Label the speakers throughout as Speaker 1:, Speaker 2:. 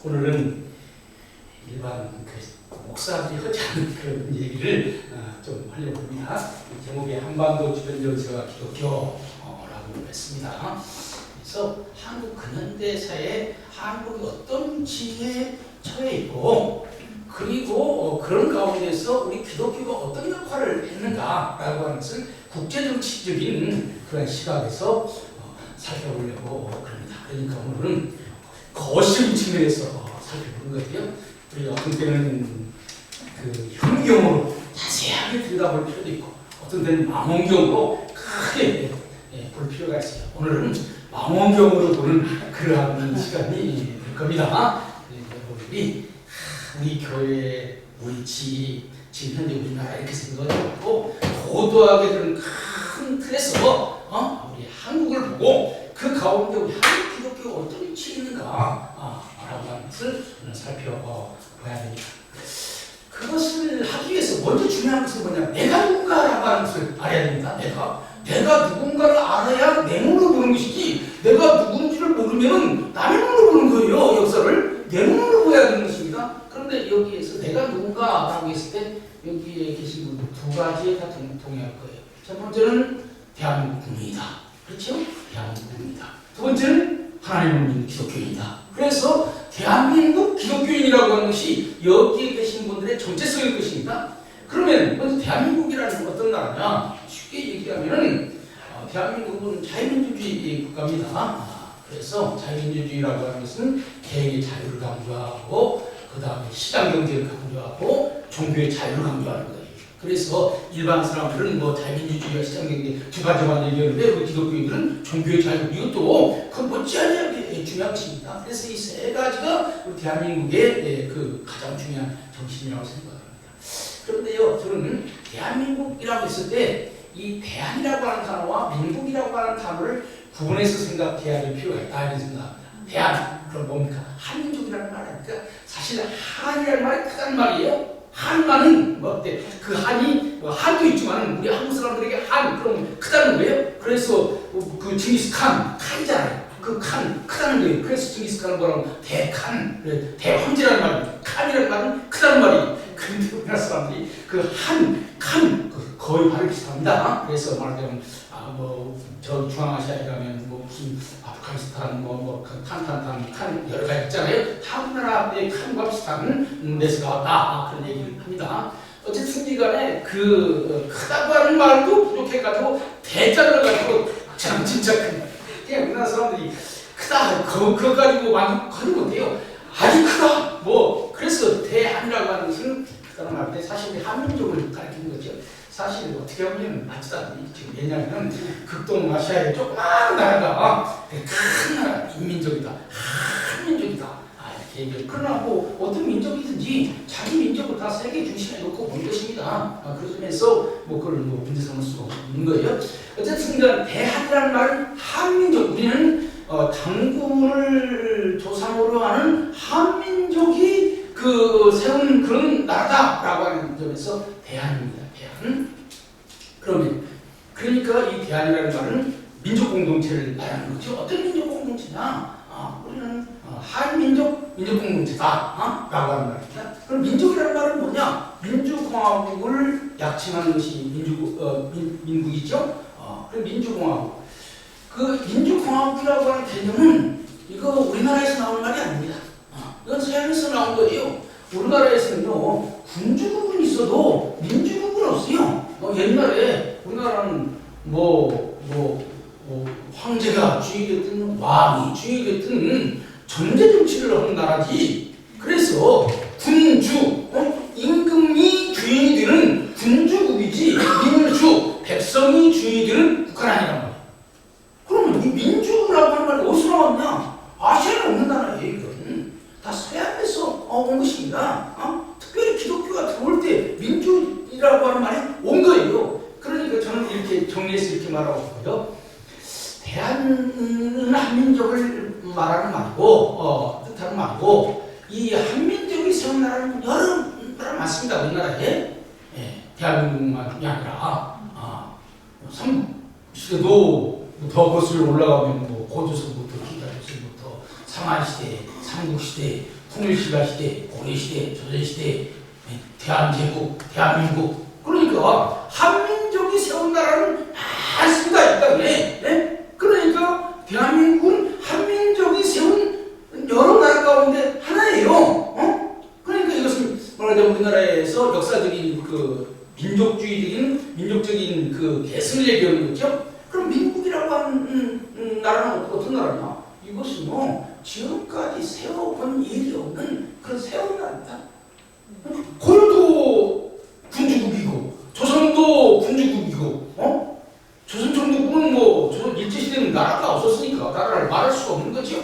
Speaker 1: 오늘은 일반 목사들이 하지 않는 그런 얘기를 좀 하려고 합니다. 제목이 한반도 주변 정세와 기독교라고 했습니다. 그래서 한국 근현대사에 한국이 어떤 위치에 처해 있고, 그리고 그런 가운데서 우리 기독교가 어떤 역할을 했는가라고 하는 것을 국제정치적인 그런 시각에서 살펴보려고 합니다. 그러니까 오늘은 거시적인 측면에서 살펴보는 거예요. 우리가 어떤 때는 그 현경으로 자세하게 들여다볼 필요도 있고, 어떤 때는 망원경으로 크게 볼 필요가 있어요. 오늘은 망원경으로 보는 그러한 시간이 될 겁니다. 우리 교회, 우리 집, 지금 현재 우리나라 이렇게 생각하고 고도하게 그런 큰 틀에서 우리 한국을 보고 그 가운데 우리 한국 기독교가 어떤 위치에 있는가 라고 하는 것을 살펴봐야 됩니다. 그것을 하기 위해서 먼저 중요한 것은 뭐냐, 내가 누군가라고 하는 것을 알아야 됩니다. 내가 누군가를 알아야 내 눈으로 보는 것이지, 내가 누군지를 모르면 남의 눈으로 보는 거예요. 역사를 내 눈으로 보여야 되는 것입니다. 그런데 여기에서 내가 누군가라고 했을 때 여기에 계신 분들 두 가지에 다 동의할 거예요. 첫 번째는 대한민국 국민이다. 그렇죠? 대한민국 국민이다. 두 번째는 하나님을 믿는 기독교인이다. 그래서 대한민국 기독교인이라고 하는 것이 여기에 계신 분들의 정체성일 것입니다. 그러면 먼저 대한민국이라는 건 어떤 나라냐? 쉽게 얘기하면 대한민국은 자유민주주의 국가입니다. 그래서 자유민주주의라고 하는 것은 개인의 자유를 강조하고, 그 다음에 시장경제를 강조하고, 종교의 자유를 강조하는 거예요. 그래서 일반 사람들은 자유민주주의와 시장경제 두 가지만 얘기하는데, 우리 기독교인들은 종교의 자유, 이것도 그 못지않게 중요한 것입니다. 그래서 이 세 가지가 우리 대한민국의 그 가장 중요한 정신이라고 생각합니다. 그런데요, 저는 대한민국이라고 했을 때 이 대한이라고 하는 단어와 민국이라고 하는 단어를 구분해서 생각해야 될 필요가 있다, 이런 생각합니다. 대한, 그럼 뭡니까? 한민족이라는 말 아닙니까? 사실 한이라는 말이 크다는 말이에요. 한만은 어때? 그 한이 한도 있지만 우리 한국 사람들에게 한, 그럼 크다는 거예요. 그래서 그 징기스칸, 칸이잖아요. 그 칸, 크다는 거예요. 그래서 징기스칸은 뭐라고? 대칸, 대황제라는 말이에요. 칸이라는 말은 크다는 말이에요. 그런데 우리나라 사람들이 그 칸, 거의 발음 비슷합니다. 그래서 말하자면 저 중앙아시아에 가면 무슨 아프가니스탄 칸 여러 가지 있잖아요. 한국 나라의 칸과 비슷한 데서가 왔다, 그런 얘기를 합니다. 어쨌든 간에 그 크다고 하는 말도 부족해가지고 대자를 가지고 참 진짜 큰, 그냥 우리나라 사람들이 크다 그거 가지고 만족하지 못해요. 아주 크다 그래서 대한이라고 하는 것은 크다는 말 때 사실 한민족을 가리키는 거죠. 사실 어떻게 보면 맞지도 않아요. 지금 왜냐하면 극동아시아의 조그마한 나라가 큰 나라, 인민족이다, 한민족이다, 이렇게 얘기해요. 그러나 어떤 민족이든지 자기 민족을 다 세계 중심에 놓고 본 것입니다. 그러면서 그걸 문제 삼을 수가 없는 거예요. 어쨌든 대한이라는 말은 한민족, 우리는 당군을 조상으로 하는 한민족이 세운 그런 나라다라고 하는 점에서 대한입니다. 그러니까 이 대한이라는 말은 민족 공동체를 말하는 거죠. 어떤 민족 공동체냐? 우리는 한민족 공동체다 라고 하는 말입니다. 그럼 민족이라는 말은 뭐냐? 민주공화국을 약칭하는 것이 민국이죠. 그럼 민주공화국. 그 민주공화국이라고 하는 개념은 이거 우리나라에서 나온 말이 아닙니다. 이건 서양에서 나온 거예요. 우리나라에서는요, 군주국은 있어도 민주국은 없어요. 옛날에 우리나라는 황제가 주인됐든 왕이 주인됐든 전제 정치를 하는 나라지. 그래서 군주, 임금이 주인이 되는 군주국이지, 민주, 백성이 주인이 되는 국가는 아니란 말이야. 그러면 이 민주라고 하는 말이 어디서 나왔냐? 아시아에 없는 나라예요. 이건 다 서양에서 온 것입니다. 특별히 기독교가 들어올 때 민주라고 하는 말이 온 거예요. 그러니까 저는 이렇게 정리해서 이렇게 말하고 싶어요. 대한은 한민족을 말하는 말이고, 뜻하는 말이고, 이 한민족이 세운 나라는 여러 나라 많습니다. 우리나라에. 대한민국만이 아니라 삼시대도 더 거슬러 올라가면 고조선부터 기가조선부터 청한시대, 삼국시대, 통일신라시대, 고려시대, 조선시대, 대한제국, 대한민국. 그러니까 한민족이 세운 나라는 많습니다. 이 땅에. 네? 그러니까 대한민국은 한민족이 세운 여러 나라 가운데 하나예요. 그러니까 이것은 말하자면 우리나라에서 역사적인 그 민족적인 그 계승을 얘기하는 거죠. 그럼 민국이라고 하는 나라는 어떤 나라냐? 이것은 지금까지 세워본 일이 없는 그런 세운 나라입니다. 고려도 군주국이고, 조선도 군주국이고, 조선 정부군은 조선 일제시대는 나라가 없었으니까 나라를 말할 수가 없는 거죠.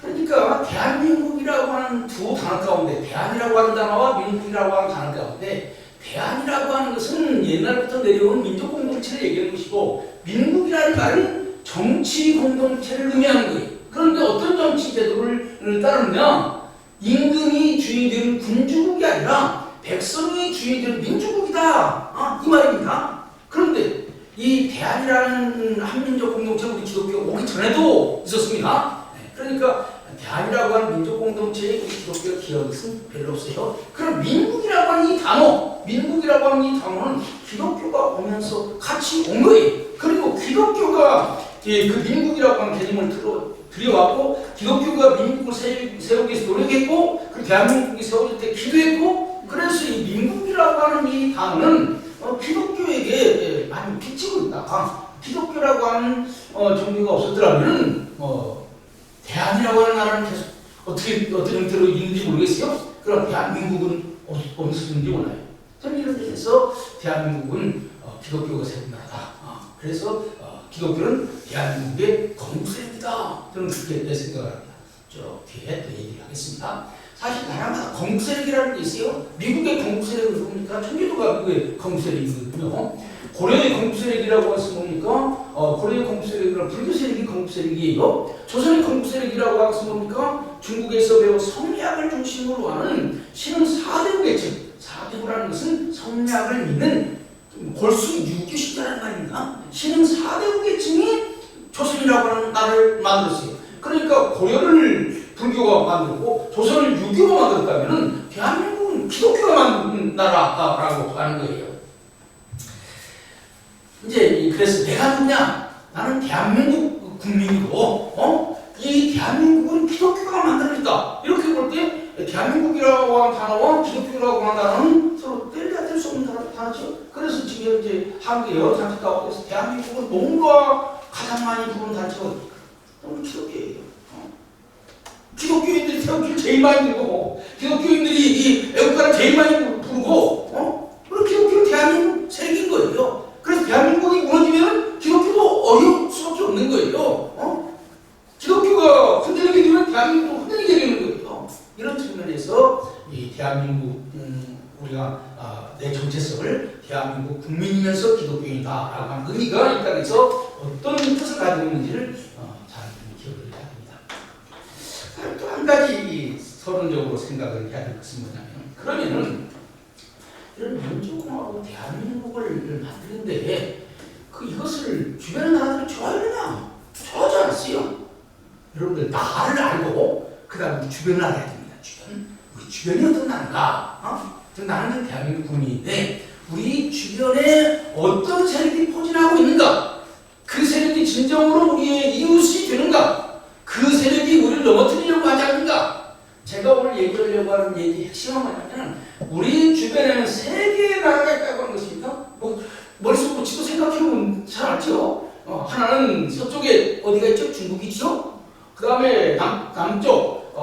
Speaker 1: 그러니까 대한민국이라고 하는 두 단어 가운데, 대한이라고 하는 단어와 민국이라고 하는 단어 가운데, 대한이라고 하는 것은 옛날부터 내려온 민족 공동체를 얘기하는 것이고, 민국이라는 말은 정치 공동체를 의미하는 거예요. 그런데 어떤 정치 제도를 따르느냐? 임금이 주인이 되는 군주국이 아니라 백성이 주인이 되는 민주국이다. 이 말입니다. 그런데 이 대한이라는 한민족 공동체 우리 기독교가 오기 전에도 있었습니다. 그러니까 대한이라고 하는 민족 공동체에 우리 기독교가 기여한 것은 별로 없어요. 그럼 민국이라고 하는 이 단어, 민국이라고 하는 이 단어는 기독교가 오면서 같이 온 거예요. 그리고 기독교가 그 민국이라고 하는 개념을 들여왔고, 기독교가 민국을 세우기 위해서 노력했고, 그 대한민국이 세워질 때 기도했고, 그래서 이 민국이라고 하는 이 단어는 기독교에게 많이 비치고 있다. 기독교라고 하는 종교가 없었더라면 대한이라고 하는 나라는 계속 어떤 형태로 있는지 모르겠어요. 그럼 대한민국은 어디서 있는지 몰라요. 저는 이런 데서 대한민국은 기독교가 세운 나라다. 그래서 기독교는 대한민국의 건국세력이다. 저는 그렇게 내 생각을 합니다. 저 뒤에 또 얘기를 하겠습니다. 사실 나라마다 건국세력이라는 게 있어요. 미국의 건국세력은 뭡니까? 청교도가 미국의 건국세력이거든요. 고려의 건국세력이라고 해서 뭡니까? 고려의 건국세력이란 불교세력이 건국세력이에요. 조선의 건국세력이라고 해서 뭡니까? 중국에서 배운 성리학을 중심으로 하는 신흥 4대국의 4대국이라는 것은 성리학을 믿는 골수 유교 신자라는 말입니다. 신흥 4대국 계층이 조선이라고 하는 나라를 만들었어요. 그러니까 고려를 불교가 만들고 조선을 유교가 만들었다면 대한민국은 기독교가 만든 나라라고 하는 거예요. 이제 그래서 내가 누구냐? 나는 대한민국 국민이고, 이 대한민국은 기독교가 만들어졌다. 이렇게 볼 때 대한민국이라고 하는 단어와 기독교라고 하는 단어는 서로 뗄래야 뗄 수 없는 단어죠. 그래서 지금 이제 한국의 여러 단체 가운데서 대한민국은 뭔가 가장 많이 부르는 단체가 우리 기독교예요. 기독교인들이 태극기를 제일 많이 부르고, 기독교인들이 이 애국가를 제일 많이 부르고, 그리고 기독교는 대한민국 세력인 거예요. 그래서 대한민국이 무너지면 기독교도 어려울 수밖에 없는 거예요. 기독교가 흔들리게 되면 대한민국도 흔들리게 되는 거예요. 이런 측면에서 이 대한민국 우리가 내 정체성을 대한민국 국민이면서 기독교인이다라고 하는 의미가 이 땅에서 어떤 뜻을 가지고 있는지를 잘 기억을 해야 됩니다. 또 한 가지 서론적으로 생각을 해야 될 것은 뭐냐면, 그러면은 이런 민주공화국 대한민국을 만드는데 이것을 주변의 나라들이 좋아하느냐? 좋아하지 않았어요. 여러분들 나를 알고 그 다음에 우리 주변을 알아야 됩니다. 우리 주변이 어떤 나라인가? 나는 대한민국 국민인데 우리 주변에 어떤 세력이 포진하고 있는가? 그 세력이 진정으로 우리의 이웃이 되는가? 그 세력이 우리를 넘어뜨리려고 하지 않는가? 제가 오늘 얘기하려고 하는 얘기 핵심은 뭐냐면, 우리 주변에는 세 개의 나라가 있다고 하는 것입니다. 머릿속으로 지도 생각해보면 잘 알죠? 하나는 서쪽에 어디가 있죠? 중국이 있죠? 그 다음에 남쪽,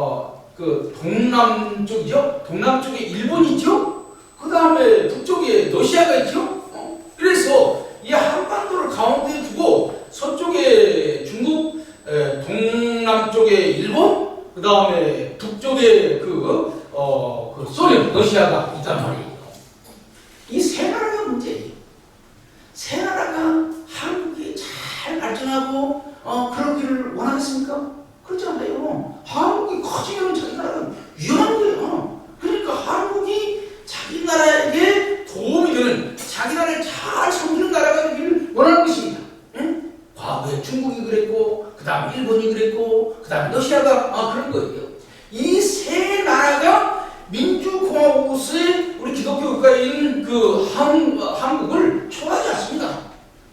Speaker 1: 그 동남쪽이죠? 동남쪽에 일본이 있죠? 그 다음에 북쪽에 러시아가 있죠? 그래서 이 한반도를 가운데 두고 서쪽에 중국, 동남쪽에 일본, 그 다음에 북쪽에 그 소련, 러시아가 있단 말이에요. 이 세 나라가 문제예요. 세 나라가 한국이 잘 발전하고 그러기를 원하겠습니까? 그렇지 않아요. 한국이 커지면 자기 나라가 위험한 거예요. 그러니까 한국이 자기 나라에게 도움이 되는, 자기 나라를 잘 섬기는 나라가 되기를 원하는 것입니다. 응? 과거에 중국이 그랬고, 그 다음 일본이 그랬고, 그 다음 그런 거예요. 이 세 나라가 민주공화국으로서의 우리 기독교 국가인 그 한국을 좋아하지 않습니다.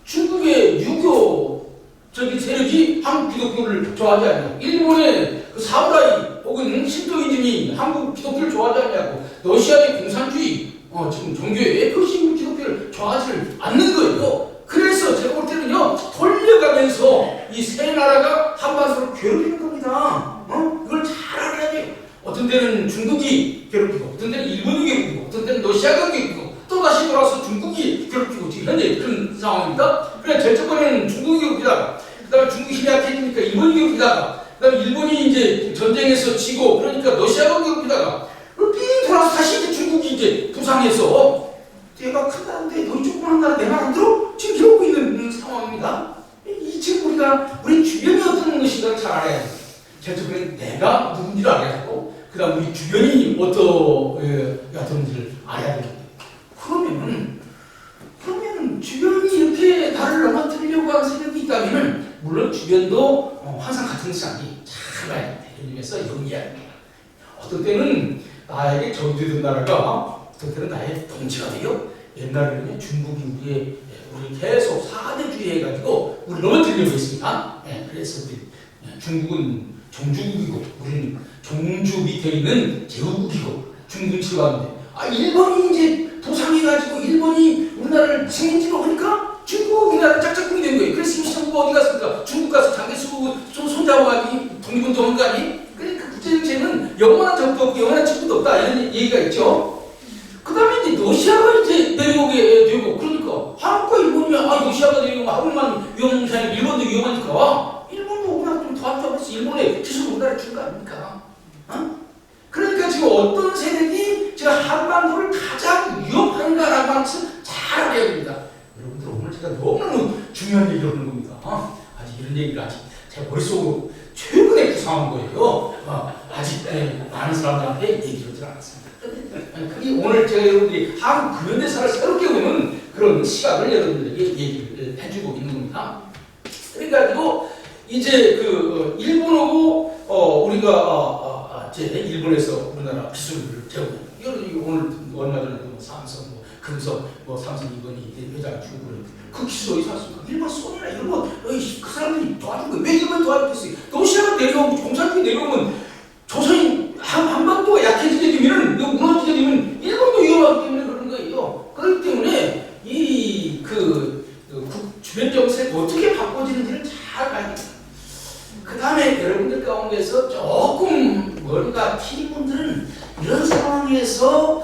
Speaker 1: 중국의 유교적인 세력이 한국 기독교를 좋아하지 않냐고, 일본의 그 사무라이 혹은 신도이즘이 한국 기독교를 좋아하지 않냐고, 러시아의 공산주의 지금 종교에 그것이 우리 기독교를 좋아하지 않는 거예요. 그래서 제가 볼 때는요, 돌려가면서 이 세 나라가 한반도를 괴롭히는 겁니다. 이걸 잘 알아야 돼요. 어떤 때는 중국이 괴롭히고, 어떤 때는 일본이 괴롭히고, 어떤 때는 러시아가 괴롭히고, 또 다시 돌아서 중국이 괴롭히고, 지금 현재 그런 상황입니다. 그래, 제일 첫 번에는 중국이 괴롭히다가, 그 다음에 중국이 힘이 약해지니까 일본이 괴롭히다가, 그 다음에 일본이 이제 전쟁에서 지고, 그러니까 러시아가 괴롭히다가, 삥 돌아서 다시 이제 중국이 이제 부상해서, 얘가 큰 나라인데 너희 조그만 나라 내 말 안 들어? 지금 이러고 있는 상황입니다. 지금 우리 주변이 어떤 것인가를 잘 알아야 돼요. 제일 첫 번째는 내가 누군지를 알아야 되고, 그 다음 우리 주변이 어떤지를 알아야 되고, 그러면은 주변이 이렇게 나를 넘어뜨리려고 하는 세력이 있다면은 물론 주변도 항상 같은 것이 아니지, 잘 봐야 됩니다. 예를 들면서 영리합니다. 어떤 때는 나에게 적이 되던 나라가 어떤 때는 나의 동지가 돼요. 옛날에는 중국이 우리 계속 사대주의 해가지고 우리 넘어뜨리려고 했습니다. 그래서 우리 중국은 종주국이고 우리는 종주 밑에 있는 제후국이고 중국은 치료하는데, 일본이 이제 도상해가지고 일본이 우리나라를 식민지로 하니까 중국 우리나라 짝짝꿍이 된 거예요. 그래서 임시정부가 어디 갔습니까? 중국 가서 자기 수구 손잡아가니 독립운동한 거 아니? 그러니까 국제정치에는 영원한 적도 없고 영원한 친구도 없다, 이런 얘기가 있죠. 그 다음에 이제 러시아가 이제 내려오게 되고, 그러니까 한국과 일본이 러시아가 내려오면 한국만 위험하니까 일본도 위험하니까 일본도 우리나라 좀 도와줘. 그래서 일본에 기술 우리나라 준 거 아닙니까? 그러니까 지금 어떤 세력이 지금 한반도를 가장 위협하는가라고 하는 것을 잘 알아야 됩니다. 여러분들 오늘 제가 너무너무 중요한 얘기를 하는 겁니다. 아직 이런 얘기를 아직 제 머릿속으로 최근에 구상한 거예요. 아직 많은 사람들한테 얘기를 하지 않았습니다. 그게 오늘 제가 여러분들이 한국 근현대사를 새롭게 보는 그런 시각을 여러분들에게 얘기를 해주고 있는 겁니다. 그래가지고 이제 일본하고 우리가 이제 일본에서 우리나라 기술을 제공해요. 오늘 얼마 전에 삼성, 금성, 삼성 이건희 회장 주고 그 기술 어디서 왔습니까? 일본 소니나 이런 거 그 사람들이 도와준 거예요. 왜 일본 도와줬겠어요? 러시아가 내려오면, 공산주의 내려오면 조선이 한반도가 약해지게 되면, 무너지게 되면 일본도 위험하기 때문에 그런 거예요. 그렇기 때문에 주변 정세가 어떻게 바꿔지는지를 잘 봐야 됩니다. 그 다음에 여러분들 가운데서 조금 뭔가 팀분들은 이런 상황에서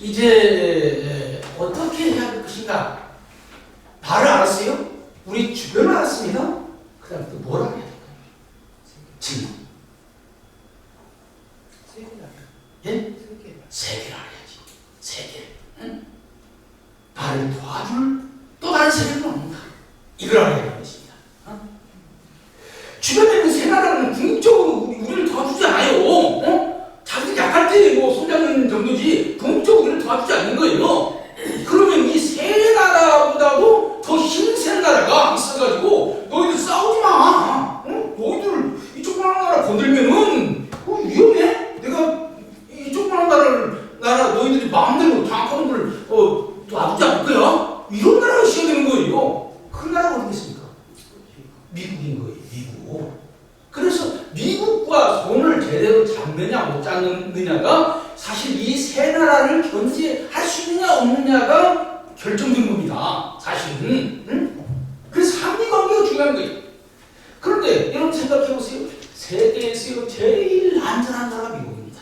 Speaker 1: 이제 어떻게 해야 될 것인가? 나를 알았어요? 우리 주변을 알았습니다. 그 다음에 또 뭘 알아야 될까요? 질문. 예? 세계를 알아야지. 세계. 응? 나를 도와줄 또 다른 세계는 없는가? 이걸 알아야 되는 것입니다. 주변에 있는 세 나라는 궁극적으로 우리를 도와주지 않아요. 자기들 약할 때 손잡는 정도지 궁극적으로 우리를 도와주지 않는 거예요. 그러면 이 세 나라보다도 더 힘센 나라가 있어가지고 너희들 싸우지 마. 너희들 이쪽만 나라 건들면은 위험해. 내가 이쪽만 나라 너희들이 마음대로 장악하는 걸 놔두지 않을 거야. 이런 나라가 있어야 되는 거예요. 그 나라가 어디겠습니까? 미국인 거예요. 미국. 그래서 미국과 손을 제대로 잡느냐 못 잡느냐가 사실 이 세 나라를 견제할 수 있느냐 없느냐가 결정된 겁니다. 사실은. 그래서 한미관계가 중요한 거예요. 그런데 여러분 생각해보세요. 세계에서 제일 안전한 나라가 미국입니다.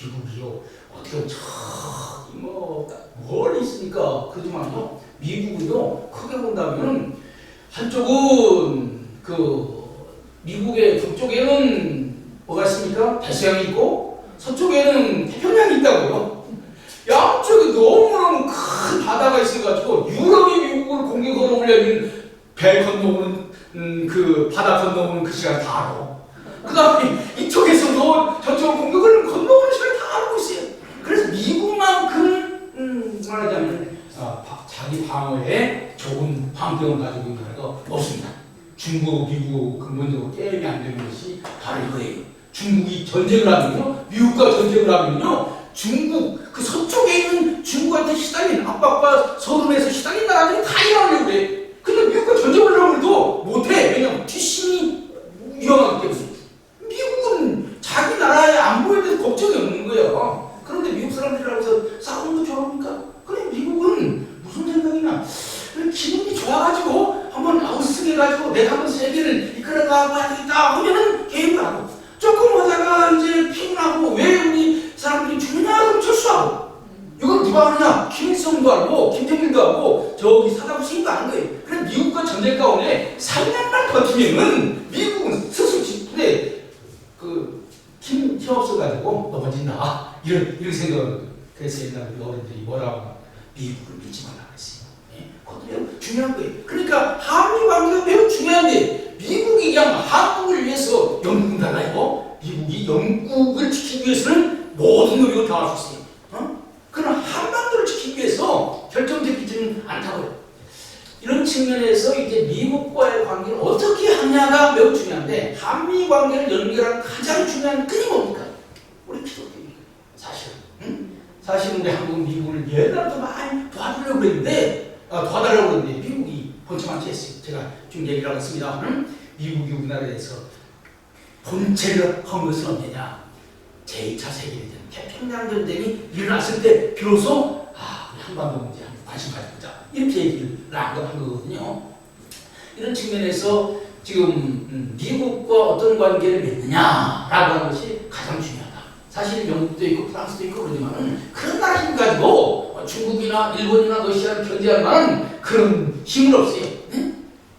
Speaker 1: 미국이요. 어떻게 보면 멀리 있으니까 그렇지만요. 미국은요. 크게 본다면 한쪽은 미국의 북쪽에는 뭐가 있습니까? 대서양이 있고 서쪽에는 태평양이 있다고요. 양쪽에 너무너무 큰 바다가 있어가지고 유럽이 미국을 공격하러 오려면 배 건너오는 바다 건너오는 그 시간 다 알아. 그 다음에 이쪽에서도 저쪽 공격을 건너오는 시간 다 알고 있어요. 그래서 미국만큼 말하자면 자기 방어에 좋은 환경을 가지고 있는 나라가 없습니다. 중국, 미국 근본적으로 게임이 안 되는 것이 바로 이거예요. 중국이 전쟁을 하면요, 미국과 전쟁을 하면요, 중국 그 서쪽에 있는 중국한테 시달린 압박과 서름에서 시달린 나라들이 다 일어나려고 그래. 근데 미국과 전쟁을 하려고 해도 못해. 왜냐면 뒷심이 위험하기 때문에. 미국은 자기 나라의 안보에 대해서 걱정이 없는 거예요. 그런데 미국 사람들이라고 해서 싸우는 거 좋아합니까? 그래, 미국은 무슨 생각이냐? 기분이 좋아가지고 한번 아우스게 해가지고 내가 한번 세계를 이끌어가 봐야 되겠다 하면은 개입을 하고, 조금 하다가 이제 피곤하고 왜 우리 사람들이 죽느냐 그럼 철수하고. 이걸 누가 하느냐? 김일성도 하고 김정일도 하고 저기 사다म 후세인도 하는 거예요. 그래, 미국과 전쟁 가운데 3년만 버티면은 미국은 스스로 직분에 힘 없어가지고 넘어진다. 이런 생각을. 그래서 옛날에 우리 어른들이 뭐라고 하면 미국을 믿지 말라 그랬어요. 예? 그것도 매우 중요한 거예요. 그러니까 한미 관계가 매우 중요한데, 미국이 그냥 한국을 위해서 영국 나라요. 미국이 영국을 지키기 위해서는 모든 노력을 다할 수 있어요. 그러나 한반도를 지키기 위해서 결정적이지는 않다고요. 이런 측면에서 이제 미국과의 관계를 어떻게 하냐가 매우 중요한데, 한미 관계를 연결하는 가장 중요한 끈이 뭡니까? 우리 기독교입니다. 사실은. 사실은 우리 한국은 미국을 옛날부터 많이 도와주려고 그랬는데, 도와달라고 그랬는데 미국이 번쩍한치 했어요. 제가 좀 얘기를 하고 있습니다. 미국이 우리나라에 대해서 본체를 한 것은 언제냐? 제2차 세계대전, 태평양 전쟁이 일어났을 때 비로소 우리 한반도 문제에 관심 가져보자, 이렇게 얘기를 한 거거든요. 이런 측면에서 지금 미국과 어떤 관계를 맺느냐라고 하는 것이 가장 중요하다. 사실 영국도 있고 프랑스도 있고 그러지만 그런 나라 힘 가지고 중국이나 일본이나 러시아를 견제할 만한 그런 힘은 없어요. 네?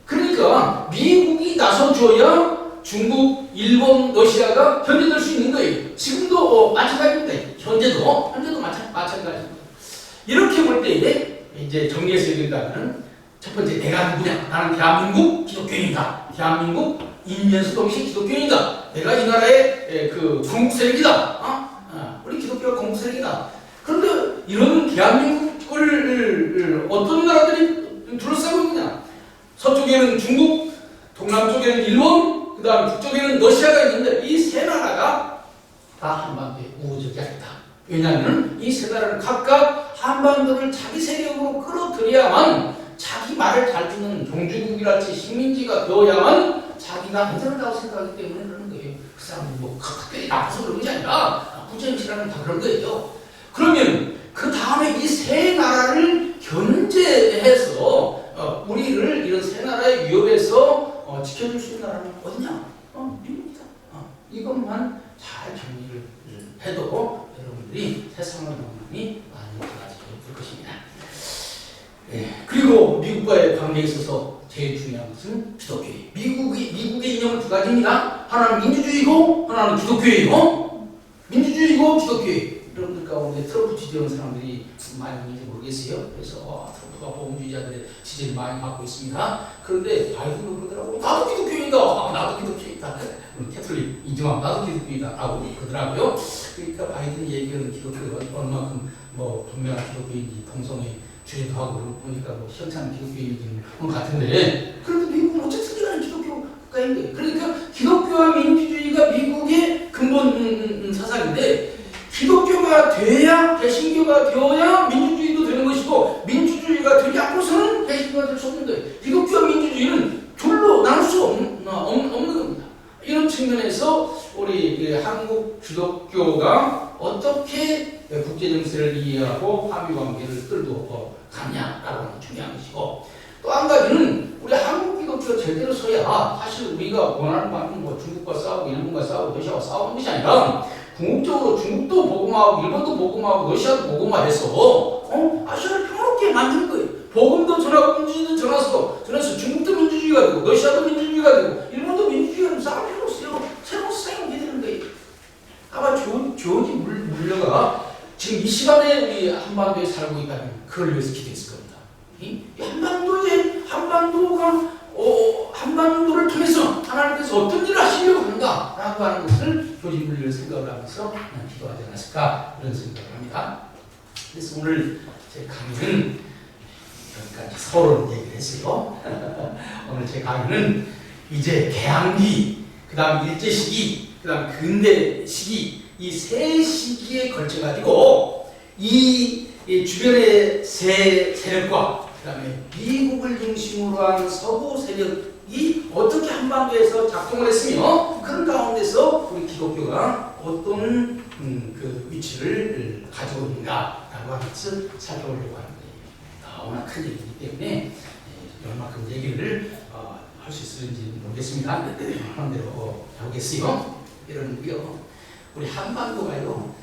Speaker 1: 그러니까 미국이 나서줘야 중국, 일본, 러시아가 견제될 수 있는 거예요. 지금도 마찬가지입니다. 현재도 마찬가지입니다. 이렇게 볼 때 이제 정리해서 얘기한다면, 첫 번째, 내가 누구냐? 나는 대한민국 기독교인이다. 대한민국 인면수 동시 기독교인이다. 내가 이 나라의 그 건국 세력이다. 우리 기독교가 건국 세력이다. 그런데 이런 대한민국을 어떤 나라들이 둘러싸고 있느냐? 서쪽에는 중국, 동남쪽에는 일본, 그 다음 북쪽에는 러시아가 있는데, 이 세 나라가 다 한반도의 우호적이 아니다. 왜냐하면 이 세 나라는 각각 한반도를 자기 세력으로 끌어들여야만, 자기 말을 잘 듣는 종주국이랄지 식민지가 되어야만 자기가 안전하다고 생각하기 때문에 그러는 거예요. 그 사람은 뭐 특별히 나빠서 그런 것이 아니라 부정치라는 다 그런 거예요. 그러면 그 다음에 이 세 나라를 견제해서 우리를 이런 세 나라의 위협에서 지켜줄 수 있는 나라는 어디냐? 미국이다. 이것만 잘 정리를 해도 여러분들이 세상을 너무나니 많이 달라질 것입니다. 그리고 미국과의 관계에 있어서 제일 중요한 것은 기독교예요. 미국의 이념은 두 가지입니다. 하나는 민주주의고 하나는 기독교예요. 민주주의고 기독교예요. 여러분들 가운데 트럼프 지지하는 사람들이 많이 있는지 모르겠어요. 그래서 트럼프가 보험주의자들의 지지를 많이 받고 있습니다. 그런데 바이든도 그러더라고요. 나도 기독교인이다. 나도 기독교인이다. 캐톨릭 인정하면 나도 기독교인이다 라고 그러더라고요. 그러니까 바이든이 얘기하는 기독교가 얼마큼 분명한 기독교인지 동성애 주제도 하고 보니까 시원찮은 기독교인인 것 같은데, 그런데 미국은 어쨌든 간에 기독교 국가인 거예요. 그러니까 기독교와 민주주의가 미국의 근본 사상인데, 기독교가 돼야, 개신교가 되어야 민주주의도 되는 것이고, 민주주의가 되지 않고서는 개신교가 될 수 없는 거예요. 기독교와 민주주의는 둘로 나눌 수 없는 겁니다. 이런 측면에서 우리 한국 기독교가 어떻게 국제정세를 이해하고 한미관계를 끌고 가냐라고 하는 중요한 것이고, 또 한 가지는 우리 한국 기독교가 제대로 서야 사실 우리가 원하는 만큼 중국과 싸우고 일본과 싸우고 러시아와 싸우는 것이 아니라, 궁극적으로 중국도 복음화하고 일본도 복음화하고 러시아도 복음화해서 아시아를 평화롭게 만드는 거예요. 복음도 전하고 민주주의도 전해서 중국도 민주주의가 되고 러시아도 민주주의가 되고 일본도 민주주의가 되고 싸울 필요 없어요. 새로운 세상이 오게 되는 거예요. 아마 조지 물러가 지금 이 시간에 우리 한반도에 살고 있다면 그걸 위해서 기도했을 겁니다. 이 한반도를 통해서 하나님께서 어떤 일을 하시려고 하는가라고 하는 것을 조지 물러를 생각을 하면서 기도하지 않았을까, 이런 생각을 합니다. 그래서 오늘 제 강의는 여기까지 서론 얘기를 했어요. 오늘 제 강의는 이제 개항기, 그 다음 일제시기, 그다음 근대 시기 이 세 시기에 걸쳐 가지고 이 주변의 세 세력과 그다음에 미국을 중심으로 한 서구 세력이 어떻게 한반도에서 작동을 했으며 그런 가운데서 우리 기독교가 어떤 그 위치를 가지고 있는가라고 하는 것을 살펴보려고 하는 거예요. 워낙 큰 얘기이기 때문에 얼마큼 얘기를 할 수 있을지 모르겠습니다. 하는 대로 해보겠어요. 이러는데요. 우리 한반도가요.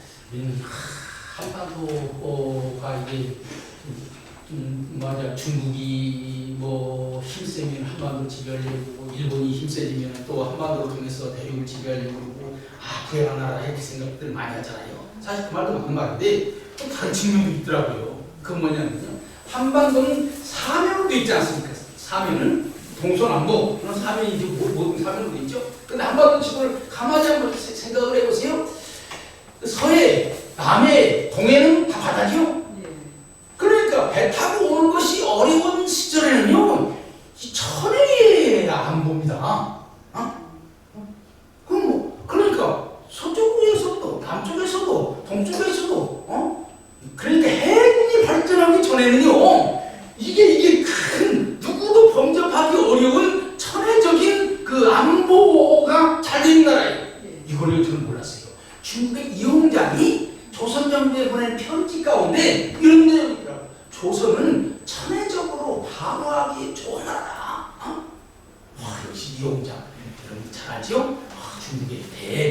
Speaker 1: 한반도가 이게 중국이 뭐 힘세면 한반도 지배하려고 일본이 힘세지면 또 한반도를 통해서 대륙을 지배하려고 그러고 구해라 나라 이렇게 생각들 많이 하잖아요. 사실 그 말도 맞는 말인데 또 다른 측면도 있더라고요. 그건 뭐냐면요. 한반도는 사면도 있지 않습니까? 사면은 동서남북 그런 사면이 모든 사면도 있죠. 근데 한반도 지구를 가만히 한번 생각을 해보세요. 서해, 남해, 동해는 다 바다죠. 그러니까 배 타고 오는 것이 어려운 시절에는요, 이 천혜에 안 봅니다. 그러니까 서쪽에서도, 남쪽에서도, 동쪽에서도, 그러니까 해군이 발전하기 전에는요, 이게 큰 누구도 범접하기 어려운 천혜적인 그 안보가 잘 된 나라예요. 이거를 저는 몰랐어요. 중국의 이용장이 조선 정부에 보낸 편지 가운데 이런 내용이 있더라고요. 조선은 천혜적으로 방어하기 좋은 나라. 역시 이용장. 여러분 잘 알죠? 중국의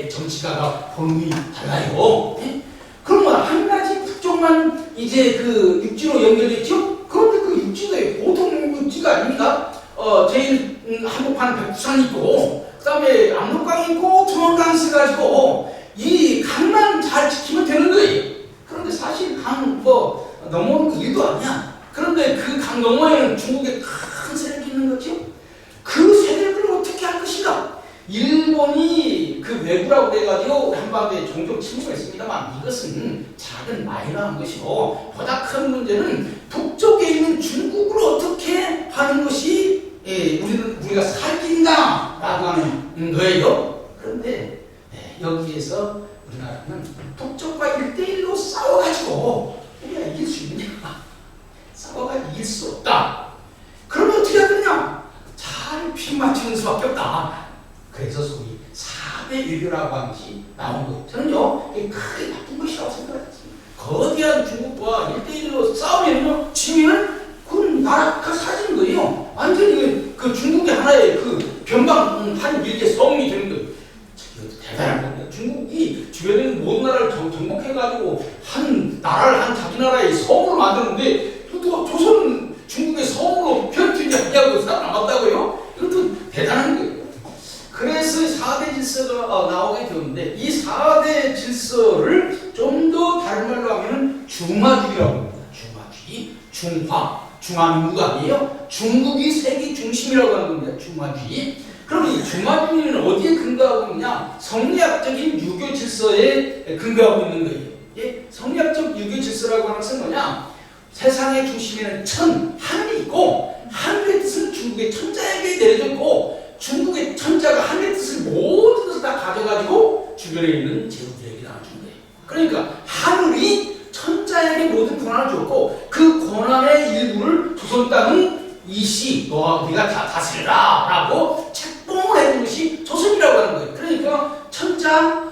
Speaker 1: 대정치가가 본능이 달라요. 네? 그러면 한 가지 국적만 이제 그 육지로 연결됐죠? 그런데 그 육지가 보통 육지가 아닙니다. 제일 한복판 백두산이 있고, 그 다음에 압록강이 있고, 청원강이 있어가지고, 이 강만 잘 지키면 되는 거예요. 그런데 사실 강 넘어오는 거 일도 아니야. 그런데 그 강 너머에는 중국의 큰 세력이 있는 거죠. 그 세력을 어떻게 할 것인가? 일본이 그 왜구라고 돼가지고 한반도에 종종 침공을 했습니다만 이것은 작은 마이너한 것이고 보다 큰 문제는 북쪽에 있는 중국을 어떻게 하는 것이 우리가 살긴다라고 하는 거예요. 그런데 여기에서 우리나라는 북쪽과 1대1로 싸워가지고 우리가 이길 수 있느냐? 싸워가지고 이길 수 없다. 그러면 어떻게 해야 되냐? 잘 피 맞추는 수밖에 없다. 그래서 소위 4대 외교라고 하는 것이 나온 거예요. 저는요, 이게 크게 나쁜 것이라고 생각했습니다. 거대한 중국과 1대1로 싸우면요, 지면 그건 나라가 사라지는 거예요. 완전히 그 중국의 하나의 그 변방 한 일개 성이 되는 거예요. 대단한 겁니다. 중국이 주변에 있는 모든 나라를 정복해가지고 한 나라를 한 자기 나라의 성으로 만드는데 또 조선 중국의 성으로 변투냐고 사람 남았다고요? 이것도 대단한 거예요. 그래서 4대 질서가 나오게 되었는데 이 4대 질서를 좀 더 다른 말로 하면 중화주의라고 합니다. 중화주의, 중화민국 아니에요? 중국이 세계 중심이라고 하는 겁니다. 중화주의. 그럼 이 중화주의는 어디에 근거하고 있냐? 성리학적인 유교 질서에 근거하고 있는 거예요. 예? 성리학적 유교 질서라고 하는 것은 뭐냐? 세상의 중심에는 하늘이 있고 하늘의 뜻은 중국의 천자에게 내려졌고 중국의 천자가 하늘의 뜻을 모든 것을 다 가져가지고 주변에 있는 제후들에게 나눠준 거예요. 그러니까 하늘이 천자에게 모든 권한을 줬고 그 권한의 일부를 조선 땅은 이씨 네가 다 다스려라 라고 책봉을 해준 것이 조선이라고 하는 거예요. 그러니까 천자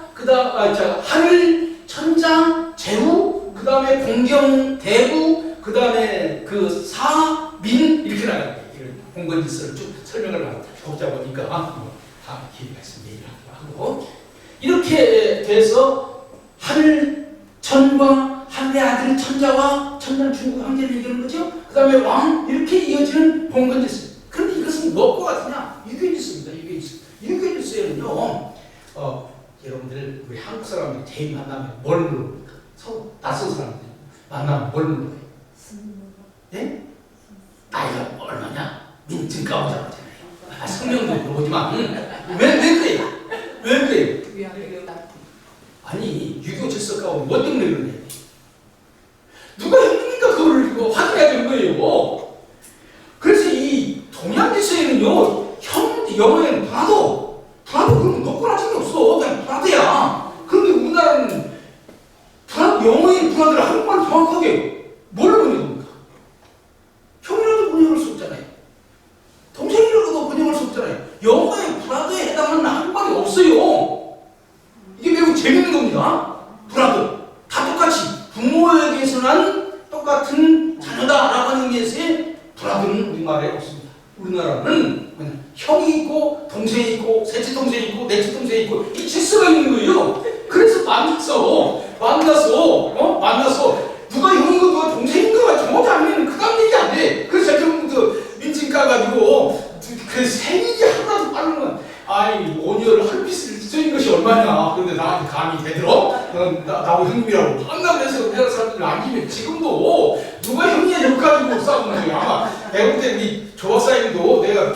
Speaker 1: 하늘 천자 제후 그 다음에 공경 대부 그 다음에 그 사민 이렇게 나가요. 공건 질서를 쭉 설명을 하자 보니까 다 기회가 있으면 얘기를 하고 이렇게 돼서 하늘 천과 하늘의 아들 천자와 천자는 중국 황제를 얘기하는 거죠. 그 다음에 왕 이렇게 이어지는 공건 질서. 그런데 이것은 무엇과 같으냐? 유교 질서입니다. 유교 질서. 유교 질서에는요. 여러분들 우리 한국 사람들이 제일 만나면 뭘 물어봅니까? 낯선 사람들 만나면 뭘 물어봐요? 예? 나이가 얼마냐? 민증 까보자고 하잖아요. 성명도 물어보지만 왜 그래요? 왜 그래요? 아니 유교 질서 가운데 뭐 때문에 그러냐? 누가 했습니까? 그걸 확인해야 되는 거예요. 그래서 이 동양 질서에는요, 영어에는 브라더 그러면 넣고 나중에 없어. 그냥 누굽니까? 브라더. 다 똑같이 부모에게서 난 똑같은 자녀다라고 하는 의미에서의 브라더는 우리말에 없습니다. 우리나라는 그냥 형이 있고 동생이 있고 셋째 동생이 있고 넷째 동생이 있고 이 질서가 있는 거예요. 그래서 만나서 누가 형이고 누가 동생인가 정확히 알면 그다음 얘기 안 돼. 그래서 저부터 민증 까가지고 그 생일이 하나도 빠르면 아이 원이어를 한 피스를 쓰인 것이 얼마냐. 그런데 나한테 감이 대들어? 나하고 형님이라고 한다고 해서 우리나라 사람들 남기면 지금도 누가 형이냐 이거 가지고 싸우는 거예요. 아마 내가 볼 때 우리 조박사님도 내가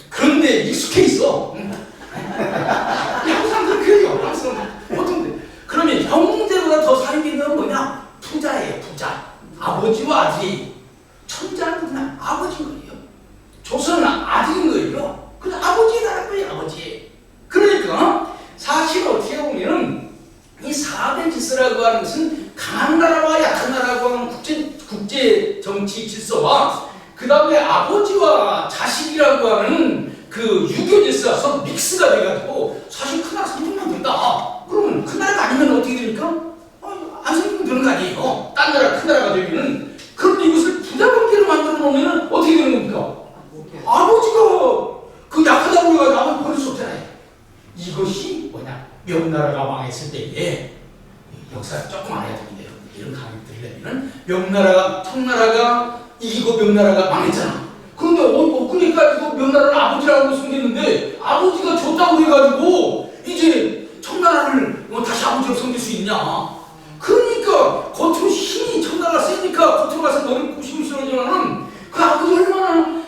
Speaker 1: 그런 데 익숙해 있어. 항상 그래요. 항상 보통 그러면 형제보다 더 살기 있는 건 뭐냐? 부자예요. 부자. 아버지와 아들이 천자는 그냥 아버지인 거예요. 조선은 아들인 거예요. 그냥 아버지의 나라인 거예요. 아버지. 그러니까 사실 어떻게 보면 이 사대 질서라고 하는 것은 강한 나라와 약한 나라라고 하는 국제 정치 질서와 그 다음에 아버지와 자식이라고 하는 그 유교 질서가 서로 믹스가 돼가지고 사실 큰 나라 생기면 된다. 그러면 큰 나라가 아니면 어떻게 됩니까? 안 생기면 되는 거 아니에요. 딴 나라 큰 나라가 되면은. 그런데 이것을 부자관계로 만들어 놓으면 어떻게 되는 겁니까? 아버지가 그 약하다고 해가지고 아버지 버릴 수 없잖아요. 이것이 뭐냐? 명나라가 망했을 때에 역사를 조금 알아야 됩니다. 이런 강의 들으려면 명나라가 청나라가 이기고 명나라가 망했잖아. 그런데 그러니까 명나라는 아버지라고 숨겼는데 아버지가 줬다고 해가지고 이제 청나라를 다시 아버지로 섬길 수 있냐? 그러니까 겉으로 힘이 청나라가 세니까 겉으로 가서 너를 꼬시고 싫어지만은 그 아버지 얼마나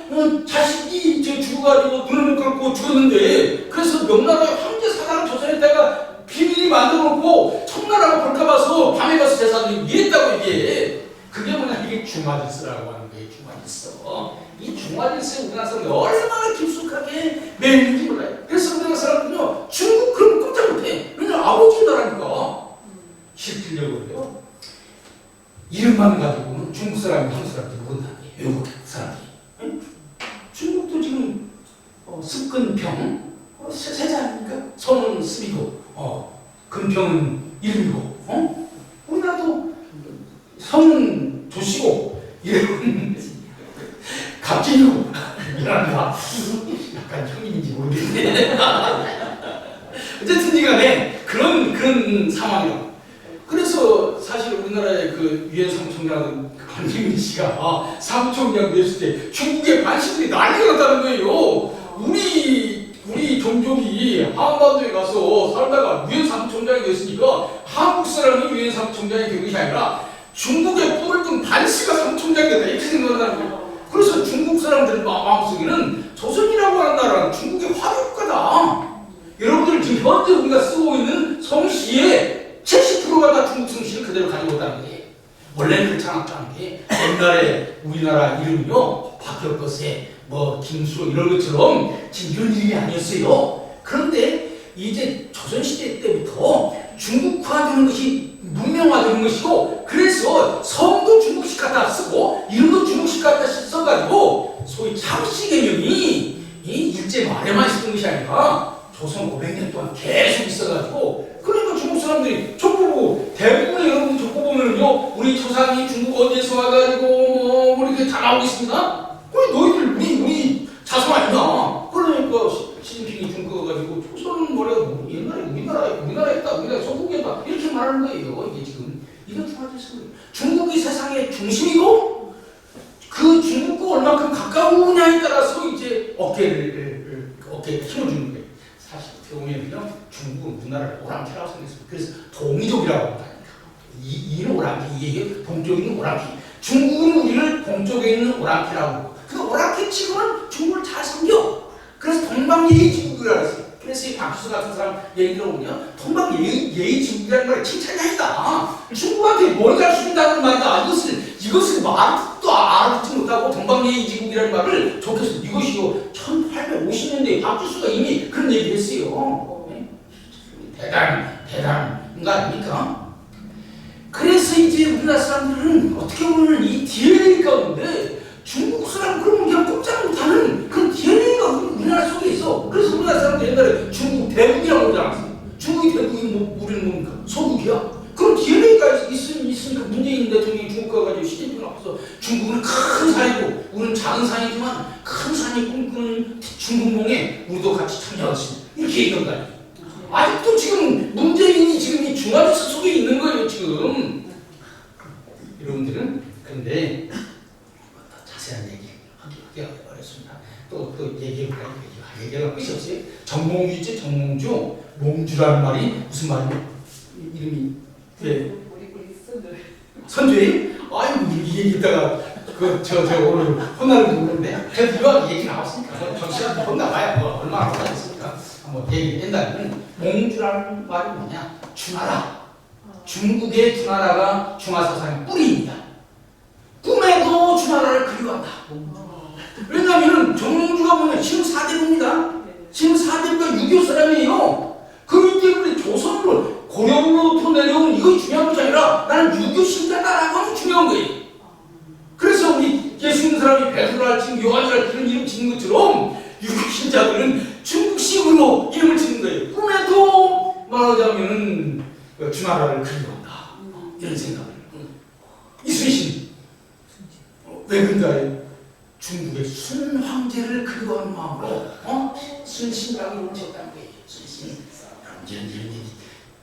Speaker 1: 자식이 죽어가지고 눈을 못 감고 죽었는데 그래서 명나라의 황제 사당을 조선에다가 비밀이 만들어놓고 청나라가 볼까 봐서 밤에 가서 제사를 이랬다고 이게 그게 뭐냐 이게 중화질서라고 하는 거예요. 중화질서. 이 중화질서에 우리나라 사람들이 얼마나 깊숙하게 매일인지 몰라요. 그래서 우리나라 사람들은요 중국 그런 거 꼼짝 못해. 왜냐면 아버지 나라니까. 실질적으로요 이름만 가지고는 중국 사람이 한국 사람들이 누군가 외국 사람들이. 중국도 지금 습근평 세자 아닙니까? 선은 습이고 근평은 이름이고 우리나라도 선은 조씨고 이름은 갑진이고 미안합니다. 약간 형님인지 모르겠는데 어쨌든 간에 그런 상황이에요. 그래서 사실 우리나라의 그 유엔 사무총장 강기민 씨가 사무총장 됐을 때 중국의 관심들이 난리가 났다는 거예요. 우리 종족이 한반도에 가서 살다가 유엔 사무총장이 됐으니까 한국 사람이 유엔 사무총장이 된 것이 아니라 중국의 뿔을 든 반씨가 사무총장이 됐다 이렇게 생각한다는 거예요. 그래서 중국 사람들 마음속에는 조선이라고 하는 나라는 중국의 화력가다. 여러분들 지금 현재 우리가 쓰고 있는 성씨에 70%가 다 중국 성씨를 그대로 가지고 있다는 거예요. 원래는 그렇지 않았다는 게 옛날에 우리나라 이름이요 바뀔 것에 김수로 이런 것처럼 지금 이런 이름이 아니었어요. 그런데 이제 조선시대 때부터 중국화되는 것이 문명화되는 것이고 그래서 성도 중국식 갖다 쓰고 이름도 중국식 갖다 써가지고 소위 창씨 개념이 일제 말에만 있었던 것이 아니라 조선 500년 동안 계속 있어가지고 그러니까 중국 사람들이 족보고 대부분의 여러분 족보 보면은요 우리 조상이 중국 어디에서 와가지고 이렇게 다 나오고 있습니다. 그래 너희들 우리 자손 아니냐? 그러니까 시진핑이 중국 가가지고 조선은 옛날에 우리나라에 있다 우리나라 소국이었다 이렇게 말하는 거예요. 이게 지금 이게 중화질서예요. 중국이 세상의 중심이고 그 중국과 얼마큼 가까우냐에 따라서 이제 어깨에 힘을 주는 거예요. 사실 어떻게 보면요 중국은 우리나라를 오랑캐라고 생각했습니다. 그래서 동이족이라고 합니다. 이는 오랑캐, 이게 동쪽에 있는 오랑캐. 중국은 우리를 동쪽에 있는 오랑캐라고 하고 그 오랑캐 치고는 중국을 잘 섬겨. 그래서 동방예의지국이라고 했어요. 그래서 이 박수수 같은 사람 얘기 들어보면 동방예의지국이라는 말이 칭찬이 아니다. 중국한테 머리가 숙인다는 말이다. 이것을 말도 알아듣지 못하고 동방예의지국이라는 말을 좋게 써. 이것이요 1850년대에 박수수가 이미 그런 얘기를 했어요. 대단한 거 아닙니까? 그래서 이제 우리나라 사람들은 어떻게 보면 이 DNA 가운데 중국 사람 그러면 그냥 꼼짝 못하는 그런 DNA가 우리나라 속에 있어. 그래서 우리나라 사람들 옛날에 중국 대국이라고 그러지 않았어요. 중국이 대국이 우리는 뭡니까? 서북이야. 그럼 DNA가 있으니까 문재인 대통령이 중국 가가지고 시진핑 앞에서 중국은 큰 산이고 우리는 작은 산이지만 큰 산이 꿈꾸는 중국몽에 우리도 같이 참여하겠습니다. 이렇게 얘기한 거 아니에요. 아직도 지금 문재인이 지금 이 중화질서 속에 있는 거예요, 지금. 여러분들은 근데 자세한 얘기 하기가 어렵습니다. 또 얘기해볼까요? 얘기가 끝이 없어요. 정몽주 있지, 정몽주. 몽주라는 말이 무슨 말이에요? 이름이 네. 선주예요? 아이고 이 얘기다가 저 오늘 혼나는 모르는데 그래도 이왕 얘기 나왔으니까 정치한테 혼나봐야 뭐 얼마나 혼나겠습니까? 한번 얘기한다면 몽주라는 말이 뭐냐? 중하라. 중국의 중하라가 중화사상의 뿌리입니다. 꿈에도 중하라를 그리워한다. 왜냐하면 정몽주가 뭐냐? 지금 4대부입니다. 지금 4대부가 6.25 사람이에요. 그렇기 때문에 조선을 고려로부터 내려온 이거 중요한 것이 아니라 나는 유교 신자다라고 하는 중요한 거예요. 그래서 우리 예수 믿는 사람이 베드로랄 지금 요한이랄 이런 이름 짓는 것처럼 유교 신자들은 중국식으로 이름을 짓는 거예요. 꿈에도 말하자면 중화라를 그리워한다. 이런 생각을. 이순신 왜 그런가요? 중국의 순 황제를 그리워하는 마음으로 순신이라고 이름을 지었다는 거예요. 순신. 이런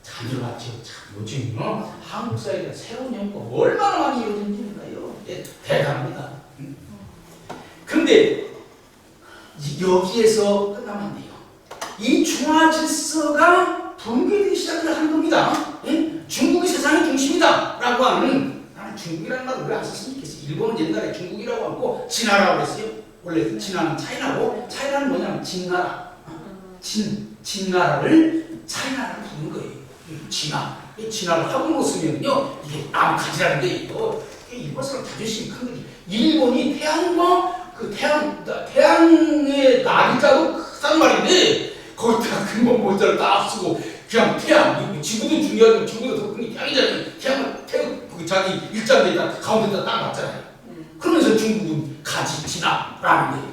Speaker 1: 참 들어봤죠. 참 요즘 한국 사회가 새로운 연구가 얼마나 많이 이루어진지 몰라요. 대단합니다. 근데 여기에서 끝나면 안 돼요. 이 중화 질서가 붕괴되기 시작을 하는 겁니다. 중국이 세상의 중심이다 라고 하는, 나는 중국이라는 말을 왜 안 썼으면 좋겠어요. 일본은 옛날에 중국이라고 하고 진화라고 했어요. 원래 진화는 차이나고, 차이나는 뭐냐면 진나라. 진나라를 차이나라를 부르는 거예요. 진화를 한국어로 쓰면요 이게 암가지라는 거예요. 일본 사람 자존심이 큰 거지. 일본이 태양과 태양의 날짜도 크단 말인데 거기다가 근본 모자를 딱 쓰고 그냥 태양, 지구도 중요하지만 지구도 더 큰 게 태양이잖아요. 태양을 자기 일자리에다 가운데다 딱 놨잖아요. 그러면서 중국은 가지 진화라는 거예요.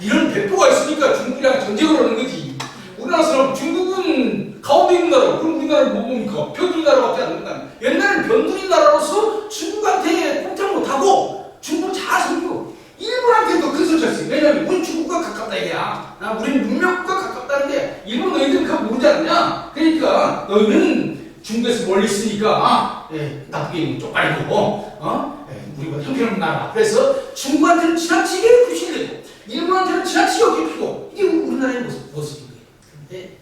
Speaker 1: 이런 배포가 있으니까 중국이랑 전쟁을 하는 거지. 우리나라 사람 중국은 가운데 있는 나라, 그럼 우리나라를 못 봅니까? 변두리 나라밖에 안 된다. 옛날에는 변두리 나라로서 중국한테 꼼짝 못하고 중국을 잘 섬기고 일본한테도 큰 소리 쳤어요. 왜냐면 우리 중국과 가깝다 이게야. 우리는 문명국과 가깝다는데 일본 너희들은 그거 모르지 않느냐? 그러니까 너희는 중국에서 멀리 있으니까 나쁘게 쪽팔리고 우리가 형편없는 나라. 그래서 중국한테는 지나치게 부실되고 일본한테는 지나치게 어깨피고 이게 우리나라의 모습인 거예요. 근데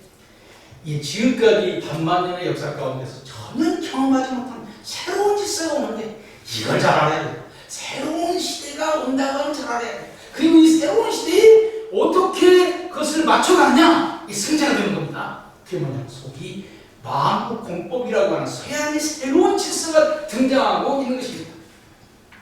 Speaker 1: 이 지금까지 반만년의 역사 가운데서 전혀 경험하지 못한 새로운 질서가 오는데 이걸 잘 알아야 돼요. 새로운 시대가 온다고 하면 잘 알아야 돼요. 그리고 이 새로운 시대에 어떻게 그것을 맞춰가느냐, 이 승자가 되는 겁니다. 그게 뭐냐, 속이 마음국 공법이라고 하는 서양의 새로운 질서가 등장하고 있는 것입니다.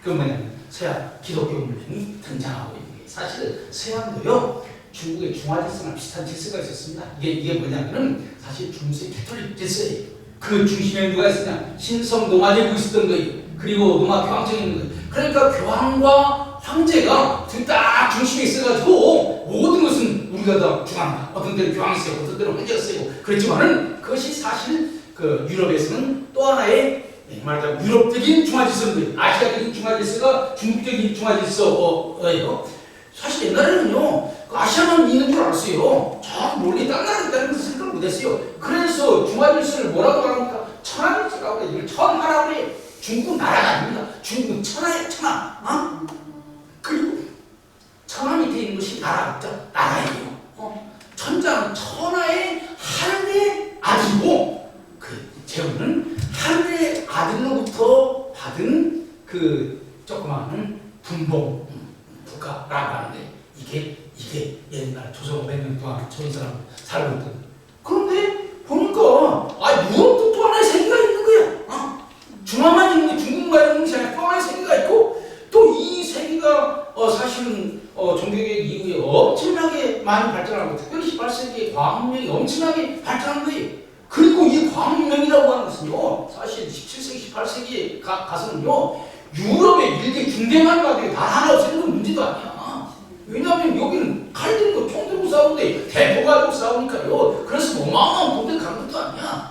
Speaker 1: 그 뭐냐면 서양 기독교 문명이 등장하고 있는 게, 사실 서양도요 중국의 중화 질서랑 비슷한 질서가 있었습니다. 이게 뭐냐면은 사실 중세 캐톨릭 질서예요. 그 중심에 누가 있었냐? 신성 노마 제국이 있었던 거예요. 그리고 노마 교황청이 있는 거예요. 그러니까 교황과 황제가 딱 중심에 있어가지고 모든 것은 우리가 다 중앙다. 어떤 때는 교황이 쓰고 어떤 때는 황제가 쓰고 그랬지만은 그것이 사실 그 유럽에서는 또 하나의 말하자면 유럽적인 중화질서인데, 아시아적인 중화질서가 중국적인 중화질서예요. 사실 옛날에는요 아시아만 있는 줄 알았어요. 저 멀리 딴 나라에 있다는 것을 생각을 못했어요. 그래서 중화질서를 뭐라고 말합니까? 천하질서라고 해요. 이걸 천하라고 해요. 중국 나라가 아닙니다. 중국은 천하예요, 천하. 그리고 천하 밑에 있는 것이 나라죠. 나라예요. 천자는 천하의 하늘의 아들이고, 그 재우는 하늘의 아들로부터 받은 그 조그마한 분봉, 국가라고 하는데 이게 옛날 조선 500년 동안 조선 사람 살고 있던. 그런데 보니까 유럽도 또 하나의 세계가 있는 거야. 중화만 있는 게, 중국만 있는 것이 아니라 또 하나의 세계가 있고, 또 이 세계가 사실은 종교개혁 이후에 엄청나게 많이 발전하고, 특별히 18세기에 과학문명이 엄청나게 발전한 거예요. 그리고 이 과학문명이라고 하는 것은요, 사실 17세기, 18세기에 가서는요, 유럽의 일개 중대만 가도 다 하나 없애는 건 문제도 아니야. 왜냐하면 여기는 칼 들고 총 들고 싸우는데 대포 가지고 싸우니까요. 그래서 어마어마한 군대 간 것도 아니야.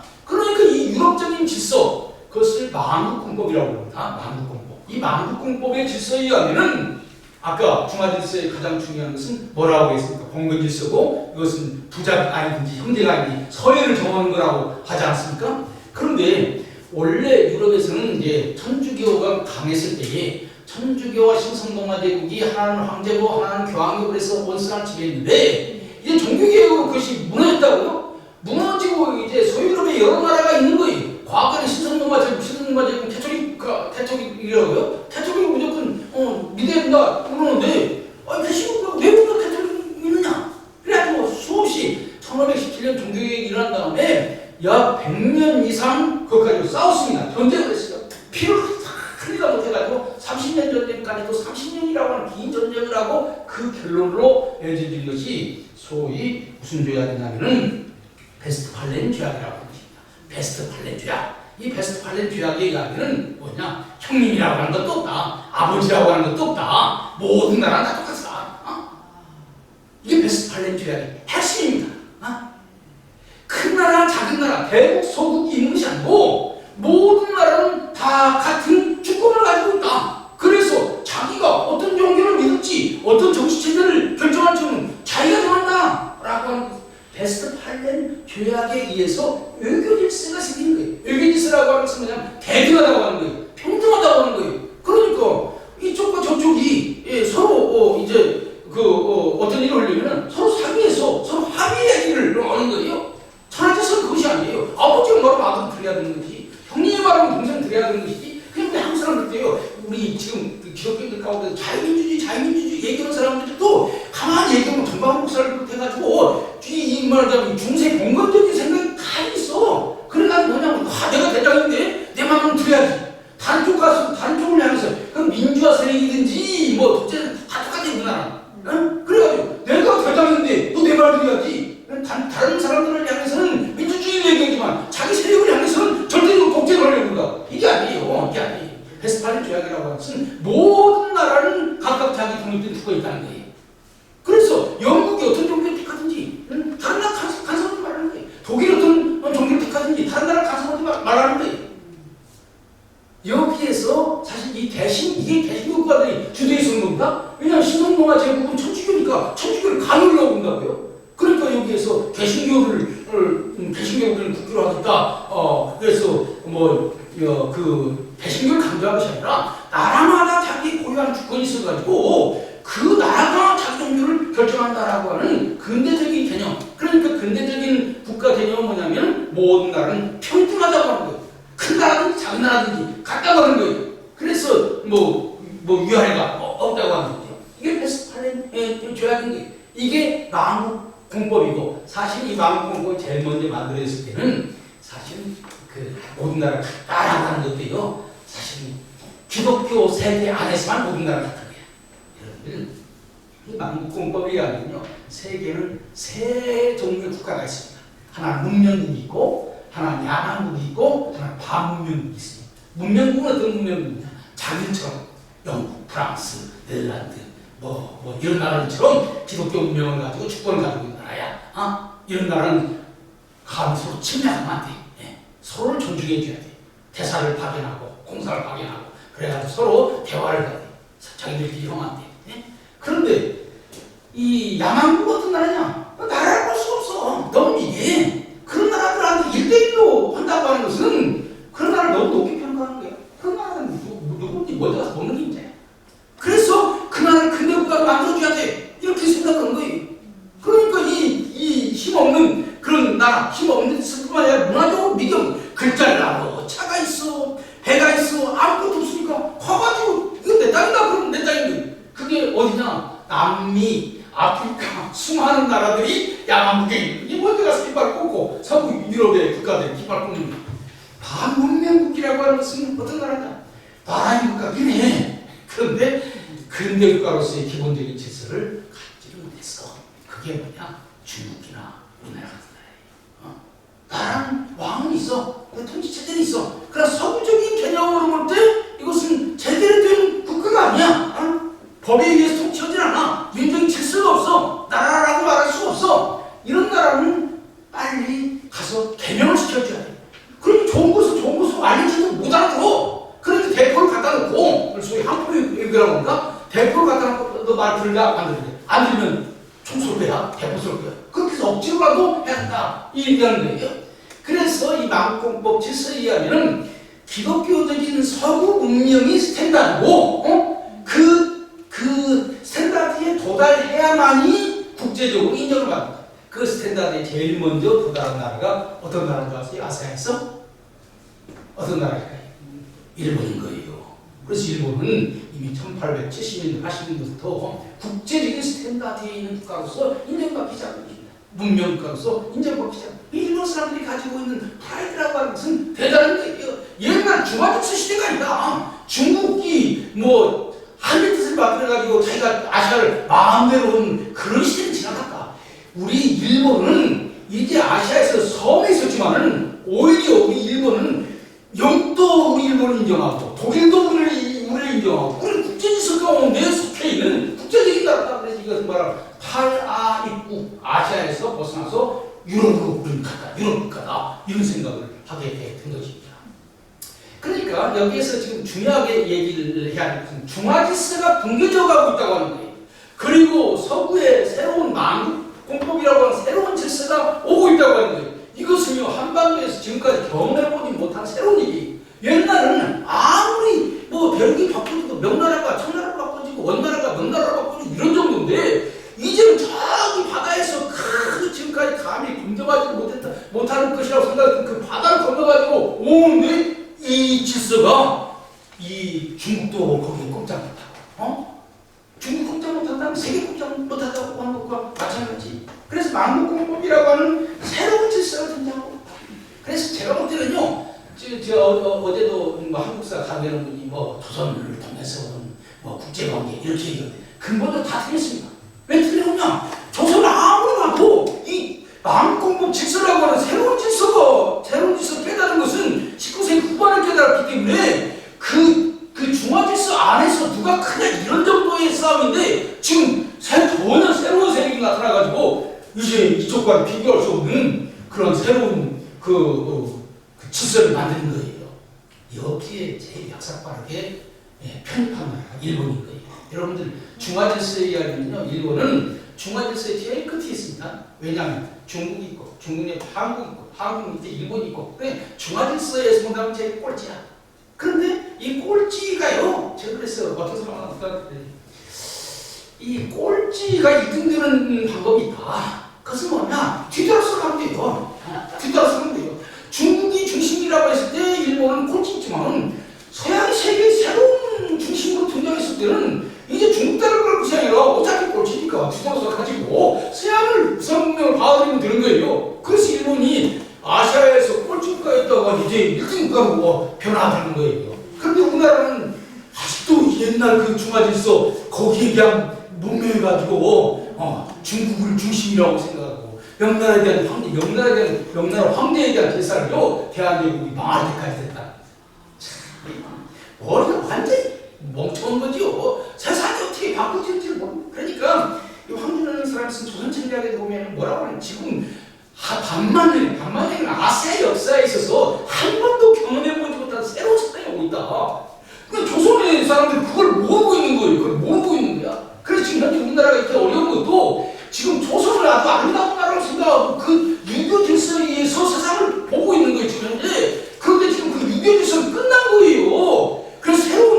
Speaker 1: 만국공법이라고 합니다. 만국공법. 이 만국공법의 질서에 의하면은 아까 중화질서의 가장 중요한 것은 뭐라고 했습니까? 봉건질서고 이것은 부자가 아니든지 형제가 아니든지 서열을 정하는 거라고 하지 않습니까? 그런데 원래 유럽에서는 이제 천주교가 강했을 때에 천주교와 신성동화 제국이 하나는 황제고 하나는 교황이고 그래서 원수랑 지배했는데 이제 종교개혁으로 그것이 무너졌다고요? 무너지고 이제 소유럽에 여러 나라가 있는 거예요. 과거에는 신성동화 제국, 캐톨릭이라고요? 캐톨릭은 무조건 믿어야 된다 그러는데 개신교가 왜 우리가 캐톨릭 믿느냐? 그래가지고 수없이 1517년 종교개혁이 일어난 다음에 약 100년 이상 그것 가지고 싸웠습니다. 전쟁을 했어요. 피를 흘리다 못해가지고 30년 전쟁까지도 30년이라고 하는 긴 전쟁을 하고 그 결론으로 내어진 것이 소위 무슨 죄악이냐면은 베스트팔렌 죄악이라고 합니다. 베스트팔렌 죄악. 이 베스트팔렌 죄악의 이야기는 뭐냐? 형님이라고 하는 것도 없다. 아버지라고 하는 것도 없다. 모든 나라는 다 똑같다. 이게 베스트팔렌 죄악의 핵심입니다. 큰 나라, 작은 나라, 대국, 소국이 있는 것이 아니고 모든 나라는 다 같은 주권을 가지고 있다. 그래서 자기가 어떤 종교를 믿을지 어떤 정치체제를 결정할 줄은 자기가 정한다 라고 하는 베스트팔렌 죄악에 의해서 외교질서가 생기는 거예요. 외교질서라고 하는 것은 뭐냐면 대등하다고 하는 거예요. 평등하다고 하는 거예요. 그러니까 이쪽과 저쪽이 서로 어떤 일을 하려면 서로 상의해서 서로 합의의 일을 하는 거예요. 천하제서는 그것이 아니에요. 아버지가 말하면 아들은 들어야 되는 거지. 형님이 말하면 동생은 들어야 되는 것이지. 그냥 우리 한국 사람들 때요. 우리 지금 기독교인들 가운데 자유민주주의 얘기하는 사람들도 가만히 얘기하면 전방 목사를 비롯해가지고 이 말하자면 중세 봉건적인 생각이 다 있어. 그래가지고 뭐냐면 내가 대장인데 내 마음은 들어야지. 다른 쪽 가서 다른 쪽을 향해서 그럼 민주화 세력이든지 뭐 독재는 다 똑같아 우리나라. 응? 그래가지고 내가 대장인데 너 내 말 들어야지. 다른 사람들을 향해서는 민주주의를 얘기하지만 자기 세력을 향해서는 절대로 독재를 하려고 한다. 이게 아니에요. 이게 아니에요. 베스트팔렌 죄악이라고 하는 것은 모든 나라는 각각 자기 독립된 주권이 있다는 거예요. 그래서 영국이 어떤 종교를 택하든지 다른 나라 간섭하지 말라는 거예요. 독일이 어떤 종교를 택하든지 다른 나라 간섭하지 말라는 거예요. 여기에서 사실 이게 개신교과들이 주도해 서는 겁니다. 왜냐하면 신성동화 제국은 천주교니까 천주교를 강요하려고 한다고요. 그러니까 여기에서 개신교를 국교로 하겠다. 그래서 개신교를 강조한 것이 아니라 나라마다 자기 고유한 주권이 있어가지고 그 나라가 자기 종교를 결정한다라고 하는 근대적인 개념. 그러니까 근대적인 국가 개념은 뭐냐면 모든 나라는 평등하다고 하는 거예요. 큰 나라든지 작은 나라든지 같다고 하는 거예요. 그래서 위화가 없다고 하는 거죠. 이게 베스트팔렌 죄악인 거예요. 이게 만국공법이고 사실 이 만국공법을 제일 먼저 만들어졌을 때는 사실 모든 나라가 같다라고 하는 것도요. 사실 기독교 세계 안에서만 모든 나라가 같다는 거예요. 여러분들 이 만국공법이라면요. 세계는 세 종류의 국가가 있습니다. 하나는 문명국이 있고 하나는 야만국이 있고 하나는 반문명국이 있습니다. 문명국은 어떤 문명국이냐? 자기처럼 영국, 프랑스, 네덜란드 이런 나라들처럼 기독교 문명을 가지고 주권을 가지고 있는 나라야. 이런 나라는 서로 침략하면 안 돼. 서로를 존중해 줘야 돼. 대사를 파견하고 공사를 파견하고 그래가지고 서로 대화를 해야 돼. 자기들끼리 이러면 안 돼. 그런데 이 야만국 어떤 나라냐? 나라를 볼 수 없어. 너무 이게 그런 나라들한테 1대1로 한다고 하는 것은 그런 나라를 너무 높게 평가하는 거야. 그런 나라는 누군지 먼저 가서 먹는 게 문제야. 그래서 그 나라를 근대 국가로 만들어줘야 돼. 이렇게 생각하는 거예요. 그러니까 이 힘없는 그런 나라, 힘없는 뿐만 아니라 문화적으로 미경, 글자를 알아, 차가 있어, 배가 있어, 아무것도 없으니까 가가지고 이거 내 땅이다 그러면 내 땅인데 그게 어디냐? 남미, 아프리카 수많은 나라들이 야만국에 있는 이 먼저 가서 깃발 꽂고 서구 유럽의 국가들이 깃발 꽂는 거예요. 반문명국이라고 하는 것은 어떤 나라냐? 나라의 국가긴 해. 그런데 근대 국가로서의 기본적인 질서를 갖지를 못했어. 그게 뭐냐? 중국이나 우리나라 같은 나라예요. 나라는 왕은 있어. 통치 체제는 있어. 그러나 서구적인 개념으로 볼 때 이것은 제대로 된 국가가 아니야. 법에 의해서 통치하지 않아. 민족의 질서가 없어. 나라라고 말할 수가 없어. 이런 나라는 빨리 가서 개명을 시켜줘야 돼. 그러니 좋은 것을 알려주면 못 알아들어. 그러니까 그러고 보니까 대포를 갖다 놓고 너 말 들을까? 안 들을래? 안 들으면 총 쏠 거야? 대포 쏠 거야? 그렇게 해서 억지로라도 해야 한다. 이 얘기하는 거예요. 그래서 이 만국공법 질서에 의하면은 기독교적인 서구 문명이 스탠다드고, 그 스탠다드에 도달해야만이 국제적으로 인정을 받는다. 그 스탠다드에 제일 먼저 도달한 나라가 어떤 나라인 줄 아세요? 아시아에서? 어떤 나라일까요? 일본인 거예요. 그래서 일본은 이미 1870년대, 80년대부터 국제적인 스탠다드에 있는 국가로서 인정받기 시작합니다. 문명국가로서 인정받기 시작합니다. 일본 사람들이 가지고 있는 프라이드라고 하는 것은 대단한 거예요. 옛날 중화적수 시대가 아니라 중국이 한미 뜻을 받들어가지고 자기가 아시아를 마음대로 온 그런 시대는 지나갔다. 우리 일본은 이제 아시아에서 섬에 있었지만은 오히려 우리 일본은 영도 우리 일본을 인정하고 독일도 우리를 인정하고 우리 국제질서 가운데 속해 있는 국제적인 나라다. 그래서 이것은 뭐라 탈아입국, 아시아에서 벗어나서 유럽으로 갔다, 유럽 국가다 이런 생각을 하게 된 것입니다. 그러니까 여기에서 지금 중요하게 얘기를 해야 할 것은 중화질서가 붕괴져 가고 있다고 하는 거예요. 그리고 서구의 새로운 만국공법이라고 하는 새로운 질서가 오고 있다고 하는 거예요. 이것은요, 한반도에서 지금까지 경험해보지 못한 새로운 얘기예요. 옛날에는 아무리 벽이 바꿔지고 명나라가 청나라로 바꿔지고 원나라가 명나라로 바꿔지고 이런 정도인데, 이제는 저기 바다에서 지금까지 감히 건너가지고 못하는 것이라고 생각했던 그 바다를 건너가지고 오는데 이 질서가 이 중국도 거기에 꼼짝 못하고, 중국 꼼짝 못한다면 세계 꼼짝 못한다고 하는 것과 마찬가지. 그래서 만국공법이라고 하는 새로운 질서가 등장하고 있다. 그래서 제가 볼 때는요, 어제도 한국사 강의하는 분이 조선을 통해서 국제관계 이렇게 얘기하는데 근본도 다 틀렸습니다. 왜 틀렸냐? 조선은 아무리 봐도 이 만국공법 질서라고 하는 새로운 질서를 깨달은 것은 19세기 후반에 깨달았기 때문에 그 중화질서 안에서 누가 크냐 이런 정도의 싸움인데, 지금 전혀 새로운 세력이 나타나가지고 이제 이쪽과 비교할 수 없는 그런 새로운 그 질서를 만드는 거예요. 여기에 제일 역사 빠르게 편입한 나라가 일본인 거예요. 여러분들 중화질서에 의하면요, 일본은 중화질서의 제일 끝에 있습니다. 왜냐하면 중국이 있고, 중국에 한국이 있고, 한국 밑에 일본이 있고, 그래 중화질서에서 본다면 제일 꼴찌야. 그런데 이 꼴찌가요, 제가 그래서 어떤 사람한테 이 꼴찌가 2등 되는 방법이 있다. 그것은 뭐냐? 뒤돌아서 가면 돼요. 뒤돌아서 가면 돼요. 중국이 중심이라고 했을 때 일본은 꼴찌지만, 서양 세계의 새로운 중심으로 등장했을 때는 이제 중국 따를 걸 것이 아니라 어차피 꼴찌니까 뒤돌아서 가지고 서양을 우상문명을 받아들이면 되는 거예요. 그래서 일본이 아시아에서 꼴찌 국가였다가 이제 1등 국가로 변화되는 거예요. 그런데 우리나라는 아직도 옛날 그 중화질서 거기에 그냥 문명해가지고 중국을 중심이라고 생각하고, 명나라에 대한 황제, 명나라 황제에 대한 계산으로 대한민국이 망할 때까지 됐다. 참, 머리가 완전히 멍청한 거지요. 세상이 어떻게 바꾸질지를 모르고. 그러니까 이 황준하는 사람이 쓴 조선천리학에 보면 뭐라고 하냐면, 지금 반만년의 아시아 역사에 있어서 한 번도 경험해보지 못한 새로운 세상이 오고 있다. 근데 조선의 사람들이 그걸 모르고 있는 거예요. 그걸 모르고 있는 거야. 그래서 지금 현재 우리나라가 이렇게 어려운 것도 지금 조선을 아주 아름다운 나라로 생각하고 그 유교 질서에 의해서 세상을 보고 있는 거예요, 지금 현재. 그런데 지금 그 유교 질서는 끝난 거예요. 그래서 새로운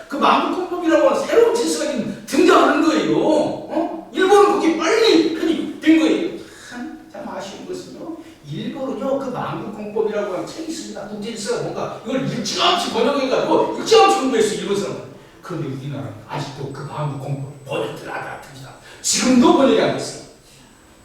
Speaker 1: 그 만국공법이라고 하는 새로운 질서가 지금 등장하는 거예요. 일본은 거기 빨리 편입된 거예요. 참 아쉬운 것은요, 일본은요, 그 만국공법이라고 하는 책이 있습니다. 국제질서가 뭔가 이걸 일찌감치 번역해가지고 일찌감치 공부했어요, 일본 사람은. 그런데 우리나라는 아직도 그 만국공법 번역들 아직입니다. 지금도 번역이 안 됐어요.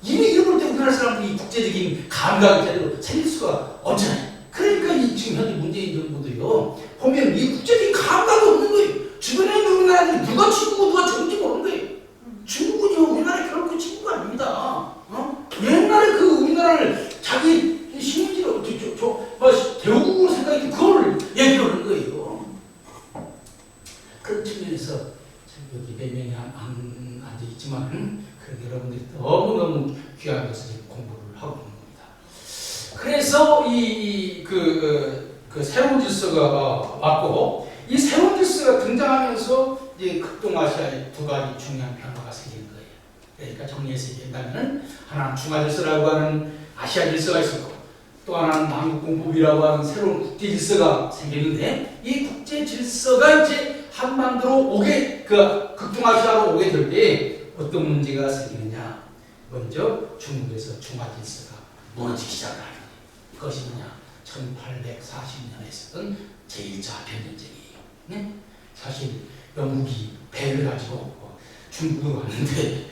Speaker 1: 이미 일본 때 우리나라 사람들이 국제적인 감각이 제대로 생길 수가 없잖아요. 그러니까 지금 현재 문재인 정부도요, 보면 이 국제적인 감각이 없는 거예요. 주변에 있는 우리나라들이 누가 친구고 누가 적은지 모르는 거예요. 중국은요, 우리나라 결코 친구가 아닙니다. 옛날에 그 우리나라를 자기 식민지로 대우국으로 생각했던 그걸 얘기를 하는 거예요. 그런 측면에서 여기 몇 명이 앉아있지만, 그래도 여러분들이 너무너무 귀한 것을 공부를 하고 있는 겁니다. 그래서 그 새로운 질서가 왔고, 이 새로운 질서가 텔레스가 등장하면서 이제 극동아시아에 두 가지 중요한 변화가 생기는 거예요. 그러니까 정리해서 얘기한다면 하나는 중화질서라고 하는 아시아 질서가 있었고 또 하나는 남북공법이라고 하는 새로운 국제 질서가 생기는데 이 국제 질서가 이제 한반도로 오게 극동아시아로 오게 될 때 어떤 문제가 생기느냐. 먼저 중국에서 중화 질서가 무너지기 시작을 하는 거예요. 그것이 뭐냐. 1840년에 있었던 제1차 아편전쟁이에요. 네? 사실 영국이 배를 가지고 중국으로 왔는데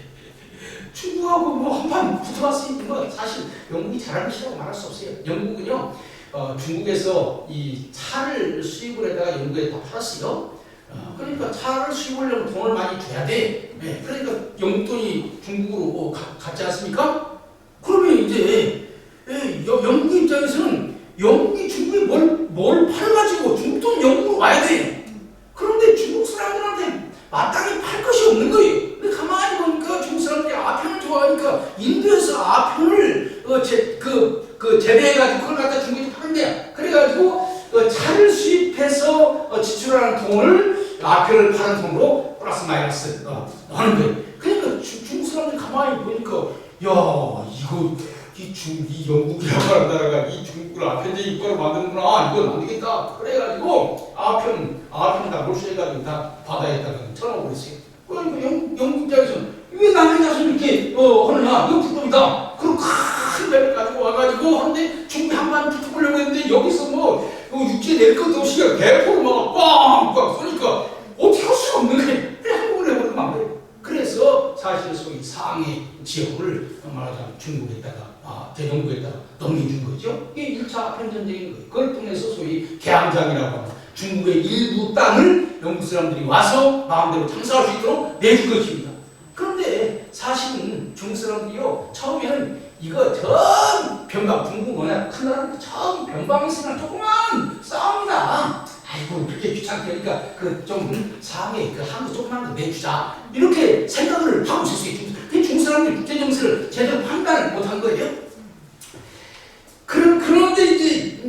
Speaker 1: 중국하고 뭐 한판 붙어봤으니까 사실 영국이 잘한 것이라고 말할 수 없어요. 영국은요 중국에서 이 차를 수입을 해다가 영국에 다 팔았어요. 그러니까 차를 수입하려면 돈을 많이 줘야 돼. 네, 그러니까 영국 돈이 중국으로 갔지 않습니까? 그러면 이제 영국 입장에서는 영국이 중국에 뭘 팔아가지고 중국 돈 영국으로 와야 돼. 그런데 중국 사람들한테 마땅히 팔 것이 없는 거예요. 근데 가만히 보니까 중국 사람들이 아편을 좋아하니까 인도에서 아편을 재배해가지고 그걸 갖다 중국에 파는데 그래가지고 차를 수입해서 지출하는 돈을 아편을 파는 돈으로 플러스 마이너스 하는 거예요. 그러니까 중국 사람들이 가만히 보니까 야 이거 이 영국이라고 하는 나라가 이 중국을 아편제 국가로 만드는구나. 이건 안 되겠다. 그래가지고 아편 다 몰수해가지고 다 바다에다가 쳐넣어버렸어요. 그러니까 영국 입장에서는 왜 남의 자손 이렇게 하느냐. 이거 불법이다. 그리고 큰 배를 가지고 와가지고 하는데 중국이 한번 붙어보려고 했는데 여기서 육지에 내릴 것도 없이 대포를 막 빵빵 쏘니까 어떻게 할 수가 없는 거예요. 그래 한국을 해버리면 안 돼요. 그래서 사실 소위 상해 지역을 말하자면 중국에다가 대동국에다가 넘겨준 거죠. 이게 1차 아편전쟁인 거예요. 그걸 통해서 소위 개항장이라고 하는 중국의 일부 땅을 영국 사람들이 와서 마음대로 장사할 수 있도록 내준 것입니다. 그런데 사실은 중국 사람들이요 처음에는 이거 전 변방 중국 뭐냐 큰 나라인데 처음 변방에서는 조그만 싸움이다. 아이고 그렇게 귀찮게 하니까 좀 상해 한국 조그만 거 내주자 이렇게 생각을 하고 있었어요. 중국 사람들이 국제 정세를 제대로 판단을 못한 거예요. 그런데 이제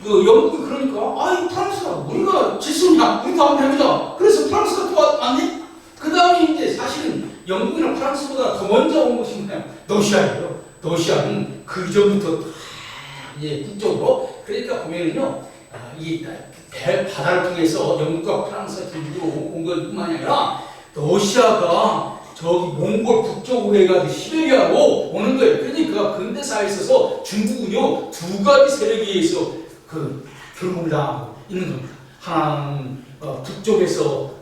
Speaker 1: 영국이 그러니까 프랑스가 우리가 질서냐 우리도 한번 해보자. 그래서 프랑스가 또 왔네. 그 다음에 이제 사실은 영국이나 프랑스보다 더 먼저 온 것이 뭐냐 러시아예요. 러시아는 그 전부터 이제 북쪽으로 그러니까 보면은요 이 바다를 통해서 영국과 프랑스가 중국으로 온 것뿐만이 아니라 러시아가 저기 몽골 북쪽으로 해가지고 시베리아로 오는 거예요. 그러니까 근대사에 있어서 중국은요 두 가지 세력에 의해서 결국을 당하고 있는 겁니다. 하나는 북쪽에서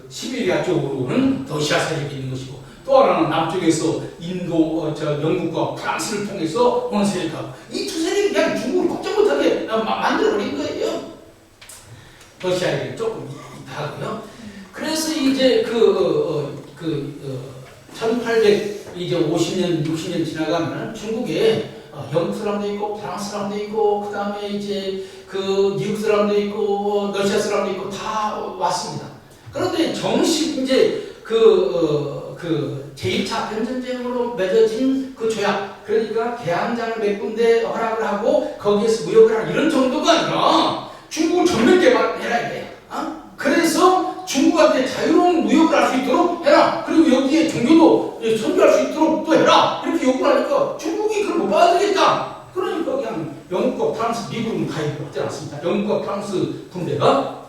Speaker 1: 시베리아 쪽으로는 러시아 세력이 있는 것이고 또 하나는 남쪽에서 영국과 프랑스를 통해서 오는 세력하고 이 두 세력이 그냥 중국을 걱정 못하게 만들어버린 거예요. 러시아에게 조금 있다고요. 그래서 이제 1850년, 60년 지나가면 중국에 영국 사람도 있고 프랑스 사람도 있고 그 다음에 이제 미국 사람도 있고 러시아 사람도 있고 다 왔습니다. 그런데 정식 이제 제1차 아편전쟁으로 맺어진 조약 그러니까 개항장을 몇 군데 허락을 하고 거기에서 무역을 하는 이런 정도가 아니라 중국을 전면 개발해라 이거야. 그래서 중국한테 자유로운 무역을 할 수 있도록 해라. 그리고 여기에 종교도 선교할 수 있도록 또 해라. 이렇게 요구를 하니까 중국이 그걸 못 받아들이겠다. 그러니까 그냥 영국과 프랑스, 미국은 가입하지 않았습니다. 영국과 프랑스 군대가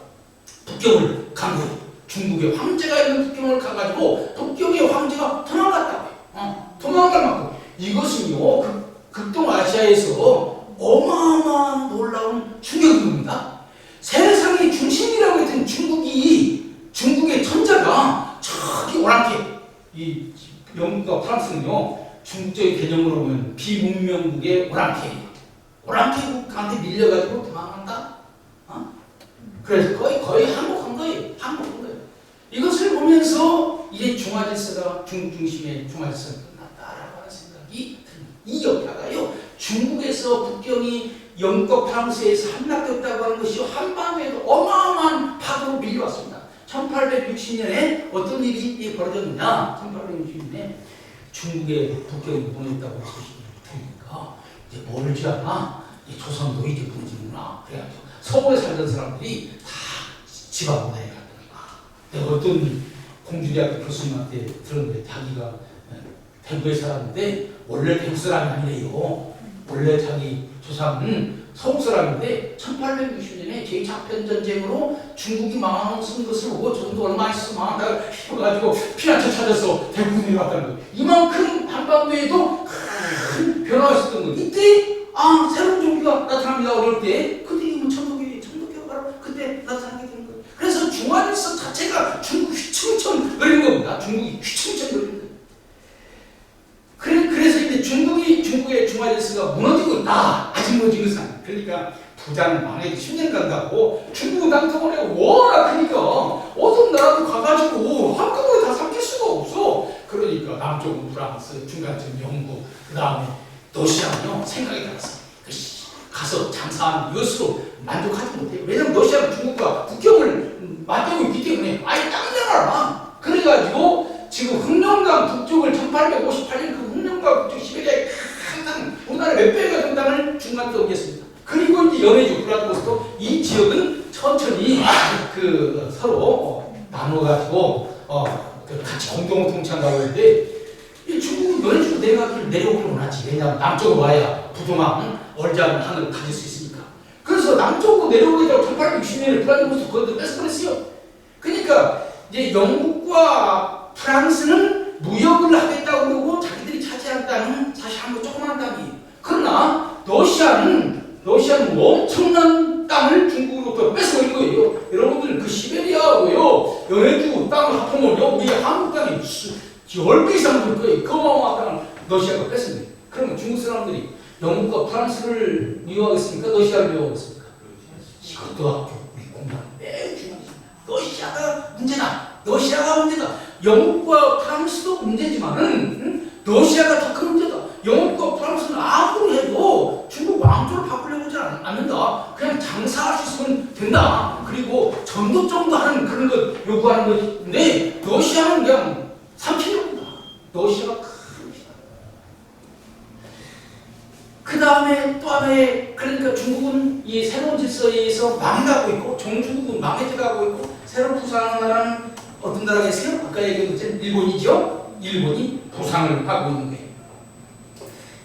Speaker 1: 북경을 간 거예요. 중국의 황제가 있는 북경을 가가지고 북경의 황제가 도망갔다고 해요. 도망갈 만큼 이것은요 극동아시아에서 어마어마한 놀라운 충격인 겁니다. 세상의 중심이라고 했던 중국의 천자가 저기 오랑캐 이 영국과 프랑스는요 중국적인 개념으로 보면 비문명국의 오랑캐예요. 오랑캐국한테 밀려가지고 도망간다. 그래서 거의 항복한 거예요. 이것을 보면서 이제 중화질서가 중국 중심의 중화질서가 끝났다라고 하는 생각이 듭니다. 이 역사가요 중국에서 북경이 영국과 프랑스에서 함락됐다고 하는 것이 한반도에도 어마어마한 파도로 밀려왔습니다. 1860년에 어떤 일이 벌어졌느냐? 1860년에 중국의 북경이 무너졌다고 소식이 들으니까 이제 멀지 않아 조선 노이제 무너지는구나. 그래가지고 서울에 살던 사람들이 다 지방 문화에 갔더니 내가 어떤 공주대학교 교수님한테 들었는데 자기가 대구에 살았는데 원래 대구 사람이 아니래요. 원래 자기 조상은 서울 사람인데 1860년에 제2차편전쟁으로 중국이 망하는 것을 보고 저도 얼마 있어 망한다 해가지고 피난처 찾아서 대구 내려왔다는 거예요. 이만큼 한반도에도 큰 변화가 있었던 거예요. 이때 새로운 종교가 나타납니다. 어려울 때 그때 이건 천도교가 바로 그때 나타나게 되는 거예요. 그래서 중화질서 자체가 중국 휘청휘청 거리는 겁니다. 중국이 휘청휘청 거리는 거예요. 그래서 이제 중국의 중화질서가 무너지고 있다. 아직 무너진 것은 아니에요. 그러니까 부자는 망해도 10년 간다고 중국은 땅덩어리가 워낙 크니까 어떤 나라도 가가지고 한꺼번에 다 삼킬 수가 없어. 그러니까 남쪽은 프랑스, 중간쯤 영국, 그 다음에 러시아는요 생각이 달랐어. 가서 장사하는 이것으로 만족하지 못해요. 왜냐면 러시아는 중국과 국경을 맞대고 있기 때문에 아예 딱 내놔라. 그래가지고 지금 흑룡강 북쪽을 1858년 그 흑룡강 북쪽 시베리아의 큰 땅, 우리나라 몇 배가 된 땅을 중간에 얻겠습니다. 그리고 이제 연해주, 블라디보스토크 이 지역은 천천히 서로 나눠가지고 같이 공동 통치한다고 했는데 이 중국은 연해주로 내려오기를 원하지. 왜냐하면 남쪽으로 와야 부동한 얼자한 하늘을 가질 수 있으니까. 그래서 남쪽으로 내려오게 되고 1860년에 블라디보스토크 그것도 뺏어버렸어요. 그러니까 이제 영국과 프랑스는 무역을 하겠다고 그러고 자기들이 차지한 땅은 사실 한번 조그마한 땅이에요. 그러나 러시아는 엄청난 땅을 중국으로부터 뺏어온 거예요. 여러분들 그 시베리아하고요 연해주 땅을 합하면요 우리 한국 땅이 10배 이상 될 거예요. 그 어마어마한 땅을 러시아가 뺏습니다. 그러면 중국 사람들이 영국과 프랑스를 미워하겠습니까? 러시아를 미워하겠습니까? 이것도 우리 공부하는 매우 중요합니다. 러시아가 문제다. 영국과 프랑스도 문제지만은 러시아가 더 큰 문제다. 영국과 프랑스는 아무리 해도 중국 왕조를 바꾸려고 하지 않는다. 그냥 장사할 수 있으면 된다. 그리고 전도 정도 하는 그런 것 요구하는 것인데 러시아는 그냥 삼키려고 한다. 러시아가 큽니다. 그 다음에 또 하나의 그러니까 중국은 이 새로운 질서에 의해서 망해가고 있고 종중국은 망해져가고 있고 새로 부상하는 나라는 어떤 나라가 있어요? 아까 얘기한 것처럼 일본이죠? 일본이 부상을 하고 있는 거예요.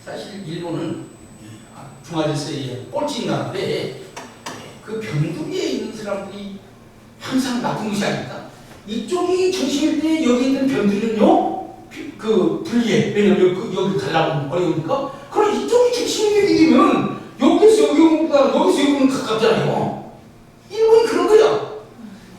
Speaker 1: 사실 일본은 중화질서의 꼴찌인 나라인데 그 변두리에 있는 사람들이 항상 나쁜 것이 아닙니까? 이쪽이 중심일 때 여기 있는 변두리는요 불리해. 왜냐면 여기 가려면 어려우니까. 그럼 이쪽이 중심이 되면 여기서 여기 오는 것보다 여기서 여기 오는 가깝잖아요. 일본이 그런 거야.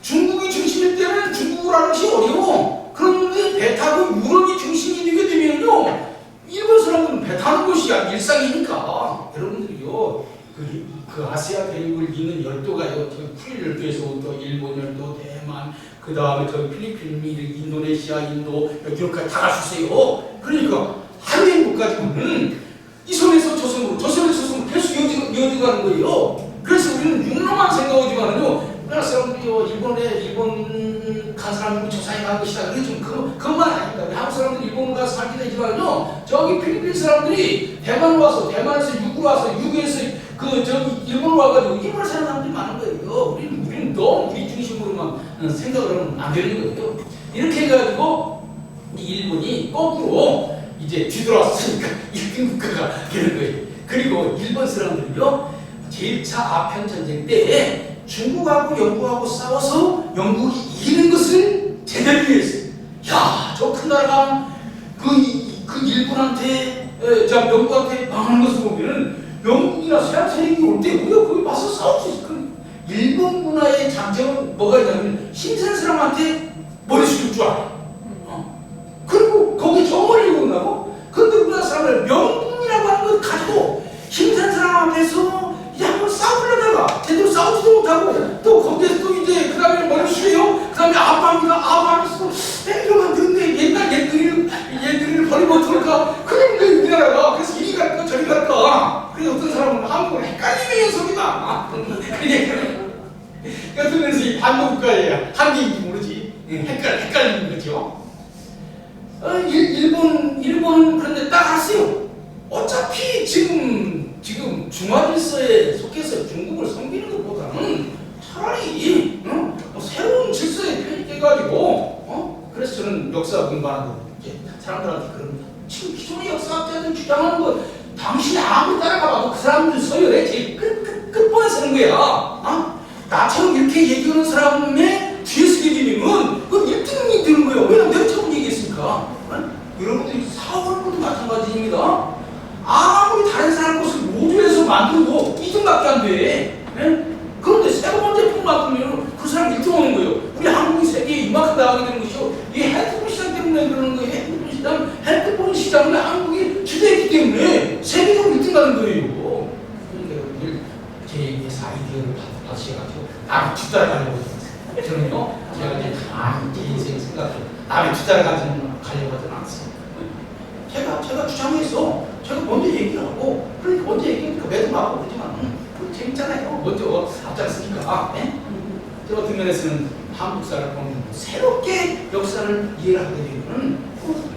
Speaker 1: 중국이 중심일 때는 중국을 하는 것이 어려워. 그런데 배 타고 유럽이 중심이 되게 되면요 일본 사람은 배 타는 것이 일상이니까. 여러분들이요 그 아시아 대륙을 잇는 열도가요 풀 열도에서 또 일본 열도, 대만, 그 다음에 저 필리핀, 인도네시아, 인도 여기까지 다 갈 수 있어요. 그러니까 하루에 못 가지고는 이 섬에서 저 섬으로, 저 섬에서 저 섬으로 계속 이어져 가는 거예요. 그래서 우리는 육로만 생각하지만은요 우리나라 사람들이요 일본 간 사람들이 조상이 간 것이다. 그게 좀 그것만 아닙니다. 우리 한국 사람들이 일본 가서 살게 되지만요 저기 필리핀 사람들이 대만 와서 대만에서 육으로 와서 육에서 저기 일본으로 와가지고 일본을 사는 사람들이 많은 거예요. 우리는 너무 우리 중심으로만 생각을 하면 안 되는 거예요. 이렇게 해가지고 일본이 거꾸로 이제 뒤돌아왔으니까 1등 국가가 되는 거예요. 그리고 일본 사람들이요 제1차 아편 전쟁 때 중국하고 영국하고 싸워서 영국이 이기는 것을 제대로 이해했어요. 야, 저 큰 나라가 그 일본한테 영국한테 망하는 것을 보면은 영국이나 서양 세력이 올 때 우리가 거기 와서 싸울 수 있을 거예요. 일본 문화의 장점은 뭐가 있냐면 힘센 사람한테 머리 숙일 줄 알아. 그리고 거기 정원을 입는다고? 근데 우리나라 사람을 명분이라고 하는 걸 가지고 힘센 사람 앞에서 이제 한번 싸우려다가 제대로 싸우지도 못하고 또 거기에서 또 이제 그 다음에 머리 숙여요. 그 다음에 아빠하면서 이러면 근데 옛날 얘들을 버리면 어떨까? 그런데 우리나라가 그래서 이리 갈까 저리 갈까? 그래서 어떤 사람은 한국을 헷갈리는 녀석이다. 그러면서 이 반도국가예요. 한국인지 모르지. 헷갈리는 거죠. 일본은 그런데 딱 알았어요. 어차피 지금 중화질서에 속해서 중국을 섬기는 것보다는 차라리 등반하고 이제 사람들한테 그런 지금 기존의 역사학자들 주장하는 거 당신이 아무리 따라가봐도 그 사람들 서열에 제일 끝번에 서는 거야. 어? 나처럼 이렇게 얘기하는 사람의 뒤에서 얘기하면 그건 1등이 되는 거예요. 왜냐면 내가 처음 얘기했으니까. 어? 여러분들이 사원들도 마찬가지입니다. 아무리 다른 사람 것을 모두에서 만들어도 2등밖에 안 돼. 네? 그런데 새로운 제품 만들면 그 사람 1등 오는 거예요. 우리 한국이 세계에 이만큼 나가게 되는 것이요. 이 핸드폰 시장 때문에 그러는 거예요. 핸드폰 시장은 한국이 주도했기 때문에 세계적으로 1등 가는 거예요. 그러니까 여러분들 제 얘기에서 아이디어를 받으셔가지고 남의 뒷따라가려고 했어요. 저는요, 제가 이제 제 인생 생각해 남의 뒷따라가려고 하지는 않았어요. 제가 주장해서 제가 먼저 얘기를 하고, 그러니까 먼저 얘기하니까 매도 나고 그러지만 재밌잖아요. 먼저 앞장서니까. 네? 저 어떤 면에서는 한국 사람은 새롭게 역사를 이해를 하게 되면 그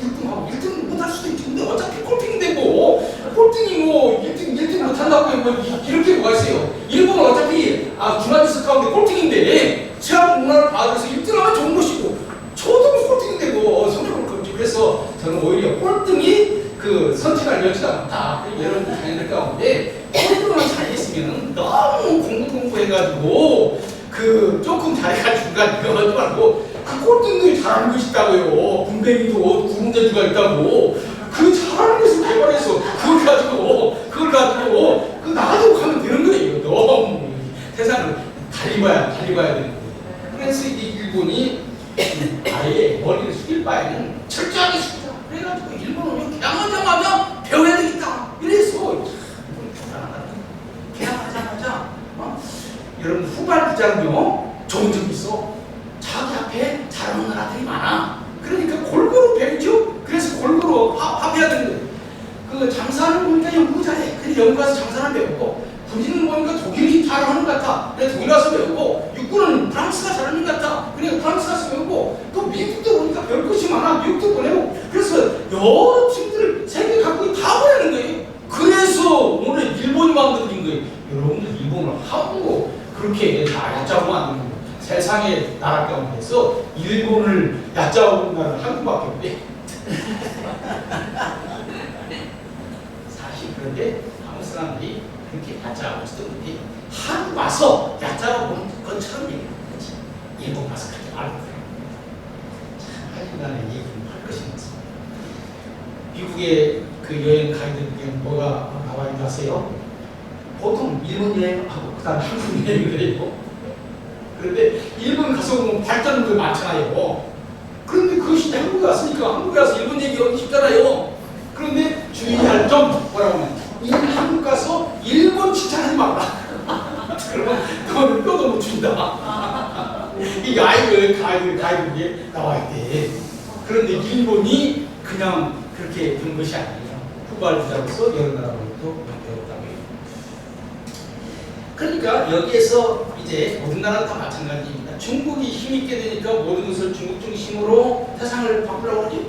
Speaker 1: 1등하고 1등 못할 수도 있지. 근데 어차피 꼴등인데 뭐 꼴등이 뭐 1등 못한다고 뭐 이렇게 뭐가 있어요. 일본은 어차피 중간지수 가운데 꼴등인데 제한 문화를 받아서 1등하면 좋은 것이고 저도 꼴등인데 뭐 성적을 그렇지. 그래서 저는 오히려 꼴등이 그 선택할 여지가 많다. 여러분들 자녀들 가운데 꼴등을 잘했으면 너무 공부해가지고 그 조금 잘해가지고 그거 말고 그 꼴등들이 잘하는 것이 있다고요. 분뱅이도 구름대주가 있다고. 그 잘하는 것을 개발해서 그걸 가지고 그 나가지고 가면 되는 거예요. 너무 세상을 달리 봐야 되는 거예요. 그래서 이제 일본이 아예 머리를 숙일 바에는 철저하게 숙이자. 그래가지고 일본은 개항하자마자 배워야 되겠다. 이래서 개항하자마자 여러분 후발부자는요 좋은 점이 있어. 자기 앞에 잘하는 나라들이 많아. 그러니까 골고루 배우죠. 그래서 골고루 합해야 되는 거예요. 그 장사를 보니까 연구 잘해. 그래 연구 가서 장사를 배우고, 군인을 보니까 독일이 잘하는 것 같아. 그래 독일 가서 배우고, 육군은 프랑스가 잘하는 것 같아. 그래 프랑스 가서 배우고, 또 미국도 보니까 배울 것이 많아. 미국도 보내고. 그래서 여러 팀들을 세계 각국이 다 보내는 거예요. 그래서 오늘 일본이 만들어진 거예요. 여러분들 일본을 하고 그렇게 얕잡으면 안 되는 거예요. 세상의 나라 가운데서 일본을 얕잡은 나라는 한국밖에 없대. 사실 그런데 한국 사람들이 그렇게 얕잡고 있었는데 한국 와서 얕잡아본 것처럼 얘기하는 거지. 일본 가서 그렇게 알고 그래요. 참 하여간에 얘기는 할 것이 많습니다. 미국의 그 여행 가이드에 뭐가 나와 있는 줄 아세요? 보통 일본 여행하고 그 다음에 한국 여행을 해요. 그런데 일본 가서 보면 발전한 게 많잖아요. 그런데 그것이 한국에 왔으니까 한국에 와서 일본 얘기하기 쉽잖아요. 그런데 주의할 점 뭐라고 하면 한국 가서 일본 칭찬하지 말라. 그러면 그거는 뼈도 못 준다. 이 가이드에 나와 있대. 그런데 일본이 그냥 그렇게 된 것이 아니에요. 후발부자로서 여러 나라로부터 배웠다고 해요. 그러니까 여기에서 이제 모든 나라는 다 마찬가지입니다. 중국이 힘있게 되니까 모든 것을 중국 중심으로 세상을 바꾸려고 하지.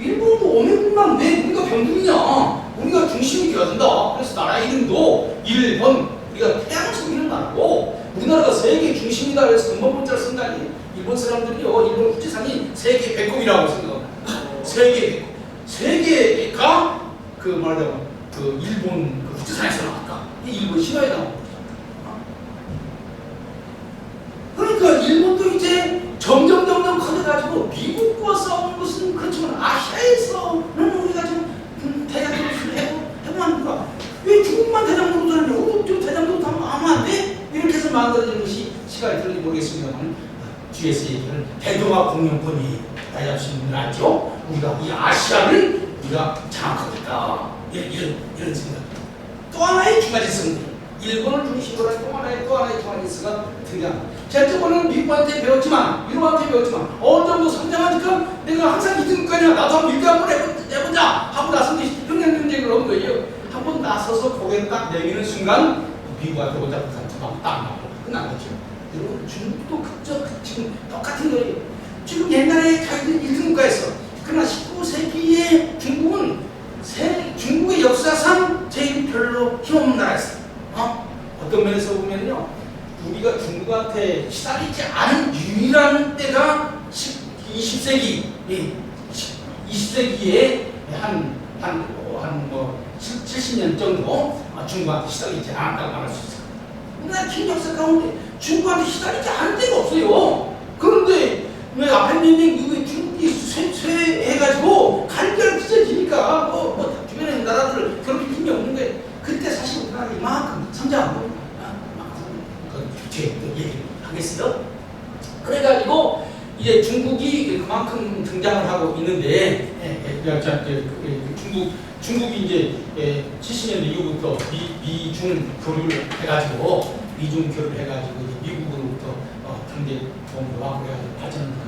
Speaker 1: 일본도 오면만 왜 우리가 병국이냐? 우리가 중심이 되어야 된다. 그래서 나라 이름도 일본, 우리가 태양성 이름 나라고 우리나라가 세계 중심이다. 그래서 근본문자를 쓴다니 일본 사람들이요, 일본 국제상이 세계 배꼽이라고 생각합니다. 세계가 그 말하자면 그 일본 그 국제상에서 나왔다. 일본 신화에 나온 거죠. 그러니까 일본도 이제 점점 커져가지고 미국과 싸우는 것은 그렇지만 아시아에서는 우리가 지금 대장도를 해고 합니까? 왜 중국만 대장도로 하는데 우리도 대장도로 하면 아무 안 돼? 이렇게 해서 만들어진 것이 시간이 들는지 모르겠습니다만 뒤에서 얘기하는 대동아 공영권이 나잡을 수 있는 걸 알죠? 우리가 이 아시아를 우리가 장악하고 있다. 이런 생각. 또 하나의 중화질서인데 일본을 중심으로 한 또 하나의 중화질서가 등장합니다. 제가 미국한테 배웠지만, 유럽한테 배웠지만 어느 정도 성장하니까 내가 항상 2등까지야. 나도 한번 1등 한번 해보자 하고 나선 게 평양경쟁을 한 거예요. 한번 나서서 고개를 딱 내미는 순간 미국한테 오자 부산 딱 나고 끝난 거죠. 여러분 중국도 지금 똑같은 거예요. 지금 옛날에 자기들 1등 국가였어. 그러나 19세기에 중국은 중국의 역사상 제일 별로 힘없는 나라였어요. 어떤 면에서 보면요, 우리가 중국한테 시달리지 않은 유일한 때가 20세기 20세기에 한 70년 정도 중국한테 시달리지 않았다고 말할 수 있어요. 우리나라 긴 역사 가운데 중국한테 시달리지 않은 데가 없어요. 그런데 왜 아펜닌이 중국이 쇠해가지고 갈비를 찢어지니까 주변에 나라들을 괴롭힐 힘이 없는데 그때 사실 우리나라가 이만큼 성장하고 얘기를 하겠어요. 그래가지고 이제 중국이 그만큼 등장을 하고 있는데 중국이 이제 70년대 이후부터 미중 교류를 해가지고 미국으로부터 경제 도움도 하고 해가지고 발전합니다.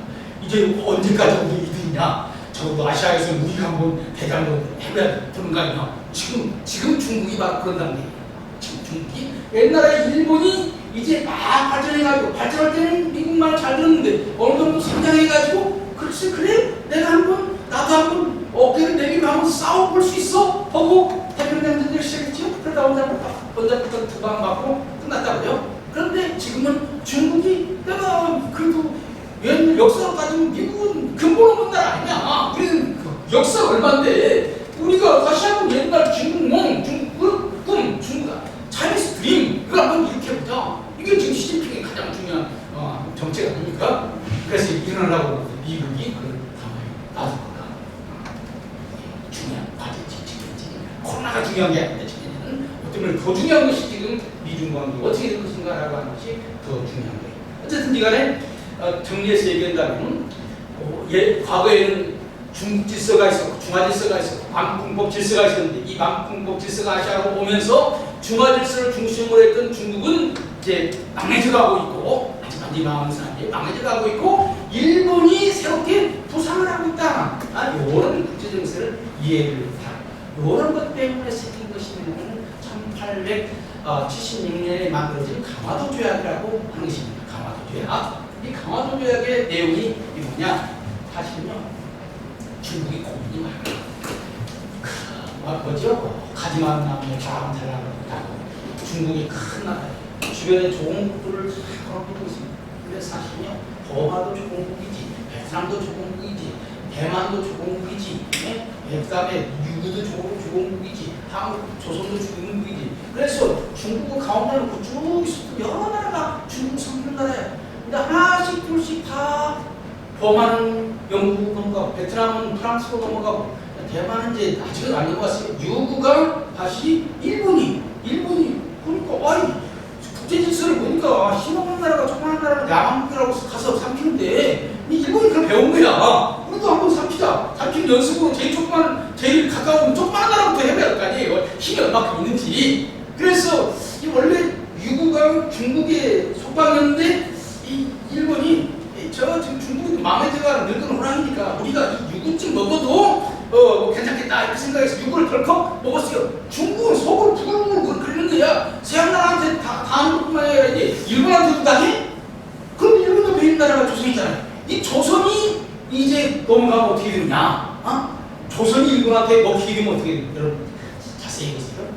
Speaker 1: 이제 언제까지 우리 이들이냐? 적어도 아시아에서 우리가 한번 대장도 해봐야 되는 거 아니냐? 지금 중국이 바로 그런다는 얘기예요. 지금 중국이 옛날에 일본이 이제 막 발전해가지고 발전할 때는 미국말 잘 들었는데 어느 정도 성장해가지고 그래 나도 한번 어깨를 내밀고 한번 싸워볼 수 있어? 하고 태평양 전쟁을 시작했죠. 그러다 혼자부터 두 방 맞고 끝났다고요. 그런데 지금은 중국이 내가 그래도 역사로 따지면 미국은 근본 없는 나라 아니야. 우리는 역사 얼마인데 우리가 다시 한번 옛날 중국몽, 중국 꿈, 중국아 차이니스 드림 이걸 한번 일으켜보자. 이게 지금 시진핑의 가장 중요한 정책 아닙니까? 그래서 일어나려고 미국이 그걸 가만히 놔둘까? 중요한 과제지 지금 코로나가 중요한 게 아닌데 지금은 어쩌면 더 중요한 것이 지금 미중 관계 어떻게 될 것인가라고 하는 것이 더 중요한 거예요. 어쨌든 간에 정리해서 얘기한다면 과거에는 중국 질서가 있었고 중화 질서가 있었고 반풍법 질서가 있었는데 이 반풍법 질서가 아시아로 오면서 중화 질서를 중심으로 했던 중국은 이제 망해져가고 있고 하지만 이 마음은 망해져가고 있고 일본이 새롭게 부상을 하고 있다. 이런 국제 정세를 이해를 하고 이런 것 때문에 생긴 것이 1876년에 만들어진 강화도 조약이라고 하는 것입니다. 강화도 조약. 이 강화도 조약의 내용이 뭐냐? 사실은요, 중국이 고민이 많아요. 뭐죠? 가지만 나무에 바람 달라고 중국이 큰 나라예요. 주변에 조공국들을 잘 걸어보고 있습니다. 근데 사실은요, 버마도 조공국이지, 베트남도 조공국이지, 대만도 조공국이지, 그 다음에 유구도 조공국이지, 한국, 조선도 조공국이지. 그래서 중국을 가운데 놓고 쭉 있었던 여러 나라가 중국 섬기는 나라예요. 근데 하나씩 둘씩 다 버마는 영국 넘어가고, 베트남은 프랑스로 넘어가고, 대만은 이제 아직은 안 넘어갔어요. 유구가 다시 일본이 보니까 국제 질서를 보니까 힘없는 나라가 조그마한 나라를 야만국이라고 가서 삼키는데 일본이 그걸 배운 거야. 우리도 한번 삼키는 연습으로 제일 가까운 조그마한 나라부터 해봐야 할 거 아니에요. 힘이 얼마큼 있는지. 그래서 이 원래 유구가 중국에 속박이었는데 이 일본이 지금 중국이 망해져가 늙은 호랑이니까 우리가 이 유구쯤 먹어도 괜찮겠다 이렇게 생각해서 유구를 덜컥 먹었어요. 중국은 속으로 부글부글 끓는 거야. 서양나라한테 다 하는 것뿐만 아니라 이제 일본한테도 다 해? 그럼 일본도 배인 나라가 조선이잖아요. 이 조선이 이제 넘어가면 어떻게 되느냐? 조선이 일본한테 먹히게 되면 어떻게 되느냐? 여러분 자세히 보세요.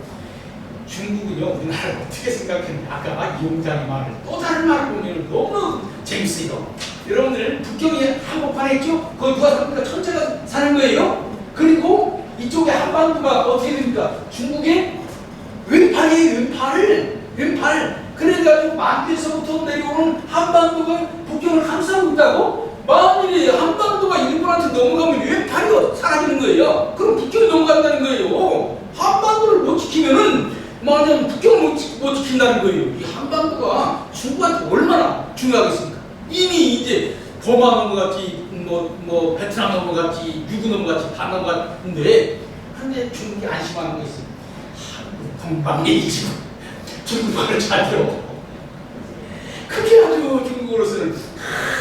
Speaker 1: 중국은요, 우리나라를 어떻게 생각했냐? 아까 이용장의 말을 또 다른 말을 보면 너무 재밌어요. 여러분들 북경이 한복판에 있죠? 거기 누가 삽니까? 천체가 사는 거예요. 그리고 이쪽에 한반도가 어떻게 됩니까? 중국의 왼팔이에요. 왼팔. 그래가지고 만주에서부터 내려오는 한반도가 북경을 감싸고 있다고? 만일에 한반도가 일본한테 넘어가면 왼팔이 사라지는 거예요. 그럼 북경이 넘어간다는 거예요. 한반도를 못 지키면은 만약 북경을 못 지킨다는 거예요. 이 한반도가 중국한테 얼마나 중요하겠습니까? 이미 이제 버마 넘어갔지, 베트남 넘어갔지, 유구 넘어갔지, 다 넘어갔는데, 그런데 중국이 안심하는 게 있어요. 한국 동방예의지고 중국어를 잘 들어. 그게 아주 중국어로서는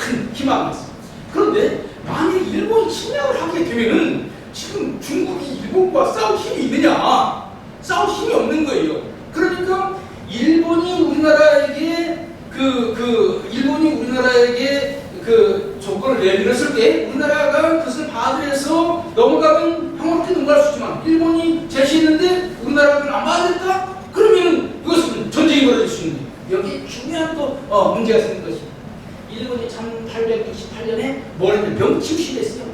Speaker 1: 큰 희망이 있어요. 그런데 만약 일본이 침략을 하게 되면은 지금 중국이 일본과 싸울 힘이 있느냐? 싸울 힘이 없는 거예요. 그러니까 일본이 우리나라에게 그 조건을 내밀었을 때 우리나라가 그것을 받아들여서 넘어가면 평화롭게 넘어갈 수 있지만 일본이 제시했는데 우리나라가 그걸 안 받아들였다? 그러면 이것은 전쟁이 벌어질 수 있는 거예요. 여기 중요한 또 문제가 생긴 것입니다. 일본이 1868년에 뭘 했냐면 명치유신을 했어요.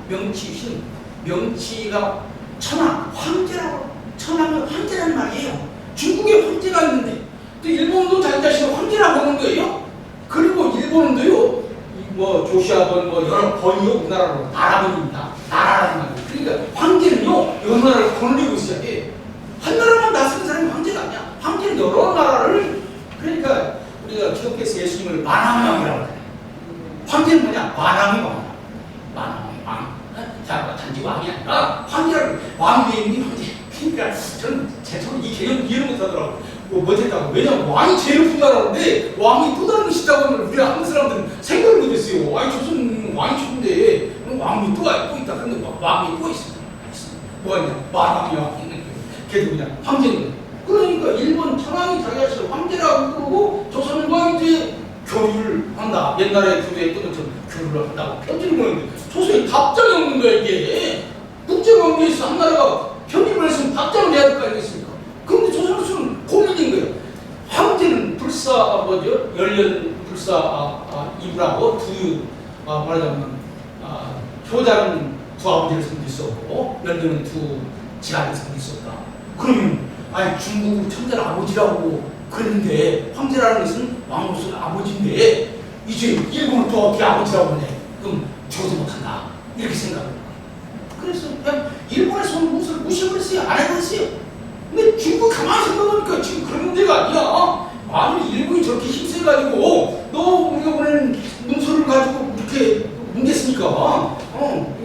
Speaker 1: 명치가 천황, 황제라고. 천황은 황제라는 말이에요. 중국에 황제가 있는데 또 일본도 자기 자신을 황제라고 하는 거예요. 그리고 일본도요, 뭐 조시아번 뭐 여러 번이요, 우리나라로 나라번입니다. 나라라는 말이에요. 그러니까 황제는요, 여러 나라를 거느리고 있어야 돼. 한 나라만 나서는 사람이 황제가 아니야. 황제는 여러 나라를. 그러니까 우리가 기독교에서 예수님을 만왕왕이라고 해요. 황제는 뭐냐? 만왕이 왕. 만왕이 왕. 자, 단지 왕이 아니라 황제라고. 왕 위에 있는 황제. 그러니까 저는 이 개념 이해를 못하더라고. 못했다고. 왜냐면 왕이 제일 높은 나라인데 왕이 또 다른 것이 있다고 하면 우리 한국 사람들은 생각을 못했어요. 아니 조선 왕이 좋은데 왕이 또 있다. 그런데 왕이 또 있어. 뭐가 있냐? 만왕이 왕이 있는 거예요. 걔도 그냥 황제는. 그러니까 일본 천황이 자기 자신을 황제라고 그러고 조선과 이제 교류를 한다. 옛날에 교류에 했던 것처럼 교류를 한다고 편지를 보냈는데 조선이 답장이 없는 거야 이게. 국제관계에서 한 나라가 편입을 했으면 답장을 해야 될 거 아니겠습니까? 그런데 조선으로서는 고민인 거예요. 황제는 열련 이브라고 말하자면 효자는 두 아버지를 섬길 수 없고 열련은 두 지아를 섬길 수 없다. 그러면 아니 중국 천자를 아버지라고 그랬는데 황제라는 것은 왕으로서 아버지인데 이제 일본을 또 어떻게 아버지라고 하네. 그럼 죽어도 못한다. 이렇게 생각을. 그래서 그냥 일본에서 무시해버렸어요. 안 해버렸어요. 근데 중국 가만히 생각해보니까 지금 그런 문제가 아니야. 아니 일본이 저렇게 힘세가지고 너 우리가 보낸 문서를 가지고 이렇게 뭉갰으니까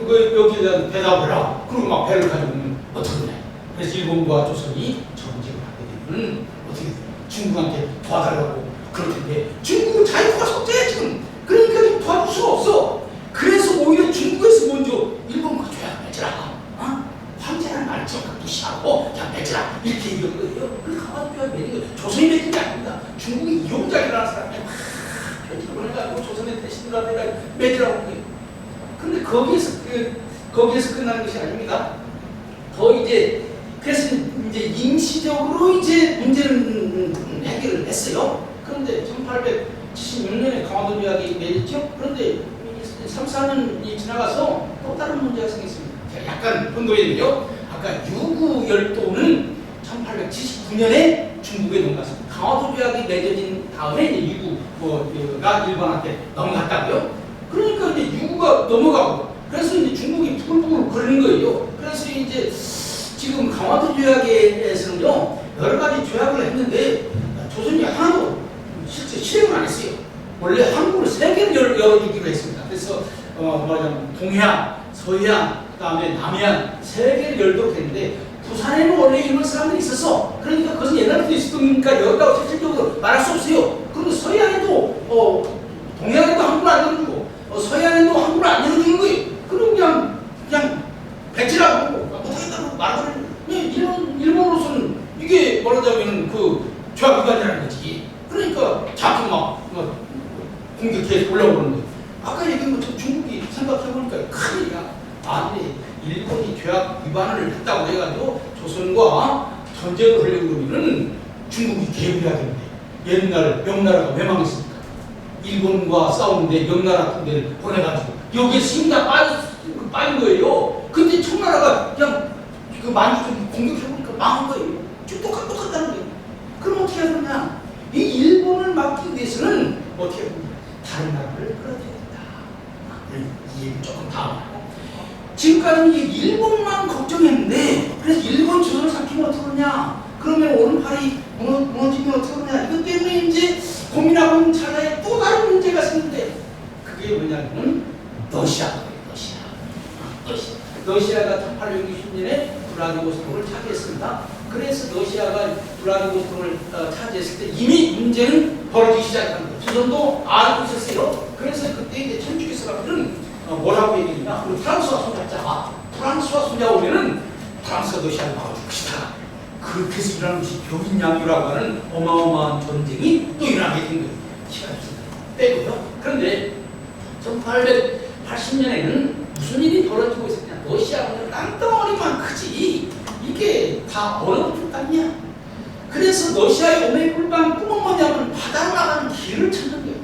Speaker 1: 여기에 대한 대답을 해라. 그리고 막 배를 가지고 오면 어떻게 되냐. 그래서 일본과 조선이 전쟁을 하게 되면 어떻게 돼요? 중국한테 도와달라고 그럴 텐데 중국은 자유가 속죄야 지금. 그러니까 도와줄 수가 없어. 그래서 오히려 중국에서 먼저 일본과 조약 맺으라. 황제라는 말을 좀 무시하고 그냥 맺으라. 이렇게 얘기한 거예요. 그래서 가만히 조약 맺은 거예요. 조선이 맺은 게 아닙니다. 중국이 이용작이라는 사람이 막 편지를 보내가지고 조선의 대신들한테 맺으라고 한 거예요. 근데 거기에서 끝나는 것이 아닙니다. 그래서 이제 임시적으로 이제 문제는 해결을 했어요. 그런데 1876년에 강화도 조약이 맺었죠. 그런데 3, 4년이 지나가서 또 다른 문제가 생겼습니다. 제가 약간 혼도했는데요. 아까 유구 열도는 1879년에 중국에 넘어갔습니다. 강화도 조약이 맺어진 다음에 이제 유구가 일본한테 넘어갔다고요. 그러니까 이제 유구가 넘어가고 그래서 이제 중국이 부글부글 거리는 거예요. 그래서 이제 지금 강화도 조약에서는요 여러 가지 조약을 했는데 조선이 하나도 실제 실행을 안 했어요. 원래 한국을 세 개를 열어주기로 했습니다. 그래서 동해안, 서해안, 그다음에 남해안 세 개를 열도록 했는데 부산에는 원래 일본 사람들이 있었어. 그러니까 그것은 옛날부터 있었던 거니까 열다고 실질적으로 말할 수 없어요. 그런데 서해안에도 동해안에도 한국을 안 열어주고 서해안에도 한국을 안 열어주는 거예요. 그럼 그냥 배치라고 못하겠다고 말을 일본으로서는 이게 말하자면 그 조약 위반이라는 거지. 그러니까 자꾸 막 공격해서 올라오는 거예요. 아까 얘기한 것처럼 중국이 생각해보니까 큰일이야. 아니 일본이 조약 위반을 했다고 해가지고 조선과 전쟁을 하려고 그러면은 중국이 개입을 해야 되는데 옛날 명나라가 왜 망했습니까? 일본과 싸우는데 명나라 군대를 보내가지고 여기에 힘이 다 빠진 거예요. 근데 청나라가 그냥 그 만주를 공격해보니까 망한 거예요. 지금 똑같다는 거예요. 그럼 어떻게 해야 되냐? 이 일본을 막기 위해서는 어떻게 해야 되냐? 다른 나라를 끌어들여야 된다. 이 얘기 조금 다음. 지금까지는 일본만 걱정했는데 그래서 일본 조선을 삼키면 어떻게 그러냐? 그러면 오른팔이 무너지면 어떻게 그러냐? 이것 때문에 이제 고민하고 있는 찰나에 또 다른 문제가 생기는데 그게 뭐냐면 러시아가 1860년에 블라디보스토크를 차지했습니다. 그래서 러시아가 블라디보스토크를 차지했을 때 이미 문제는 벌어지기 시작합니다. 조선도 알고 있었어요. 그래서 그때 이제 천주교 사람들은 뭐라고 얘기했냐? 프랑스와 손잡자. 프랑스와 손잡으면은 프랑스가 러시아를 막아줄 것이다. 그렇게 해서 일어나는 것이 벽인양요라고 하는 어마어마한 전쟁이 또 일어나게 된 거예요. 시간이 빼고요. 그런데 1880년에는 무슨 일이 벌어지고 있었냐? 러시아는 땅덩어리만 크지 이게 다 얼어붙은 땅이야. 그래서 러시아의 오메굴방 꿈은 뭐냐면 바다로 나가는 길을 찾는 거예요.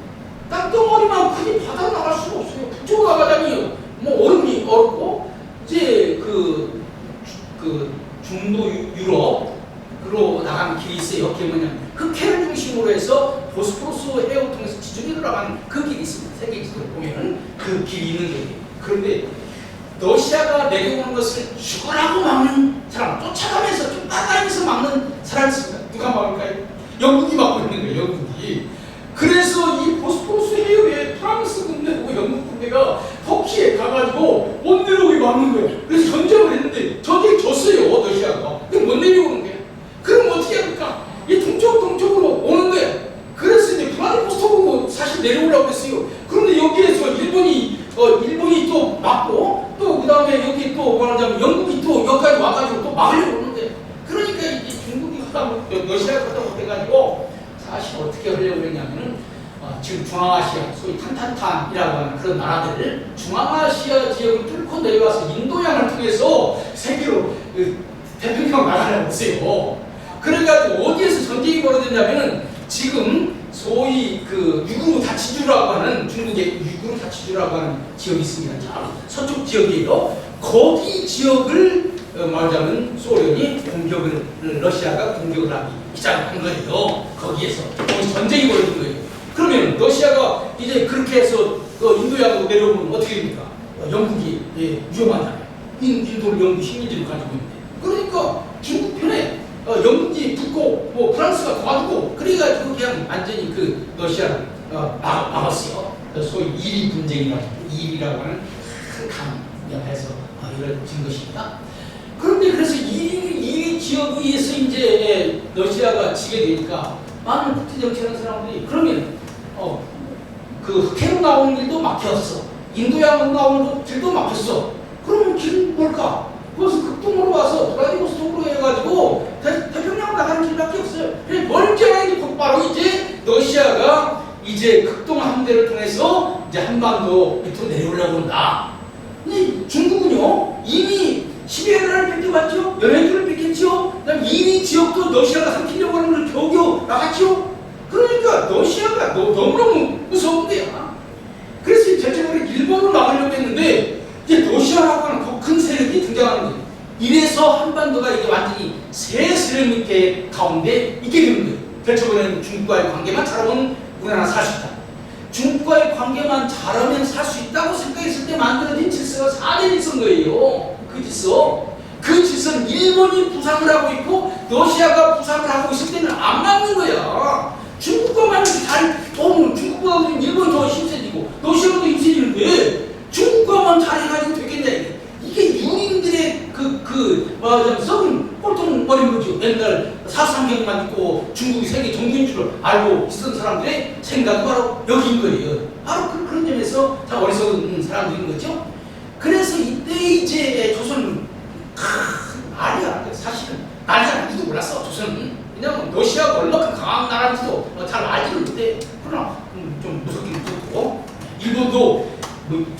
Speaker 1: 땅덩어리만 크지 바다로 나갈 수가 없어요. 북쪽으로 나가자니 뭐 얼음이 얼었고 이제 그 그 중도 유럽으로 나가는 길이 있어요. 그게 뭐냐면 흑해를 중심으로 해서 보스포러스 해역을 통해서 지중해로 나가는 그 길이 있습니다. 세계 지도를 보면은 그 길이 있는 거예요. 그런데 러시아가 내려오는 것을 죽으라고 막는 사람, 쫓아가면서 좀 따라가면서 막는 사람이 있습니다. 누가 막을까요? 영국이 막고 있는 거예요. 영국이. 그래서 이 보스포러스 해협에 프랑스 군대하고 영국 군대가 터키에 가가지고 못 내려오게 막는 거예요. 그래서 전쟁을 했는데 전쟁 졌어요. 러시아가. 근데 못 내려오는 거예요. 그럼 어떻게 합니까? 이 동쪽으로 오는 거예요. 그래서 이제 블라디보스토크로 사실 내려오려고 했어요. 그런데 여기에서 일본이 또 막고 또 그 다음에 여기 또 말하자면 영국이 또 여기까지 와가지고 또 막으려고 오는데, 그러니까 이제 중국이 러시아가 하다 못해가지고 사실 어떻게 하려고 했냐면은 지금 중앙아시아, 소위 탄탄탄이라고 하는 그런 나라들, 중앙아시아 지역을 뚫고 내려와서 인도양을 통해서 세계로 태평양 나가려고 했어요. 그래가지고 어디에서 전쟁이 벌어졌냐면은 지금 소위 그 유구르 다치주라고 하는, 중국의 유구르 다치주라고 하는 지역이 있습니다. 서쪽 지역이에요. 거기 지역을 말하자면 소련이 러시아가 공격을 하기 시작한 거예요. 거기서 전쟁이 벌어진 거예요. 그러면 러시아가 이제 그렇게 해서 인도양으로 내려오면 어떻게 됩니까? 영국이 위험하잖아요. 인도를 영국 식민지를 가지고 있는데. 그러니까 중국 편에 영국이 붙고 뭐 프랑스가 도와주고 그래가지고 그냥 완전히 그 러시아를 막았어요. 소위 이리 분쟁이라고, 이리라고 하는 큰 강연에서 이루어진 것입니다. 그런데 그래서 이 지역에서 이제 러시아가 지게 되니까 많은 국제정치하는 사람들이 그러면 그 흑해로 나오는 길도 막혔어. 인도양으로 나오는 길도 막혔어. 그러면 길은 뭘까? 그것은 극동으로 와서 블라디보스토크로 해가지고 태평양 나가는 길밖에 없어요. 그래서 멀지 않은 곧바로 이제 러시아가 이제 극동 함대를 통해서 이제 한반도 밑으로 내려오려고 한다. 근데 중국은요 이미 시베리아를 뺏겨봤죠. 연해주를 뺏겼죠. 그다음 이미 지역도 러시아가 삼키려고 하는 걸 겨우겨우 나갔죠. 그러니까 러시아가 너무너무 무서운 거야. 그래서 전체적으로 일본을 막으려고 했는데 이제 러시아라고 하는 더 큰 세력이 등장하는 거예요. 이래서 한반도가 이게 완전히 새 세력 밑에 가운데 있게 되는 거예요. 결정적으로는 중국과의 관계만 잘하면 우리나라 살 수 있다. 중국과의 관계만 잘하면 살 수 있다고 생각했을 때 만들어진 질서가 4년 있은 거예요. 그 질서는 일본이 부상을 하고 있고 러시아가 부상을 하고 있을 때는 안 맞는 거야. 중국과만 중국보다는 일본이 더 힘세지고 러시아가 더 힘세지는데 중국과만 잘해가지고 되겠냐. 이게 유민들의 썩은 꼴통거린 거죠. 맨날 사상경만 있고 중국이 세계 정부인 줄 알고 있었던 사람들의 생각이 바로 여기인 거예요. 바로 그런 점에서 다 어리석은 사람들인 거죠. 그래서 이때 이제 조선은 말이야. 사실은 날이 누구도 몰랐어. 조선은. 왜냐면 러시아가 얼마큼 강한 나라인지도 잘 알지를 못해. 그러나 좀 무섭긴 무섭고, 일본도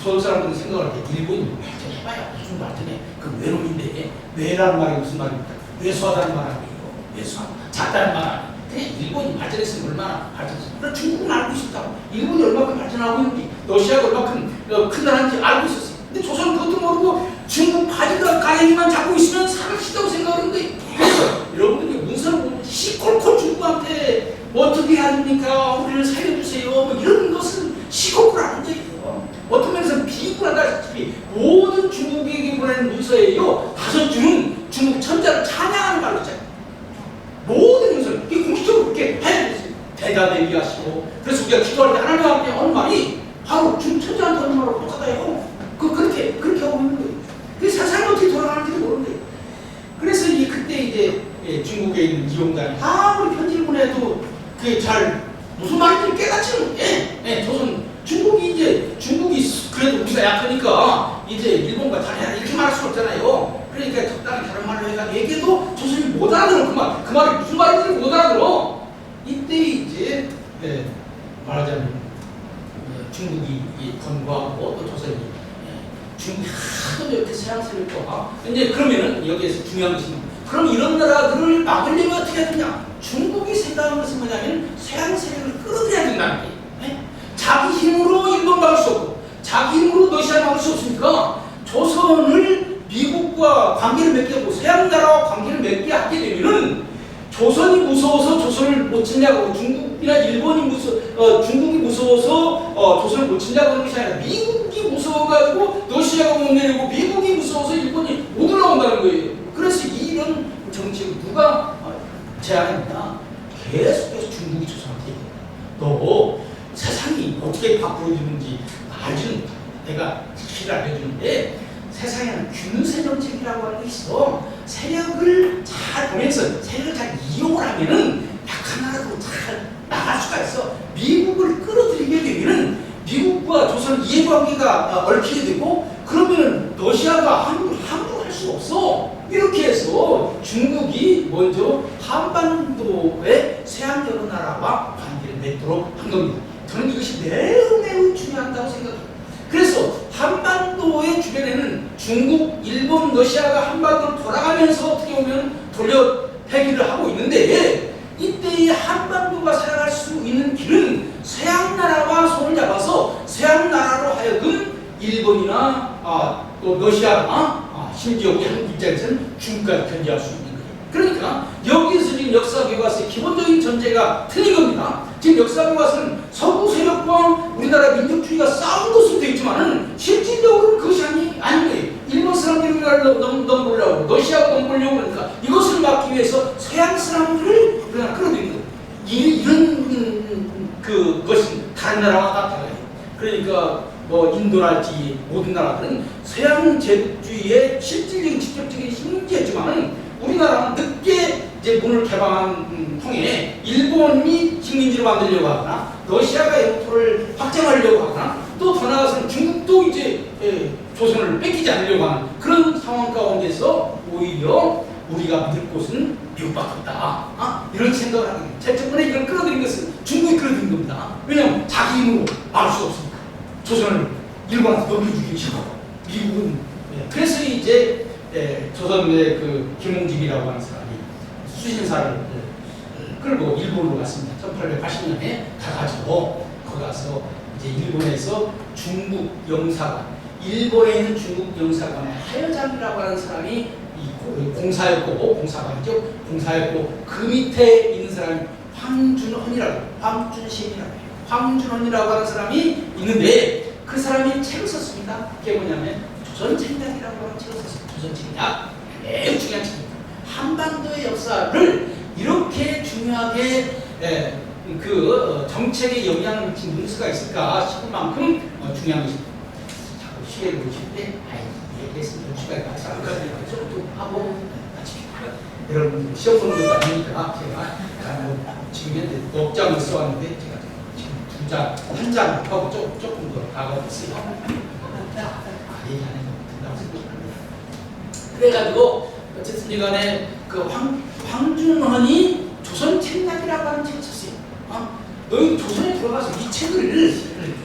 Speaker 1: 저 사람들은 생각할 때 일본이 해봐야 무슨 말이네. 그 외놈인데 외라는 말이 무슨 말입니까? 외소하다는 말 아니에요. 외소하다. 작다는 말 아니에요. 그냥 일본이 발전했으면 얼마나 발전했으면. 그럼 중국은 알고 있었다고. 일본이 얼마큼 발전하고 있는지, 러시아가 얼마큼 큰 나라인지 알고 있었어요. 근데 조선은 그것도 모르고 중국 바지가 가랭이만 잡고 있으면 살을 시다고 생각하는 거예요. 그래서 여러분들이 문서를 보면 시콜콜 중국한테 어떻게 해야 됩니까? 우리를 살려주세요. 뭐 이런 것은 시콜콜 하는 거예요. 어떤 면에서는 비굴하다시피 모든 중국에게 보내는 문서예요. 5줄은 중국 천자를 찬양하는 말로잖아요. 모든 문서는 이게 공식적으로 그렇게 해야 되겠어요. 대답에 위하시고. 그래서 우리가 기도할 때 하나님 앞에 하는 말이 바로 중국 천자한테 하는 말하고 똑같아요. 그렇게 하고 있는 거예요. 그래서 세상이 어떻게 돌아가는지도 모르는 거예요. 그래서 그때 이제 중국에 있는 이용단이 아무리 편지를 보내도 그게 잘 무슨 말인지 깨닫지는 못해. 중국이 그래도 우리가 약하니까 이제 일본과 잘해야 이렇게 말할 수 없잖아요. 그러니까 적당히 다른 말로 해가지고 얘기해도 조선이 못 알아들어. 그 말이 무슨 말인지 못 알아들어. 이때 이제 말하자면 중국이 건국하고 또 조선이 중국이 하도 이렇게 서양 세력과 이제 그러면은 여기에서 중요한 것이 그럼 이런 나라들을 막으려면 어떻게 해야 되냐? 중국이 생각하는 것은 뭐냐면 서양 세력을 끌어들여야 된다는 거예요. 자기 힘으로 일본 막을 수 없고 자기 힘으로 러시아 막을 수 없으니까 조선을 미국과 미국과 관계를 맺게 하고 서양 나라와 관계를 맺게 하게 되면은 조선이 무서워서 조선을 못 친다고 중국이나 일본이 중국이 무서워서 조선을 못 친다고 하는 것이 아니라 미국이 무서워가지고 러시아가 못 내리고 미국이 무서워서 일본이 못 올라온다는 거예요. 그래서 이런 정책을 누가 제안했냐? 계속해서 중국이 조선한테 얘기합니다. 너 세상이 어떻게 바꾸어지는지 아주 내가 길 알려주는데 세상에는 균세 정책이라고 하는 게 있어. 세력을 잘 보면서 세력을 잘 이용을 하면은 약한 나라도 잘 나갈 수가 있어. 미국을 끌어들이게 되면은 미국과 조선 이해관계가 얽히게 되고 그러면은 러시아가 한국을 할 수가 없어. 이렇게 해서 중국이 먼저 한반도의 서양 여러 나라와 관계를 맺도록 한 겁니다. 저는 이것이 매우 중요하다고 생각합니다. 그래서 한반도의 주변에는 중국, 일본, 러시아가 한반도를 돌아가면서 어떻게 보면 돌려 패기를 하고 있는데 이때의 한반도가 살아갈 수 있는 길은 서양 나라와 손을 잡아서 서양 나라로 하여금 일본이나 또 러시아나 심지어 우리 한국 입장에서는 중국까지 견제할 수 있는 거예요. 그러니까 여기서 지금 역사 교과서의 기본적인 전제가 틀린 겁니다. 지금 역사 교과서는 서구 세력과 우리나라 민족주의가 싸운 것으로 되어 있지만은 실질적으로는 그것이 아닌 거예요. 일본 사람들이 우리나라를 넘보려고 러시아가 넘보려고 그러니까 이것을 막기 위해서 서양 사람들을 우리나라 끌어들이는 거예요. 이런 그것이 다른 나라와 같아요. 그러니까 뭐 인도랄지 모든 나라들은 서양 제국주의의 실질적인 직접적인 힘이었지만은 우리나라는 늦게 이제 문을 개방한 통에 일본이 식민지를 만들려고 하거나 러시아가 영토를 확장하려고 하거나 또 더 나아가서는 중국도 이제 조선을 뺏기지 않으려고 하는 그런 상황 가운데서 오히려 우리가 믿을 곳은 미국밖에 없다. 이런 생각을 하게 됩니다. 제일 첫 번째 이걸 끌어들인 것은 중국이 끌어들인 겁니다. 왜냐하면 자기 힘으로 막을 수 없으니까. 조선을 일본한테 넘겨주기 싫어하고 미국은 그래서 이제 조선의 그 김홍직이라고 하는 사람이 수신사를 끌고 일본으로 갔습니다. 1880년에 가가지고 거기 가서 이제 일본에서 중국 영사관, 일본에 있는 중국 영사관의 하여장이라고 하는 사람이 공사였고 공사관이죠. 공사였고 그 밑에 있는 사람이 황준헌이라고 하는 사람이 있는데 그 사람이 책을 썼습니다. 그게 뭐냐면 조선책략이라고 하는 책을 썼습니다. 조선책략 매우 중요한 책입니다. 한반도의 역사를 이렇게 중요하게 그 정책에 영향을 미친 문서가 있을까 싶을 만큼 중요한 것입니다. 자꾸 시계를 보실 때 얘기했으면 시간이 많이 또 하고 여러분 시험 보는 것도 아니니까 제가 지금 현재 넉 장을 써왔는데 제가 지금 한 장 하고 조금 더 나가고 있어요. 얘기하는 거 된다고 생각합니다. 그래가지고 어쨌든 간에 그 황준헌이 조선 책략이라고 하는 책을 썼어요. 너희 조선에 들어가서 이 책을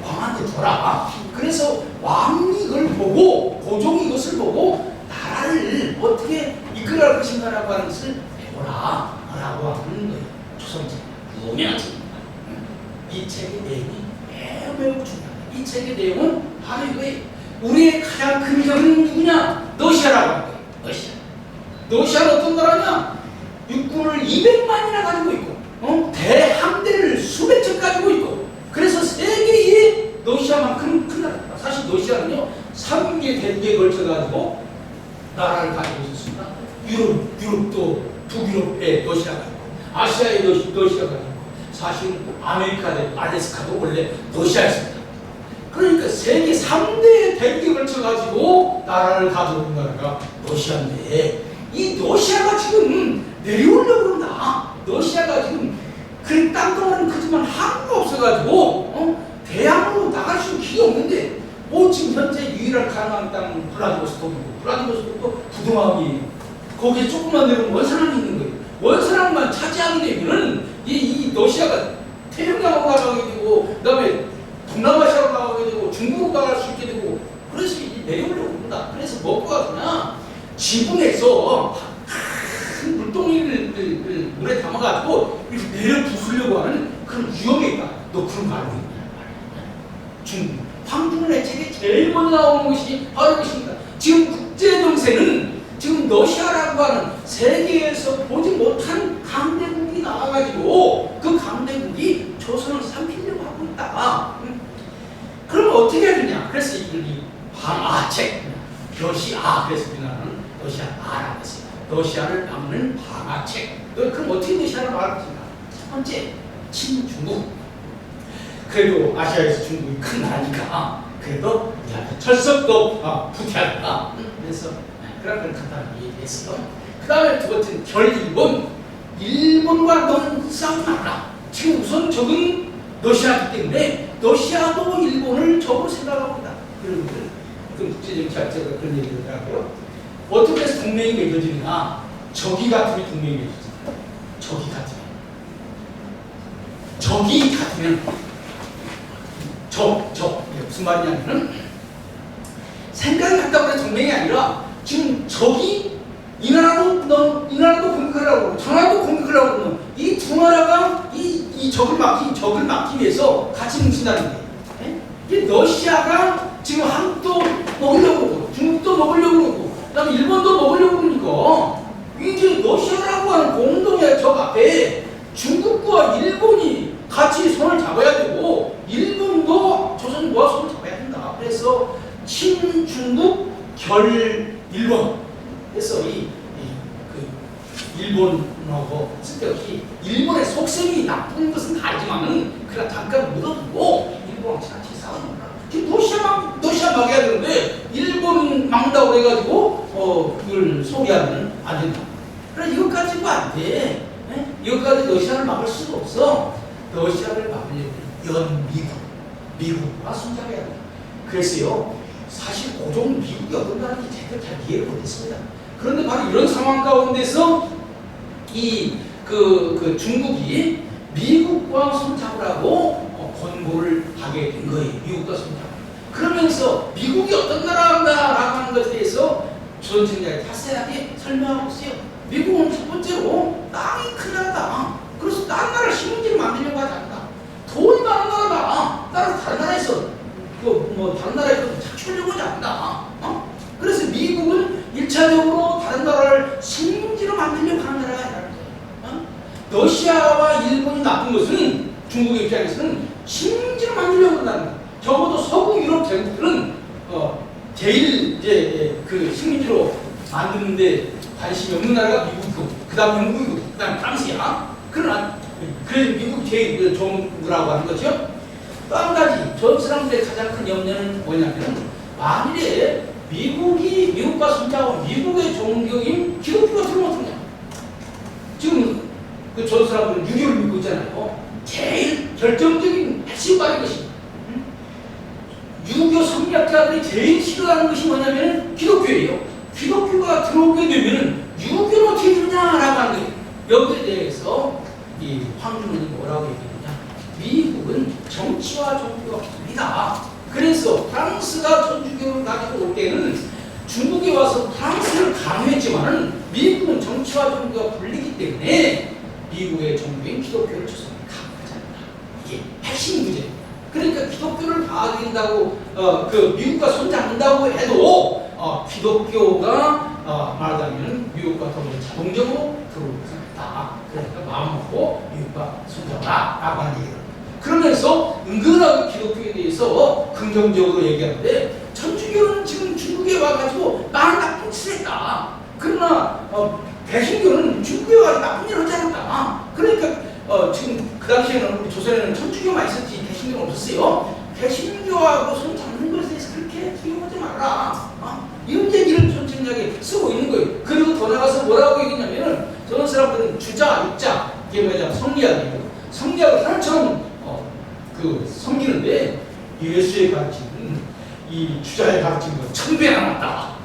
Speaker 1: 왕한테 줘라. 그래서 왕이 이걸 보고 고종이 이것을 보고 나라를 어떻게 이끌어갈 것인가라고 하는 것을 배워라 라고 하는 거예요. 조선 책략. 유명한 책입니다. 이 책의 내용이 매우 중요합니다. 이 책의 내용은 바로 이거예요. 우리의 가장 큰 적은 누구냐? 러시아라고 하는 거예요. 러시아는 어떤 나라냐? 육군을 200만이나 가지고 있고 대함대를 수백 척 가지고 있고 그래서 세계의 러시아만큼 큰 나라입니다. 사실 러시아는요 3개 대륙에 걸쳐가지고 나라를 가지고 있었습니다. 유럽도 북유럽에 러시아가 있고 아시아에 러시아가 있고 사실 아메리카 알래스카도 원래 러시아였습니다. 그러니까 세계 3대 대륙에 걸쳐가지고 나라를 가져온 나라가 러시아인데 이 러시아가 지금 내려오려고 그런다. 러시아가 지금 그 땅덩어리는 크지만 항구가 없어가지고 대양으로 나갈 수 있는 길이 없는데 지금 현재 유일한 가능한 땅은 블라디보스토크고 부동항이에요. 거기에 조금만 내려오면 원산항이 있는 거예요. 원산항만 차지하게 되면은 이 러시아가 태평양으로 나가게 되고 그다음에 동남아시아로 나가게 되고 중국으로 나갈 수 있게 되고 그래서 내려오려고 합니다. 그래서 뭐가 그러냐 지붕에서 큰 물동이를 물에 담아가지고 이렇게 내려 부수려고 하는 그런 위험이 있다. 너 그런 거 알고 있냐? 중국 황준헌의 책에 제일 먼저 나오는 것이 바로 이것입니다. 지금 국제 정세는 지금 러시아라고 하는 세계에서 보지 못한 강대국이 나와가지고 그 강대국이 조선을 삼키려고 하고 있다. 그럼 어떻게 해야 되냐? 그래서 이 방아책, 그래서 우리나라는 러시아라고 했어요. 러시아를 막는 방아책. 그럼 어떻게 러시아를 막을 것인가? 첫 번째, 친중국. 그래도 아시아에서 중국이 큰 나라니까 그래도 철석도 부패한다. 그래서 그런 걸 간단하게 얘기했어요. 그 다음에 두 번째는 결일본. 일본과 너는 싸우지 마라. 지금 우선 적은 러시아이기 때문에 러시아도 일본을 적으로 생각하고 있다. 그런 국제정치학자가 그런 얘기를 하더라고요. 어떻게 해서 동맹이 맺어지느냐? 적이 같으면 동맹이 맺어집니다. 적이 같으면 이게 무슨 말이냐면은 생각이 같다고 해서 동맹이 아니라 지금 적이 이 나라도 공격하려고 그러고 저 나라도 공격하려고 그러면 이 두 나라가 이 적을 막기 위해서 같이 뭉친다는 거예요. 이게 러시아가 지금 한국도 먹으려고 그러고 중국도 먹으려고 그러고 그다음에 일본도 먹으려고 그러니까 이제 러시아라고 하는 공동의 적 앞에 중국과 일본이 같이 손을 잡아야 되고 일본도 조선과 손을 잡아야 된다. 그래서 친중국 결일본. 그래서 일본하고 쓸데없이 일본의 속셈이 나쁜 것은 다 알지만은 그냥 잠깐 묻어두고 일본하고 같이 싸우는 거야. 지금 러시아 막아야 되는데 일본 막는다고 해가지고 그걸 소개하면 안 된다. 그래 이것 가지고 안 돼. 이것까지 러시아를 막을 수가 없어. 러시아를 막으려면 미국과 손잡아야 돼. 그래서요 사실 고종 미국이 어떤 나라인지 제대로 잘 이해를 못했습니다. 그런데 바로 이런 상황 가운데서 중국이 미국과 손잡으라고 권고를 하게 된 거예요. 미국과 손잡으라고. 그러면서 미국이 어떤 나라인가라고 하는 것에 대해서 조선청자에 자세하게 설명하고 있어요. 미국은 첫 번째로 땅이 큰 나라다. 그래서 다른 나라 식민지를 만들려고 하지 않는다. 돈이 많은 나라다. 따라서 다른 나라에서 다른 나라에서 착취하려고 하지 않는다. 그래서 미국은 1차적으로 다른 나라를 식민지로 만들려고 하는 나라가 아니라는 거예요. 러시아와 일본이 나쁜 것은 중국의 입장에서는 식민지로 만들려고 한다는 거예요. 적어도 서구 유럽 제국들은 제일 이제 그 식민지로 만드는데 관심이 없는 나라가 미국이고, 그 다음 영국이고, 그 다음 프랑스야. 그러나 그래서 미국이 제일 좋은 거라고 하는 거죠. 또 한 가지 전 사람들의 가장 큰 염려는 뭐냐면 만일에 미국과 손잡고 미국의 종교인 기독교가 들어오면 어떡하냐. 지금 전 사람들은 유교를 믿고 있잖아요. 제일 결정적인 핵심과인 것이 유교 성리학자들이 제일 싫어하는 것이 뭐냐면 기독교예요. 기독교가 들어오게 되면 유교는 어떻게 되느냐라고 하는 거예요. 여기에 대해서 이 황준원이 뭐라고 얘기했느냐. 미국은 정치와 종교가 분리다. 그래서 프랑스가 천주교를 가지고 올 때는 중국에 와서 프랑스를 강요했지만은 미국은 정치와 종교가 분리기 때문에 미국의 종교인 기독교를 조선에 강요하지 않는다. 이게 핵심 문제입니다. 그러니까 기독교를 받아들인다고 미국과 손잡는다고 해도 기독교가 말하자면 미국과 더불어 자동적으로 들어올 것은 없다. 그러니까 마음 먹고 미국과 손잡아라 라고 하는 얘기를. 그러면서 은근하게 기독교에 대해서 긍정적으로 얘기하는데 천주교는 지금 중국에 와가지고 많은 나쁜 짓을 했다. 그러나 개신교는 중국에 와서 나쁜 일을 하지 않았다. 그러니까 지금 그 당시에는 우리 조선에는 천주교만 있었지 개신교는 없었어요. 개신교하고 손 잡는 것에 대해서 그렇게 두려워하지 마라. 이런 얘기를 천천하게 쓰고 있는 거예요. 그리고 더 나가서 뭐라고 얘기했냐면은 저런 사람들은 주자, 육자, 이게 뭐냐 성리학이에요. 성리학을 하나처럼 섬기는데 예수의 가르침은 이 주자의 가르침은 천배 남았다.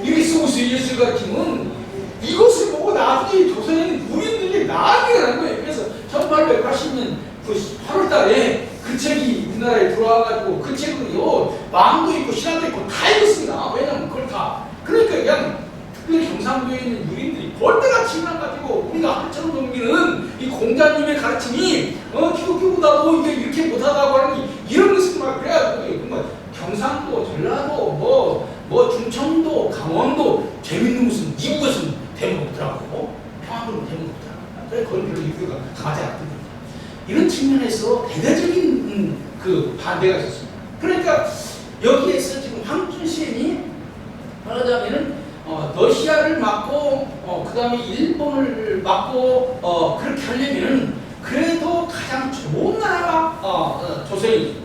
Speaker 1: 이렇게 쓰고 있어요. 예수의 가르침은 이것을 보고 나중에 조선에는 무인들이 난리가 난 거예요. 그래서 1880년 8월달에 그 책이 우리나라에 들어와가지고 그 책으로요 마음도 있고 신앙도 있고 다 읽었습니다. 왜냐면 그걸 다 그러니까 그냥 특별히 경상도에 있는 유인들이 벌떼같이 일어나가지고 우리가 한참 넘기는 이 공자님의 가르침이 기독교보다도 이게 이렇게 못하다고 하는 이런 것을 막 그래가지고 경상도, 전라도, 뭐 충청도, 강원도 재밌는 것은 미국에서는 대목 없더라고. 평화는 대목 없더라고. 그래 거기 별로 이유가 강하지 않거든요. 이런 측면에서 대대적인 그 반대가 있었습니다. 그러니까 여기에서 지금 황준 시인이 말하자면은 러시아를 막고 그 다음에 일본을 막고 그렇게 하려면은 그래도 가장 좋은 나라가 조선이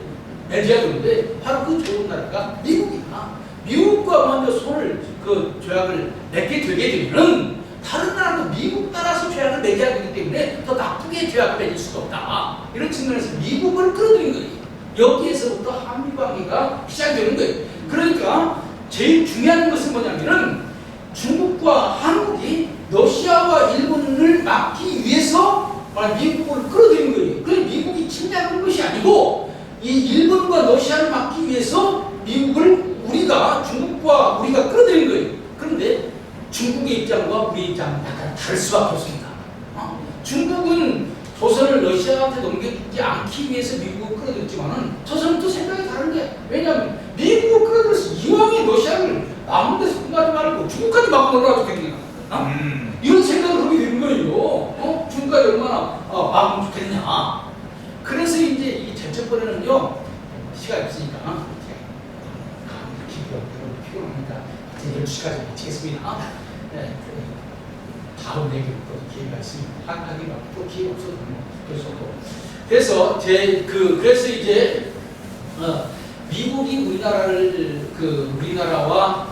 Speaker 1: 맺어야 되는데 바로 그 좋은 나라가 미국이다. 미국과 먼저 손을 그 조약을 맺게 되게 되면은 다른 나라도 미국 따라서 조약을 맺어야 되기 때문에 더 나쁘게 조약을 맺을 수가 없다. 이런 측면에서 미국을 끌어들인 거예요. 여기에서부터 한미 관계가 시작되는 거예요. 그러니까 제일 중요한 것은 뭐냐면은 중국과 한국이 러시아와 일본을 막기 위해서 미국을 끌어들인 거예요. 그래서 미국이 침략한 것이 아니고 이 일본과 러시아를 막기 위해서 미국을 중국과 우리가 끌어들인 거예요. 그런데 중국의 입장과 우리의 입장은 약간 다를 수밖에 없습니다. 중국은 조선을 러시아한테 넘기지 않기 위해서 미국을 끌어들였지만은 조선은 또 생각이 다른데 왜냐하면 미국을 끌어들여서 이왕에 러시아를 아무 데서 끝나지 말고 중국까지 막고 놀아도 되겠냐. 이런 생각을 하게 되는 거예요. 중국까지 얼마나 막으면 좋겠냐. 그래서 이제 이 제철번에는요 시간이 없으니까 피곤합니다. 12시까지 마치겠습니다. 네, 다음 내기로 또 기회가 있습니다. 하긴 또 기회 없어도 그래서 그래서 이제 미국이 우리나라와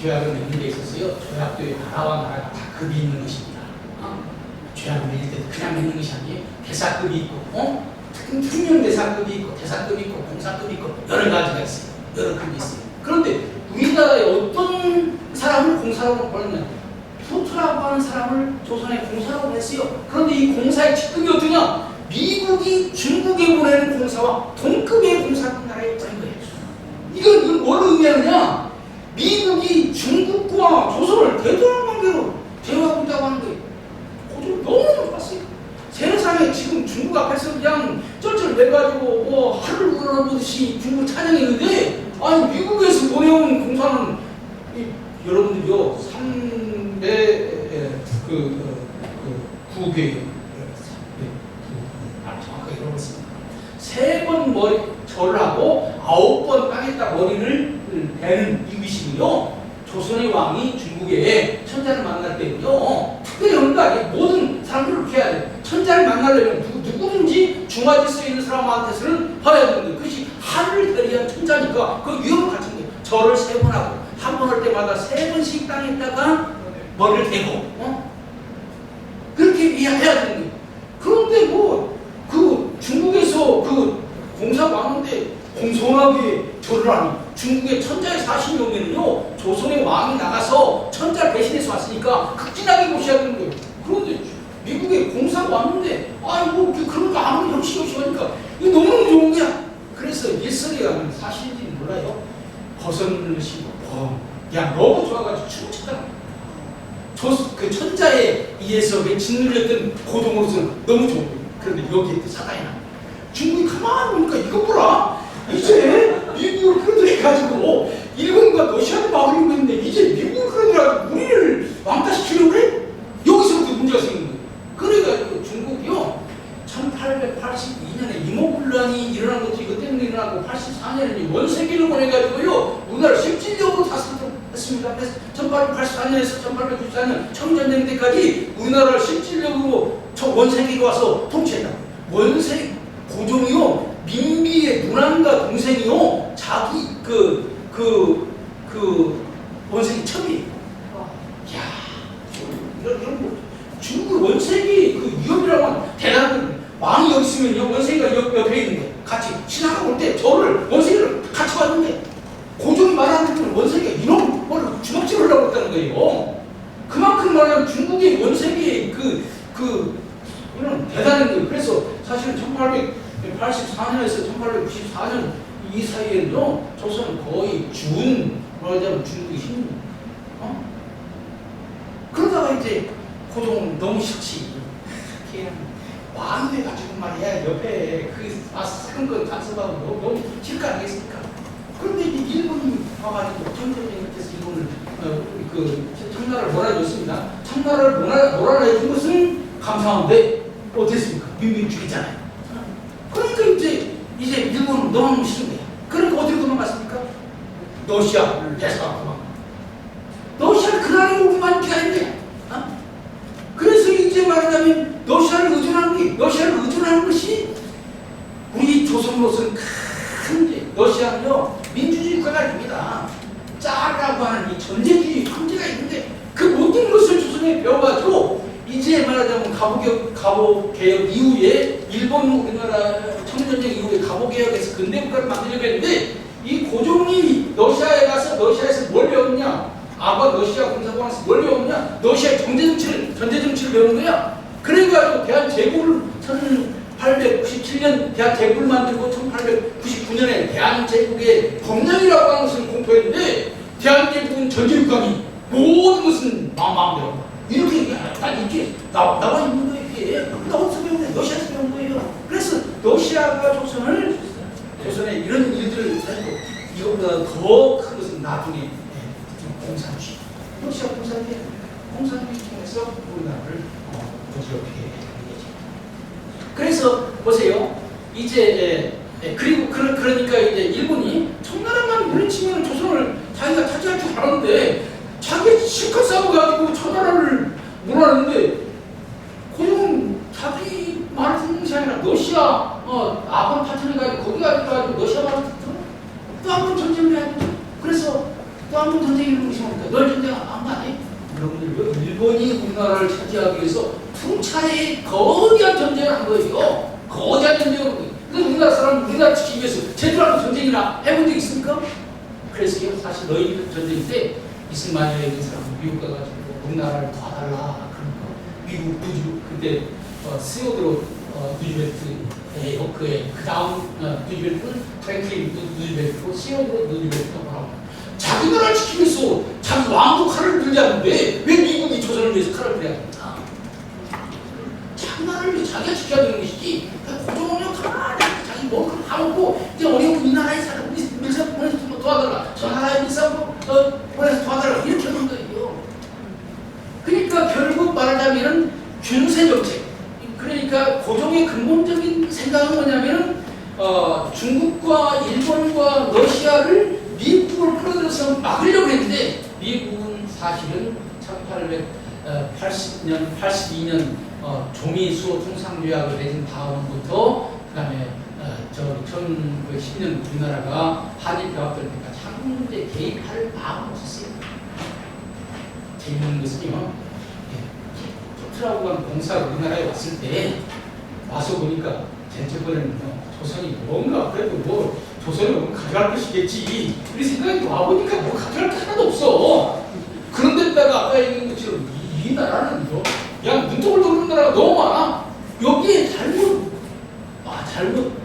Speaker 1: 조약을 맺는 데 있어서요 조약도에 나라와 나라가 다 급이 있는 것입니다. 조약을 맺을 때 그냥 맺는 것이 아니에요. 대사급이 있고 특명 대사급이 있고 대사급이 있고 공사급이 있고 여러 가지가 있어요. 여러 급이 있어요. 그런데 우리나라에 어떤 사람을 공사라고 보느냐? 포트라고 하는 사람을 조선에 공사라고 했어요. 그런데 이 공사의 직급이 어떠냐? 미국이 중국에 보내는 공사와 동급의 공사권 나라에 있다는 거예요. 이건 뭘 의미하느냐? 미국이 중국과 조선을 대등한 관계로 대우하고 있다고 하는 거예요. 고전 너무너무 좋았어요. 세상에 지금 중국 앞에서 그냥 쩔쩔 매가지고 하늘 우러러보듯이 중국 찬양했는데 아니 미국에서 보내온 공사는 여러분들요 3대 구개 정확하게 이러겠습니다. 3번 머리 절을 하고 9번 땅에다 머리를 대는 이것이고요. 조선의 왕이 중국에 천자를 만날 때는요 특별히 하는 거 아니에요. 모든 사람들을 그렇게 해야 돼요. 천자를 만나려면 누구든지 중화질서에 있는 사람한테서는 봐야 되는 거예요. 그것이 하늘을 대리한 천자니까 그 위험을 갖춘 거예요. 절을 3번 하고 한 번 할 때마다 3번씩 땅에다가 머리를 대고 그렇게 해야 되는 거예요. 그런데 중국에서 공사가 왔는데 공손하게 절을 하니 중국의 천자에 사신 경우에는요 조선의 왕이 나가서 천자를 대신해서 왔으니까 극진하게 모셔야 되는 거예요. 그런데 미국에 공사가 왔는데 그런 거 아무리 형식이 없이 하니까 이거 너무너무 좋은 거야. 그래서 일설이가 사실인지는 몰라요. 버선을 신고 그냥 너무 좋아가지고 춤췄잖아. 그 천자에 의해서 짓눌렸던 고동으로서는 너무 좋은 거예요. 그런데 여기에 또 사단이 나. 중국이 가만히 보니까 이거 보라. 이제 미국을 끌어들여가지고 일본과 러시아를 막으려고 했는데 이제 미국을 끌어들여가지고 우리를 왕따시키려고 그래? 여기서부터 문제가 생긴 거예요. 그래가지고 중국이요 1882년에 임오군란이 일어난 것도 이것 때문에 일어나고 84년에 원세기를 보내가지고요 우리나라 실질적으로 다스렸습니다. 그래서 1884년에서 1894년 청전쟁 때까지 우리나라를 실질적으로 원세기가 와서 통치했다. 고종이요 민비의 누난과 동생이요 자기 원세기 첩이 이런 거 중국 원세기 위협이라고 하면 대단한 왕이 여기 있으면요 원세기가 옆에 있는데 같이 지나가고 올 때 저를 원세기를 같이 봤는데 고종이 말하는 원세기가 이놈 주먹질을 하려고 했다는 거예요. 그만큼 말하면 중국의 원세기의 이런 대단한 거예요. 그래서 사실은 1884년에서 1894년 이 사이에는요 조선은 거의 말하자면 중국이 힘 그러다가 이제 고종은 너무 싫지. 왕이 돼가지고 말이야 옆에 사건권 간섭하고 너무 싫지 않겠습니까? 그런데 이제 일본이 와가지고 청전쟁이 끝에서 일본을 청나라를 몰아줬습니다. 청나라를 몰아내준 것은 감사한데 어땠습니까? 빙빙 죽였잖아요. 그러니까 이제 일본은 너무 싫은 거야. 그러니까 어디로 도망갔습니까? 러시아 대사가 도망가. 러시아를 그날에 오기만 기다린 거야. 그래서 이제 말하자면 러시아를 의존하는 것이 우리 조선으로서는 큰 문제. 러시아는요 민주주의 국가가 아닙니다. 짜라고 하는 이 전제주의 황제가 있는데 그 모든 것을 조선에 배워가지고 이제 말하자면 갑오개혁 이후에 일본 우리나라 청일전쟁 이후에 갑오개혁에서 근대국가를 만들려고 했는데 이 고종이 러시아에 가서 러시아에서 뭘 배웠냐? 러시아 공사관에서 뭘 배웠냐? 러시아의 전제정치를 배우는 거야. 그래가지고 대한제국을 1897년 대한제국을 만들고 1899년에 대한제국의 법령이라고 하는 것을 공포했는데 대한제국은 전제국가니 모든 것은 마음대로 이렇게 얘기해요. 난 이렇게 나와 있는 거예요. 이게 나 어디서 배운 거예요? 러시아에서 배운 거예요. 그래서 러시아가 조선에 이런 일들을 가지고 이것보다 더 큰 것은 나중에 공산주의, 러시아 공산주의 통해서 우리나라를 어지럽히게 되죠. 그래서 보세요. 이제 그리고 그러니까 이제 일본이 청나라만 물리치면 조선을 자기가 차지할 줄 알았는데 자기 실컷 싸워가지고 청나라를 몰아냈는데 고종은 자기 말을 듣는 것이 아니라 러시아 아반 파천에 가지고 거기 가지고 러시아 말을 듣더라. 또 한 번 전쟁을 해야 되죠. 그래서 또 한 번 전쟁이 일어나기 시작합니다. 널 전쟁 안 가네? 여러분들 일본이 우리나라를 차지하기 위해서 풍차에 거대한 전쟁을 한 거예요. 거대한 전쟁을 한 거예요. 근데 우리나라 지키기 위해서 제대로 전쟁이나 해본 적 있습니까? 그래서 사실 너희 전쟁 때 이승만이라는 있는 사람은 미국 가가지고 우리나라를 도와달라 그러니까 미국 그때 스웨드로 누즈벨트예요. 그 다음 누즈벨트는 프랭클린 누즈벨트고 스웨드로 누즈벨트가 뭐라고 자기 나라를 지키기 위해서 자기 왕도 칼을 들지 않는데 왜 미국이 조선을 위해서 칼을 들여야 됩니까? 자기 나라를 위해서 자기가 지켜야 되는 것이지 고종은요 가만히 자기 먹고 다 먹고 이제 어려운 이 나라에 사는 밀사람 보내서 도와달라 저 나라에 밀사람 보내서 도와달라 이렇게 하는 거예요. 그러니까 결국 말하자면 균세 정책. 그러니까 고종의 근본적인 생각은 뭐냐면은 중국과 일본과 러시아를 미국을 끌어들여서 막으려고 했는데 미국은 사실은 1882년 조미수호 통상조약을 맺은 다음부터 그다음에 1910년 우리나라가 한일 개합될 때까지 한국 문제에 개입할 마음은 없었어요. 재밌는 것은요. 토트라고 하는 공사가 우리나라에 왔을 때 와서 보니까 제주번에는 조선이 뭔가 그래도 뭐 조선이 뭐 가져갈 것이겠지 우리 생각이 와보니까 뭐 가져갈 게 하나도 없어. 그런데다가 아까 얘기한 것처럼 이 나라는 그냥 눈독을 돌리는 나라가 너무 많아. 여기에 잘못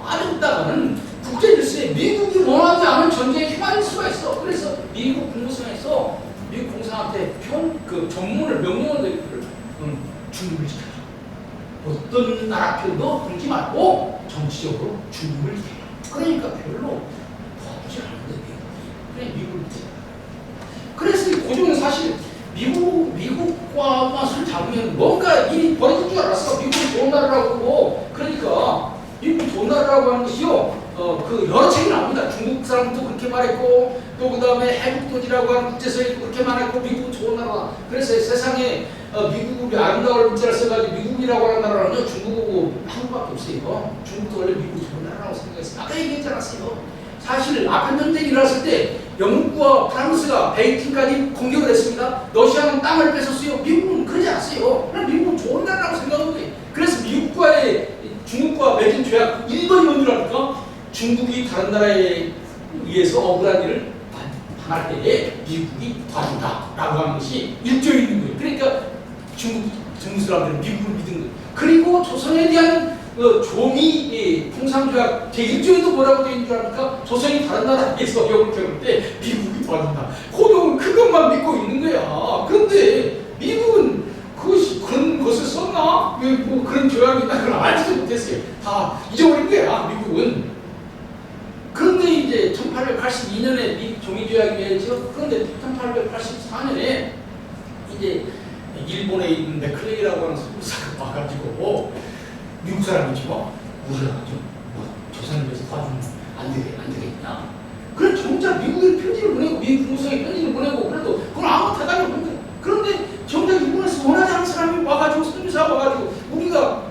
Speaker 1: 빠졌다가는 국제 질서에 미국이 원하지 않은 전쟁에 휘말릴 수가 있어. 그래서 미국 국무성에서 미국 공사한테 명령을 내리기를 중국을 지켜라. 어떤 나라 편도 들지 말고 정치적으로 중국을 지켜라. 그러니까 별로 도와주지 않는데 그래 미국을 지켜라. 그래서 이 고종은 사실 미국과만 손 잡으면 뭔가 일이 벌어질 줄 알았어. 미국이 좋은 나라라고 그러고 그러니까 미국이 좋은 나라라고 하는 것이요. 여러 책이 나옵니다. 중국 사람도 그렇게 말했고 또 그 다음에 해북도지라고 하는 국제서에도 그렇게 말했고 미국은 좋은 나라. 그래서 세상에 미국이 아름다운 문자를 써가지고 미국이라고 하는 나라는요 중국하고 한국밖에 없어요. 중국도 원래 미국이 좋은 나라라고 생각했어요. 아까 얘기했지 않았어요. 사실 아편 전쟁이 일어났을 때 영국과 프랑스가 베이징까지 공격을 했습니다. 러시아는 땅을 뺏었어요. 미국은 그러지 않았어요. 그냥 미국은 좋은 나라라고 생각한 거예요. 그래서 중국과 맺은 조약 1번이 뭔 줄 압니까? 중국이 다른 나라에 의해서 억울한 일을 당할 때에 미국이 도와준다라고 하는 것이 일조에 있는 거예요. 그러니까 중국 사람들은 미국을 믿은 거예요. 그리고 조선에 대한 조미 통상조약 제1조에도 뭐라고 되어 있는 줄 압니까? 조선이 다른 나라에서 역을 겪을 때 미국이 도와준다. 고종은 그것만 믿고 있는 거야. 그런데 미국은 그런 것을 썼나? 뭐 그런 조약이 있나? 그걸 알지도 못했어요. 다 잊어버린 거야, 미국은. 그런데 이제 1882년에 미 종이조약이 맺었죠. 그런데 1884년에 이제 일본에 있는 맥클레이라고 하는 선교사가 와가지고 미국 사람이죠. 우리가 뭐 조선을 위해서 도와주면 안 되겠냐. 그래 정작 미국에 편지를 보내고 미국 국무성에 편지를 보내고 그래도 그건 아무 타당이 없는 거예요. 그런데 정작 일본에서 원하지 않는 사람이 와가지고 선교사가 와가지고 우리가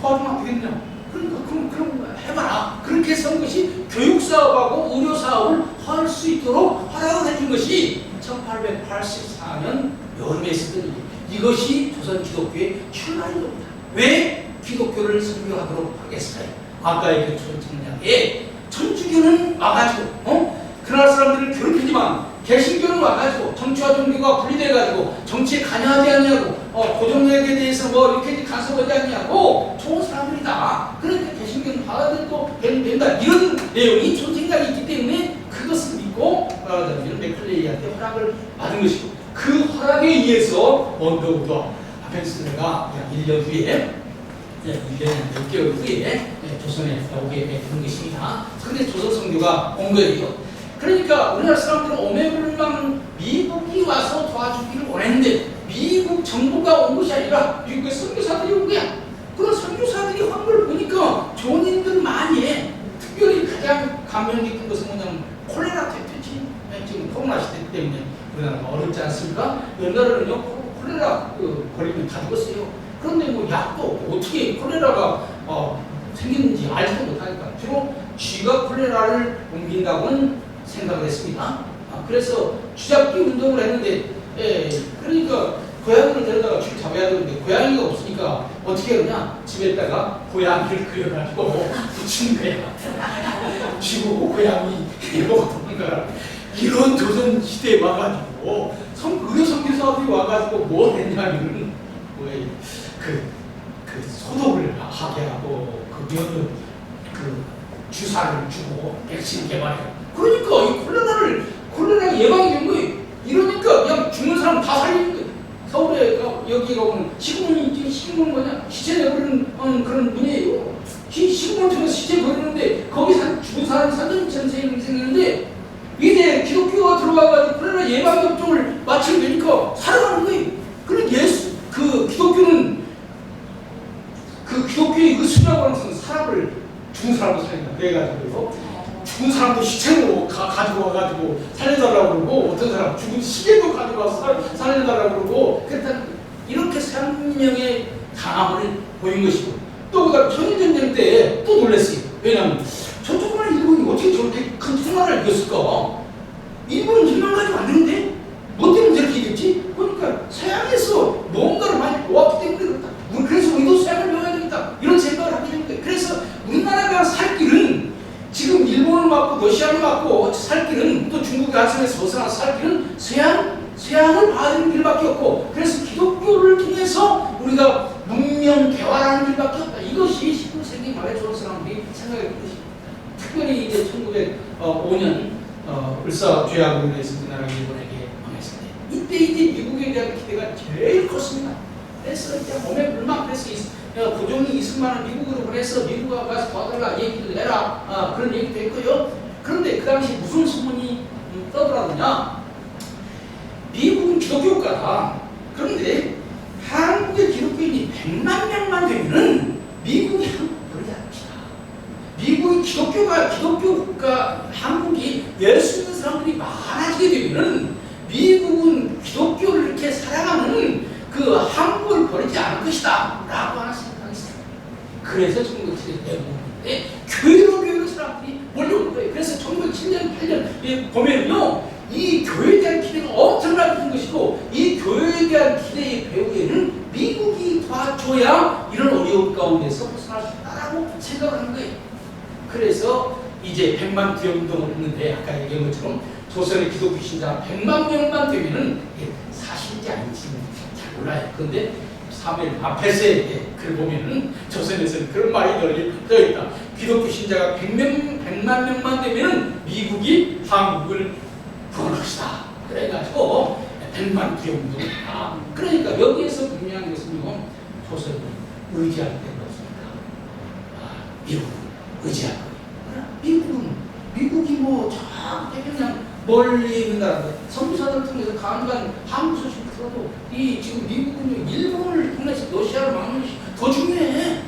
Speaker 1: 도와주면 안 되겠냐. 그러니까 그럼 해봐라. 그렇게 해서 한 것이 교육사업하고 의료사업을 할 수 있도록 허락을 해준 것이 1884년 여름에 있었던 일. 이것이 조선 기독교의 출발인 겁니다. 왜 기독교를 선교하도록 하겠어요? 아까 얘기했던 청량에 천주교는 와가지고 그 나라 사람들을 괴롭히지만 개신교는 와가지고 정치와 종교가 분리돼가지고 정치에 관여하지 않냐고 고종에게 대해서 뭐 이렇게 간섭하지 않냐고 좋은 사람들이다. 그러니까 개신교는 받아들여도 된다. 이런 내용이 존재감이 있기 때문에 그것을 믿고 이런 맥클레이한테 허락을 받은 것이고 그 허락에 의해서 언더우드 아펜스가 1년 후에 1년 6개월 후에 조선에 오게 된 것입니다. 그런데 조선 선교가 온 거예요. 그러니까 우리나라 사람들은 오매불망 미국이 와서 도와주기를 원했는데 미국 정부가 온 것이 아니라 미국의 선교사들이 온 거야. 그런 선교사들이 한 걸 보니까 좋은 일들 많이 해. 특별히 가장 감명 깊은 것은 뭐냐면 콜레라 대표지. 지금 코로나 시대 때문에 우리나라가 어렵지 않습니까? 옛날에는요 콜레라 걸리면 다 죽었어요. 그런데 뭐 약도 어떻게 콜레라가 생기는지 알지도 못하니까 주로 쥐가 콜레라를 옮긴다고는 생각을 했습니다. 그래서 쥐잡기 운동을 했는데 그러니까 고양이를 데려다가 쥐를 잡아야 되는데 고양이가 없으니까 어떻게 하느냐 집에다가 고양이를 그려가지고 붙이는 거야. 쥐고 고양이 이러고 도망가라. 이런 조선 시대에 와가지고 의료 선교사들이 와가지고 뭐 했냐면 그 소독을 하게 하고 그 주사를 주고 백신 개발해요. 그러니까 이 콜레라 예방이 된 거예요. 이러니까 그냥 죽는 사람 다 살리는 거예요. 서울에 여기 가보면 시금은 뭐냐 시체 내버리는 그런 문이에요. 시금을 통해서 시체 버리는데 거기 죽은 사람이 산전처럼 생기는데 이제 기독교가 들어와가지고 콜레라 예방 접종을 마치게 되니까 살아가는 거예요. 그런 기독교는 기독교의 의술이라고 하는 것은 사람을 죽은 사람도 살린다. 그래가지고 죽은 사람도 시체로 가지고 와가지고 살려달라고 그러고 어떤 사람 죽은 시계도 가지고 와서 살려달라고 그러고 그랬다. 이렇게 생명의 강함을 보인 것이고 또 그다음 천일전쟁 때 또 놀랐어요. 왜냐하면 저 조그만 일본이 어떻게 저렇게 큰 통화를 이겼을까? 일본은 1만 가지고 안 되는데 뭐 때문에 저렇게 이겼지? 그러니까 서양에서 뭔가를 많이 모았기 때문에 그렇다. 그래서 우리도 서양을 배워야 되겠다. 이런 생각을 하게 된 거예요. 그래서 우리나라가 살 길은 지금 일본을 맞고 러시아를 맞고 살 길은 또 중국 가슴에서 벗어나서 살 길은 서양을 봐야 되는 길밖에 없고 그래서 기독교를 통해서 우리가 문명 개화라는 길밖에 없다. 이것이 19세기 말에 조선 사람들이 생각했던 것입니다. 특별히 이제 1905년 을사죄악으로 인해서 우리나라가 일본에게 망했을 때 이때 이제 미국에 대한 기대가 제일 컸습니다. 그래서 이제 몸에 불만 그래서 고종이 이승만을 미국으로 보내서 미국에 가서 도와달라 얘기를 내라 그런 얘기도 했고요. 그런데 그 당시 무슨 소문이 떠돌았느냐? 미국은 기독교 국가다. 그런데 한국의 기독교인이 100만 명만 되면은 미국이 한국을 잡시다. 미국이 기독교 국가 한국이 예수 믿는 사람들이 많아지게 되면은 미국은 기독교를 이렇게 사랑하는 그 한국을 버리지 않을 것이다 라고 하는 생각이 있어요. 그래서 1907년에 교회로 사람들이 몰려올 거예요. 그래서 1907년, 8년 보면요 이 교회에 대한 기대가 엄청나게 큰 것이고 이 교회에 대한 기대의 배후에는 미국이 도와줘야 이런 어려움 가운데서 벗어날 수 있다라고 생각을 하는 거예요. 그래서 이제 100만 부여 운동을 했는데 아까 얘기한 것처럼 조선의 기독교 신자 100만 명만 되면은 사실인지 아닌지는 잘 몰라요. 그런데 사무엘 앞에서의 글 보면은 조선에서는 그런 말이 널리 떠 있다. 기독교 신자가 100만 명만 되면은 미국이 한국을 구할 것이다. 그래가지고 100만 부여 운동을 했다. 그러니까 여기에서 분명한 것은요 조선이 의지할 데가 없습니다. 미국은 의지할 거예요. 미국이 저 태평양 멀리 있는 나라인데 선교사들 통해서 간간 한국 소식 들어도 이 지금 미국은 일본을 통해서 러시아를 막는 것이 더 중요해. 예?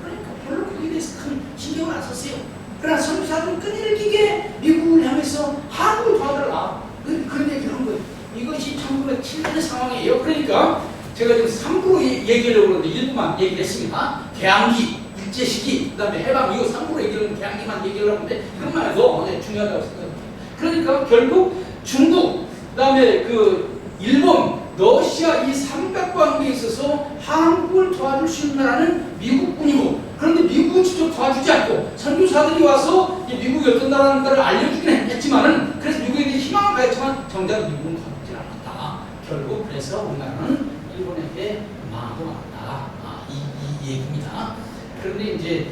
Speaker 1: 그러니까 별로 거기에 대해서 큰 신경을 안 썼어요. 그러나 선교사들은 끈질기게 미국을 향해서 한국을 도와달라. 그런 얘기를 한 거예요. 이것이 1907년의 상황이에요. 그러니까 제가 지금 3부로 얘기하려고 그러는데 1부만 얘기를 했습니다. 개항기, 일제시기, 그 다음에 해방 이후 3부로 얘기하는 개항기만 얘기를 하는데 이것만 해도 중요하다고 생각합니다. 그러니까 결국 중국, 그 다음에 그 일본, 러시아 이 삼각관계에 있어서 한국을 도와줄 수 있는 나라는 미국뿐이고, 그런데 미국은 직접 도와주지 않고 선교사들이 와서 미국이 어떤 나라인가를 알려주긴 했지만은, 그래서 미국에 대해 희망을 가했지만 정작 미국은 도와주지 않았다. 결국 그래서 우리나라는 일본에게 망하고 말았다. 이 얘기입니다. 그런데 이제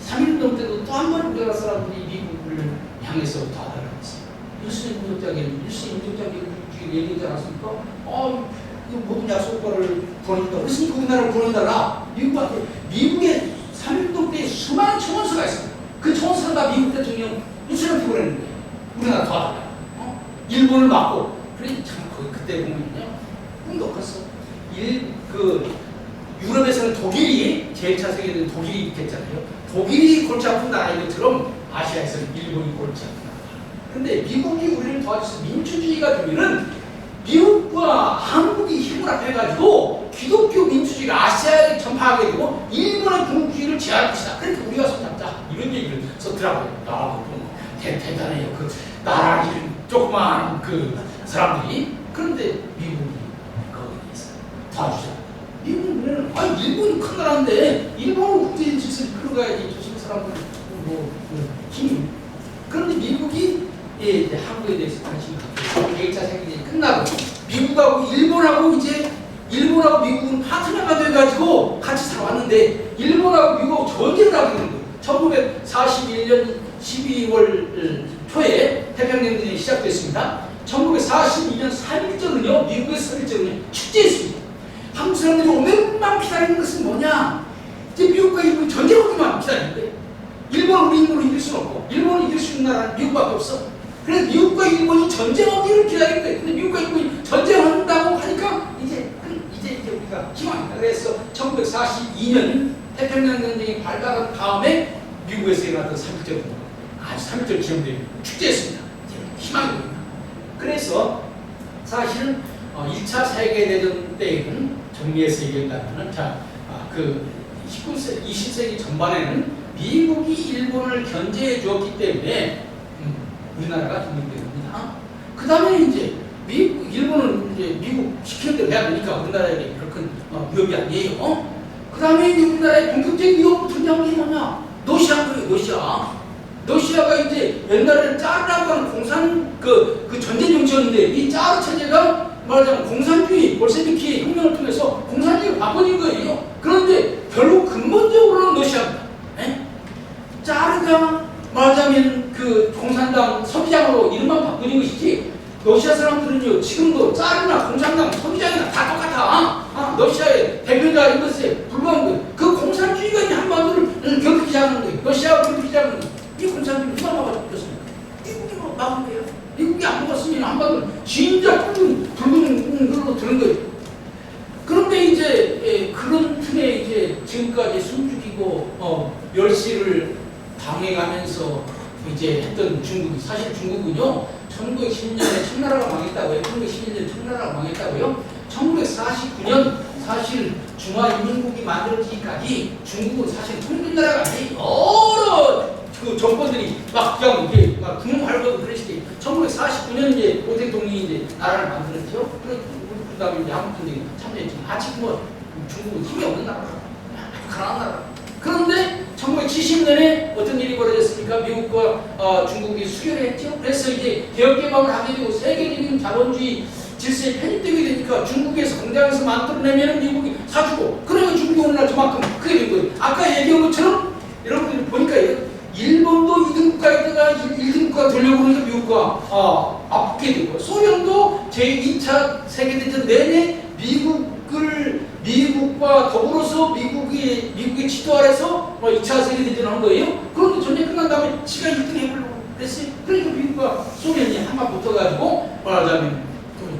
Speaker 1: 3.1운동 때도 또 한 번 우리나라 사람들이 미국을 향해서 도와달라고 했어요. 일수인 임종장이 얘기하지 않았습니까? 이거 모든 약속과를 구원했다. 그랬으니까 우리나라를 구원해달라. 미국한테, 미국의 3.1운동 때 수많은 청원서가 있어요. 그 청원서가 미국 대통령 일수한테 보내는 거예요. 우리나라 도와달라. 일본을 막고. 그래, 참, 그때 보면요. 꿈도 컸어. 유럽에서는 독일이, 제1차 세계대전 독일이 있겠잖아요. 독일이 골치 아픈 나라인 것처럼 아시아에서는 일본이 골치 아픈 나라. 근데 미국이 우리를 도와줘서 민주주의가 되면은 미국과 한국이 힘을 합해가지고 기독교 민주주의가 아시아에 전파하게 되고 일본의 군국주의를 제할 것이다. 그러니까 우리가 손잡자. 이런 얘기를 썼더라고요. 대단해요. 그 나라 이름 조그마한 그 사람들이. 그런데 미국이 거기에 있어요. 도와주자. 미국은 일본이 큰 나라인데 일본은 국제 질서를 끌어가야지. 조심 사람들은 힘이. 그런데 미국이 이제 한국에 대해서 관심을 갖고 2차 세계대전이 끝나고 미국하고 일본하고 미국은 파트너가 돼가지고 같이 살아왔는데 일본하고 미국하고 전쟁을 하게 된 거예요. 1941년 12월 초에 태평양전쟁이 시작됐습니다. 1942년 3.1절은요, 미국의 3.1절은요, 축제했습니다. 한국 사람들이 오늘만 기다리는 것은 뭐냐? 이제 미국과 일본이 전쟁하기만 기다리는 거예요. 일본은 우리 힘으로 이길 수는 없고, 일본을 이길 수 있는 나라는 미국밖에 없어. 그래서 미국과 일본이 전쟁하기를 기다리는 거예요. 근데 미국과 일본이 전쟁한다고 하니까 이제 우리가 희망이다. 그래서 1942년 태평양 전쟁이 발발한 다음에 미국에서 일어났던 3.1절, 아주 3.1절 기념대회 축제했습니다. 희망입니다. 그래서 사실은 1차 세계대전 때에는 정리해서 얘기한다면, 그 19세기, 20세기 전반에는 미국이 일본을 견제해 주었기 때문에 우리나라가 독립됩니다. 그 다음에 이제 일본은 이제 미국 시키는 대로 해야 되니까 우리나라에게 그렇게 위협이 아니에요. 그 다음에 이제 우리나라의 본격적인 위협을 등장한 게 뭐냐? 러시아고요, 러시아. 러시아가 이제 옛날에는 짜르라고 하는 공산 그 전쟁 정치였는데 이 짜르 체제가 말하자면 공산주의, 볼셰비키 혁명을 통해서 공산주의를 바꿔진 거예요. 그런데 결국 근본적으로는 러시아입니다. 짜르가 말하자면 그 공산당 서기장으로 이름만 바꾸는 것이지, 러시아 사람들은요 지금도 짜르나 공산당 서기장이나 다 똑같아. 러시아의 대표자 이것에 불과한 거예요. 그 공산주의가 이제 한반도를 괴롭히기 시작하는 거예요. 러시아가 괴롭히기 시작하는 거예요. 이 공산주의 누가 막아줬습니까? 미국이 막은 거예요. 미국이 안 먹었으면 한반도는 진짜 붉은 걸로 드는 거예요. 그런데 이제 그런 틈에 이제 지금까지 숨죽이고 멸시를 당해가면서 이제 했던 중국이, 사실 중국은요 1910년에 청나라가 망했다고요. 1911년 청나라가 망했다고요. 1949년 사실 중화인민국이 만들어지기까지 중국은 사실 통일나라가 아니에요. 여러 그 정권들이 막 그냥 이게 막 군발하고 그러시기 1949년 이제 오 대통령이 이제 나라를 만들었죠. 그 다음에 이제 한국군들이 참여했지만 아직 중국은 힘이 없는 나라라. 아주 가난한 나라. 그런데 1970년에 어떤 일이 벌어졌습니까? 미국과 중국이 수교를 했죠. 그래서 이제 개혁개방을 하게 되고 세계적인 자본주의 질서에 편입되게 되니까 중국에서 공장에서 만들어내면 미국이 사주고, 그러니까 중국이 오늘날 저만큼 크게 된 거예요. 아까 얘기한 것처럼 여러분들이 보니까 일본도 2등 국가에다가 1등 국가가 되려고 그러니까 미국과 앞게 되고, 소련도 제2차 세계대전 내내 미국과 더불어서 미국의 지도 아래서 2차 세계대전을 한 거예요. 그런데 전쟁 끝난 다음에 지가 1등 해보려고. 그랬어요. 그러니까 미국과 소련이 한번 붙어가지고 말하자면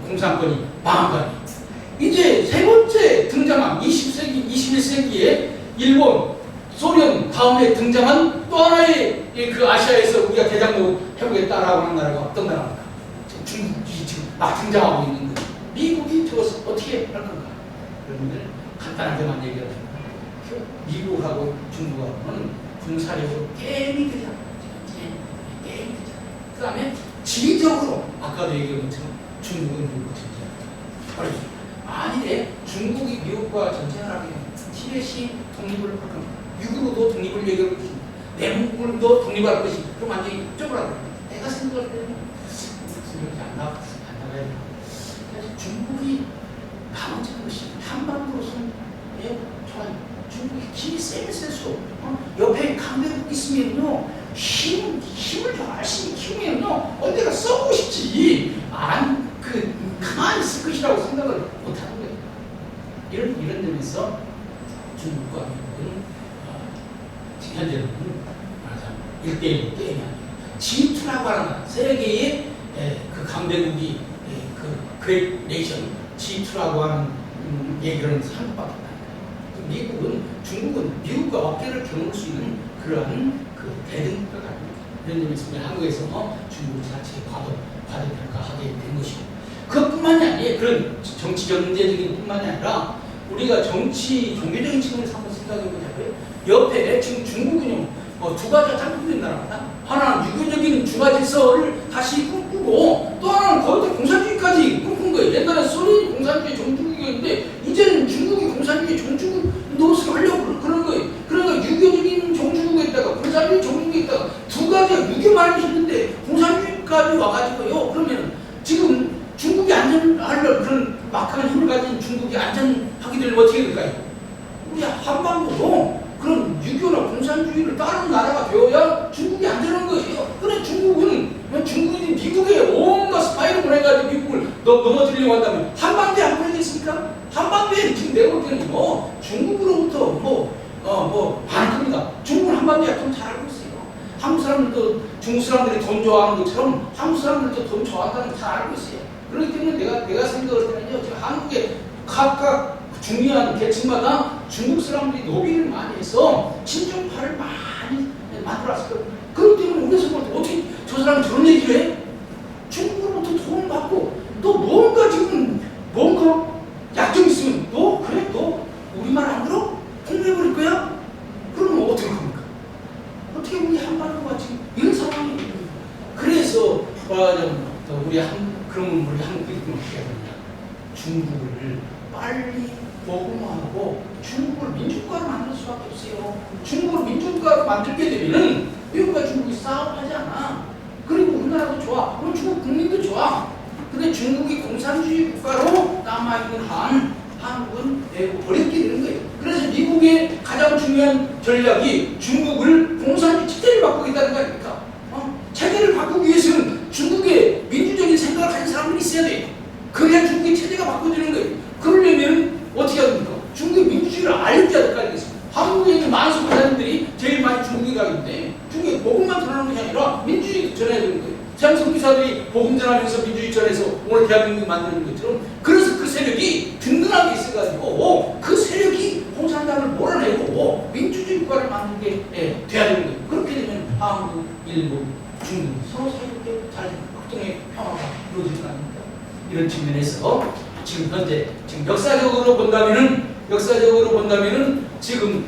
Speaker 1: 공산권이 망한. 이제 세 번째 등장한 20세기, 21세기에 일본, 소련 다음에 등장한 또 하나의 그 아시아에서 우리가 대장로 해보겠다라고 하는 나라가 어떤 나라입니까? 중국이 지금 막 등장하고 있는 거예요. 미국이 저것을 어떻게 할 건가? 여러분들 간단하게만 얘기를 합니다. 미국하고 중국하고는 군사력으로 게임이 되잖아. 게임이 되잖아. 그 다음에 지리적으로 아까도 얘기한 것처럼 중국은 미국과 전쟁을 만일에 중국이 미국과 전쟁을 하게 되면 티벳이 독립을 할 겁니다. 육으로도 독립을 얘기할 것입니다. 내몽골도 독립할 것입니다. 그럼 완전히 이쪽으로 하는 거예요. 내가 생각할 때는 생각이 안 나가야 돼요. 그래서 중국이 강화하는 것이 한반도로서는 좋아요. 중국이 힘이 세면 셀수록 옆에 강대국 있으면요 힘을 좀 열심히 키우면요 어디가 써보고 싶지 가만히 있을 것이라고 생각을 못하는 거예요. 이런 점에서 중국과 미국은 현재는 말하자면 1대1 게임이 아니에요. G2라고 하는 세계의 그 강대국이 그 그레이트 네이션 G2라고 하는 얘기를 한국밖에 안 해요. 미국은 중국은 미국과 어깨를 겨눌 수 있는 그러한 그 대등을 가집니다. 이런 점에서 한국에서 중국을 자칫 과도평가하게 된 것이고 그것뿐만이 아니에요. 그런 정치 경제적인 뿐만이 아니라 우리가 정치 종교적인 측면에서 한번 생각해 보자고요. 옆에 지금 중국은요 두 가지가 짱뚱된 나라입니다. 하나는 유교적인 중화 질서를 다시 꿈꾸고 또 하나는 거기다 공산주의까지 꿈꾼 거예요. 옛날에 소련이 공산주의 정주국이었는데 이제는 중국이 공산주의 정주국 노릇을 하려고 그런 거예요. 그러니까 유교적인 정주국에다가 공산주의 정주국에다가 두 가지가 유교만 있었는데 공산주의까지 와가지고요. 그러면 지금 중국이 안전하려고 그런 막강한 힘을 가진 중국이 안전하게 되면 어떻게 될까요? 우리 한반도도 그런 유교나 공산주의를 따르는 나라가 되어야 중국이 안전한 거예요. 그런데 중국이 미국에 온갖 스파이를 보내가지고 미국을 넘어뜨리려고 한다면 한반도에 안 보내겠습니까? 한반도에 지금 내가 볼 때는 중국으로부터 안 겁니다. 중국은 한반도에 돈 잘 알고 있어요. 한국 사람들도 중국 사람들이 돈 좋아하는 것처럼 한국 사람들도 돈 좋아한다는 걸 잘 알고 있어요. 그렇기 때문에 내가 생각할 때는요, 지금 한국의 각각 중요한 계층마다 중국 사람들이 로비를 많이 해서 친정파를 많이 만들어왔을 거예요. 그렇기 때문에 우리에서 볼 때 어떻게 저 사람이 저런 얘기를 해? 중국으로부터 돈을 받고 또 뭔가 지금 뭔가 약점 있으면 너 그래? 너 우리 말 안 들어? 폭로해버릴 거야? 그러면 어떻게 합니까? 어떻게 우리 한반도가 지금 이런 상황이 그래서 그러면 우리 한국이 어떻게 해야 되냐? 중국을 빨리 복음화하고 중국을 민주국가로 만들 수밖에 없어요. 중국을 민주국가로 만들게 되면은 미국과 중국이 싸움하지 않아. 그리고 우리나라도 좋아. 그럼 중국 국민도 좋아. 근데 중국이 공산주의 국가로 남아있는 한 한국은 내고 버리게 되는 거예요. 그래서 미국의 가장 중요한 전략이 중국을 공산주의 체제를 바꾸겠다는 거 아닙니까? 체제를 바꾸기 위해서는 중국의 민주적인 생각을 가진 사람들이 있어야 돼요. 그래야 중국의 체제가 바꿔지는 거예요. 그러려면 어떻게 해야 됩니까? 중국의 민주주의를 알려줘야 될 거 아니겠습니까? 한국에 있는 많은 소비자들이 제일 많이 중국에 가는데 중국에 복음만 전하는 것이 아니라 민주주의도 전해야 되는 거예요. 삼성 기사들이 복음 전하면서 민주주의 전해서 오늘 대한민국을 만드는 것처럼 그래서 그 세력이 든든하게 있어가지고 그 세력이 공산당을 몰아내고 민주주의 국가를 만들게 돼야 되는 거예요. 그렇게 되면 한국, 일본, 중국 서로 사이좋게 잘 극동의 평화가 이루어질 거 아닙니까? 이런 측면에서 지금 현재 역사적으로 본다면은 지금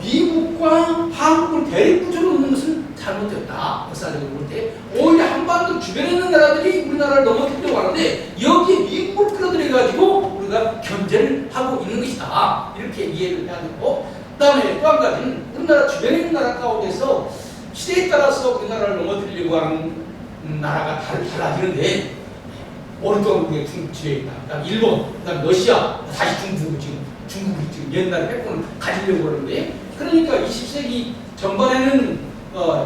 Speaker 1: 미국과 한국을 대립구조로 놓는 것은 잘못되었다. 역사적으로 볼 때 오히려 한반도 주변에 있는 나라들이 우리나라를 넘어뜨리려고 하는데 여기에 미국을 끌어들여가지고 우리가 견제를 하고 있는 것이다. 이렇게 이해를 해야 되고 그다음에 또 한 가지는 우리나라 주변에 있는 나라 가운데서 시대에 따라서 우리나라를 넘어뜨리려고 하는 나라가 달라지는데 오른쪽은 우리가 중국 지배에 있다. 그다음 일본, 그다음 러시아, 다시 중국이 지금 옛날 패권을 가지려고 하는데 그러니까 20세기 전반에는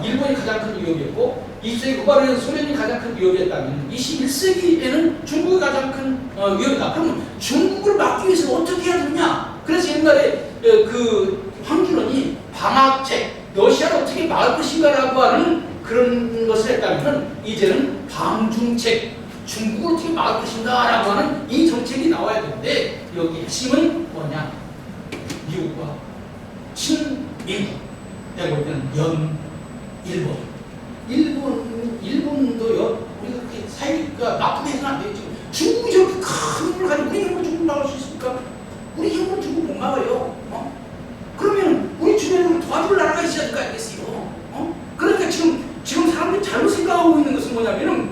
Speaker 1: 일본이 가장 큰 위협이었고 20세기 후반에는 소련이 가장 큰 위협이었다면 21세기에는 중국이 가장 큰 위협이다. 그러면 중국을 막기 위해서 어떻게 해야 되느냐? 그래서 옛날에 그 황준원이 방학책 러시아를 어떻게 막을 것인가라고 하는 그런 것을 했다면 이제는 방중책, 중국을 어떻게 막을 것인가라고 하는 이 정책이 나와야 되는데 여기 핵심은 뭐냐? 미국과 친미국, 내가 볼 때는 일본도요, 우리가 그렇게 사이가 나쁘게 해서는 안 되겠죠. 중국이 저렇게 큰 힘을 가지고 우리 힘으로 중국 막을 수 있습니까? 우리 힘으로 중국 못 막아요. 그러면 우리 주변으로 도와줄 나라가 있어야 될 거 아니겠어요? 그러니까 지금 사람들이 잘못 생각하고 있는 것은 뭐냐면은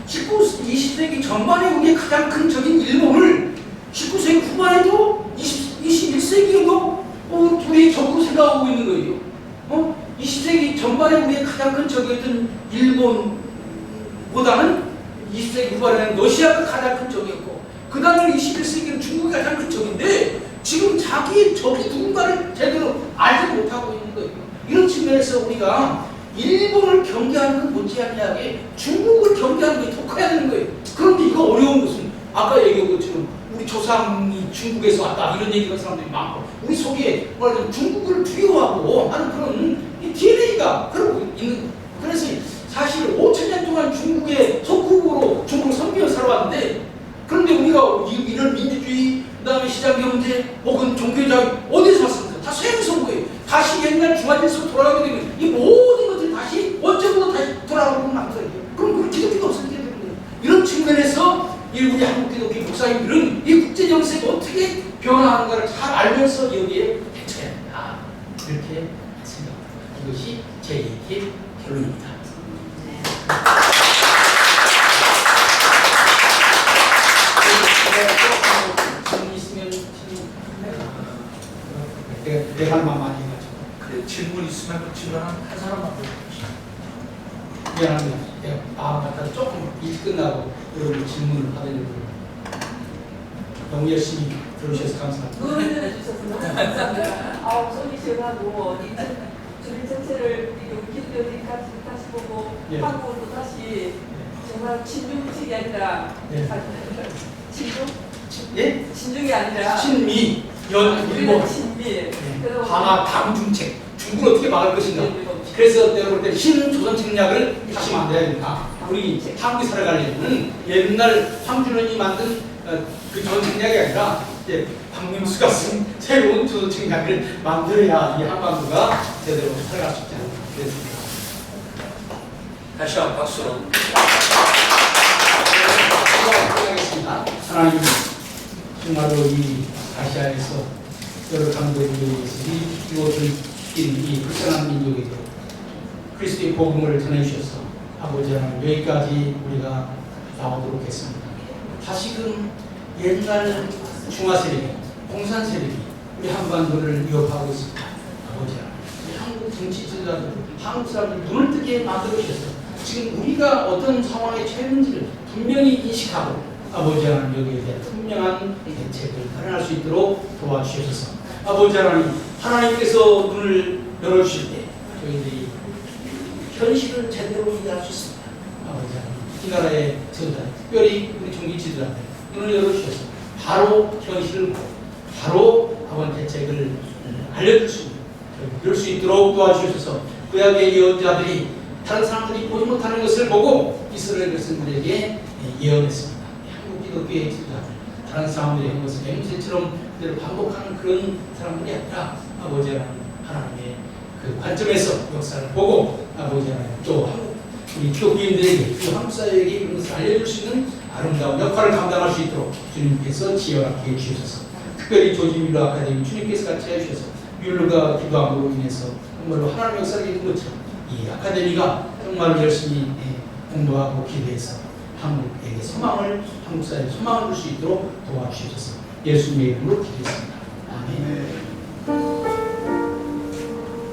Speaker 1: 20세기 전반에 우리의 가장 큰 적인 일본을 19세기 후반에도 21세기에도 우리 적으로 생각하고 있는 거예요. 20세기 전반에 우리의 가장 큰 적이었던 일본보다는 20세기 후반에는 러시아가 가장 큰 적이었고 그 다음에 21세기는 중국이 가장 큰 적인데 지금 자기의 적이 누군가를 제대로 알지 못하고 있는 거예요. 이런 측면에서 우리가 일본을 경계하는 것 못지않게 중국을 경계하는 게 더 커야 되는 거예요. 그런데 이거 어려운 것은 아까 얘기한 것처럼 우리 조상이 중국에서 왔다 이런 얘기하는 사람들이 많고 우리 속에 말하자면 중국을 두려워하고 하는 그런 DNA가 그러고 있는 거예요. 그래서 사실 5,000년 동안 중국의 속국으로 중국을 섬기며 살아왔는데 그런데 우리가 이런 민주주의 그다음에 시장경제 혹은 종교자유 어디서 왔습니까? 다 서양에서 온 거예요. 다시 옛날 중화질서로 돌아가게 되면 이 모든 것들이 다시 원점으로 다시 돌아가고 만들어요. 그럼 그 기독교가 없어지게 되는 거예요. 이런 측면에서 우리 한국 기독교 목사님들은 이 국제 정세가 어떻게 변화하는가를 잘 알면서 여기에 대처해야 된다. 이렇게 생각합니다. 이것이 제 얘기의 결론입니다. 질문 있으면 내가 할 만만 해가지고.
Speaker 2: 그래, 질문 있으면 그 질문 한 사람만 보여주시죠.
Speaker 1: 미안합니다. 내가 맞다 조금 일 끝나고 여러분 질문을 받으려고 너무 열심히 들어주셔서 감사합니다.
Speaker 3: 응원해 주셔서 너무 감사합니다. 우선이 제가도 주민 전체를 기독교들이 다시 보고
Speaker 1: 예.
Speaker 3: 한국도 다시 정말 친중식이 아니라
Speaker 1: 예.
Speaker 3: 친중?
Speaker 1: 예?
Speaker 3: 친중이 아니라
Speaker 1: 친미, 일본,
Speaker 3: 친미.
Speaker 1: 방아, 방중책, 중국을 어떻게 막을 것인가. 그래서 내가 볼 때 신조선 책략을 다시 만들어야 된다. 우리 한국에 살아가려면 옛날 황준원이 만든 그 조선 책략이 아니라 이제 박명수가 쓴 새로운 조선 책략을 만들어야 이 한반도가 제대로 살아갈 수 있지 않을까 그랬습니다.
Speaker 2: 다시 한 박수로.
Speaker 1: 하겠습니다. 하나님 정말로 이 아시아에서 여러 강대국에 의해서 이곳을 이 불쌍한 민족에게 그리스도의 복음을 전해주셔서 아버지 하나님 여기까지 우리가 나오도록 했습니다. 다시금 옛날 중화 세력이 공산 세력이 우리 한반도를 위협하고 있습니다. 아버지 하나님 우리 한국 정치 지도자들 한국 사람들 눈을 뜨게 만들어 주셔서 지금 우리가 어떤 상황에 처했는지를 분명히 인식하고 아버지 하나님 여기에 대한 분명한 대책을 마련할 수 있도록 도와주셔서 아버지 하나님 하나님께서 눈을 열어주실 때 저희들이 현실을 제대로 이해할 수 있습니다. 아버지 하나님 이 나라의 지도자 특별히 우리 종교 지도자들 눈을 열어주셔서 바로 현실을 보고 바로 아버지 대책을 알려줄 수 있는 이럴 수 있도록 도와주셔서 구약의 예언자들이 다른 사람들이 보지 못하는 것을 보고 이스라엘 백성들에게 예언했습니다. 한국 기독교의 지도자들 다른 사람들이 한 것을 맹세처럼 그대로 반복하는 그런 사람들이 아니라 아버지 하나님의 그 관점에서 역사를 보고 아버지 하나님 또 한국 우리 기독교인들에게 또 한국 사회에게 이런 것을 알려줄 수 있는 아름다운 역할을 감당할 수 있도록 주님께서 지혜롭게 해주셔서 특별히 조지 뮬러 아카데미 주님께서 같이 해주셔서 뮬러가 기도함으로 인해서 정말로 하나님의 역사를 이룬 것처럼 이 아카데미가 정말 열심히 공부하고 기도해서 한국에게 한국 사회에 소망을 줄 수 있도록 도와주셔서 예수님의 이름으로 기도했습니다. 아멘.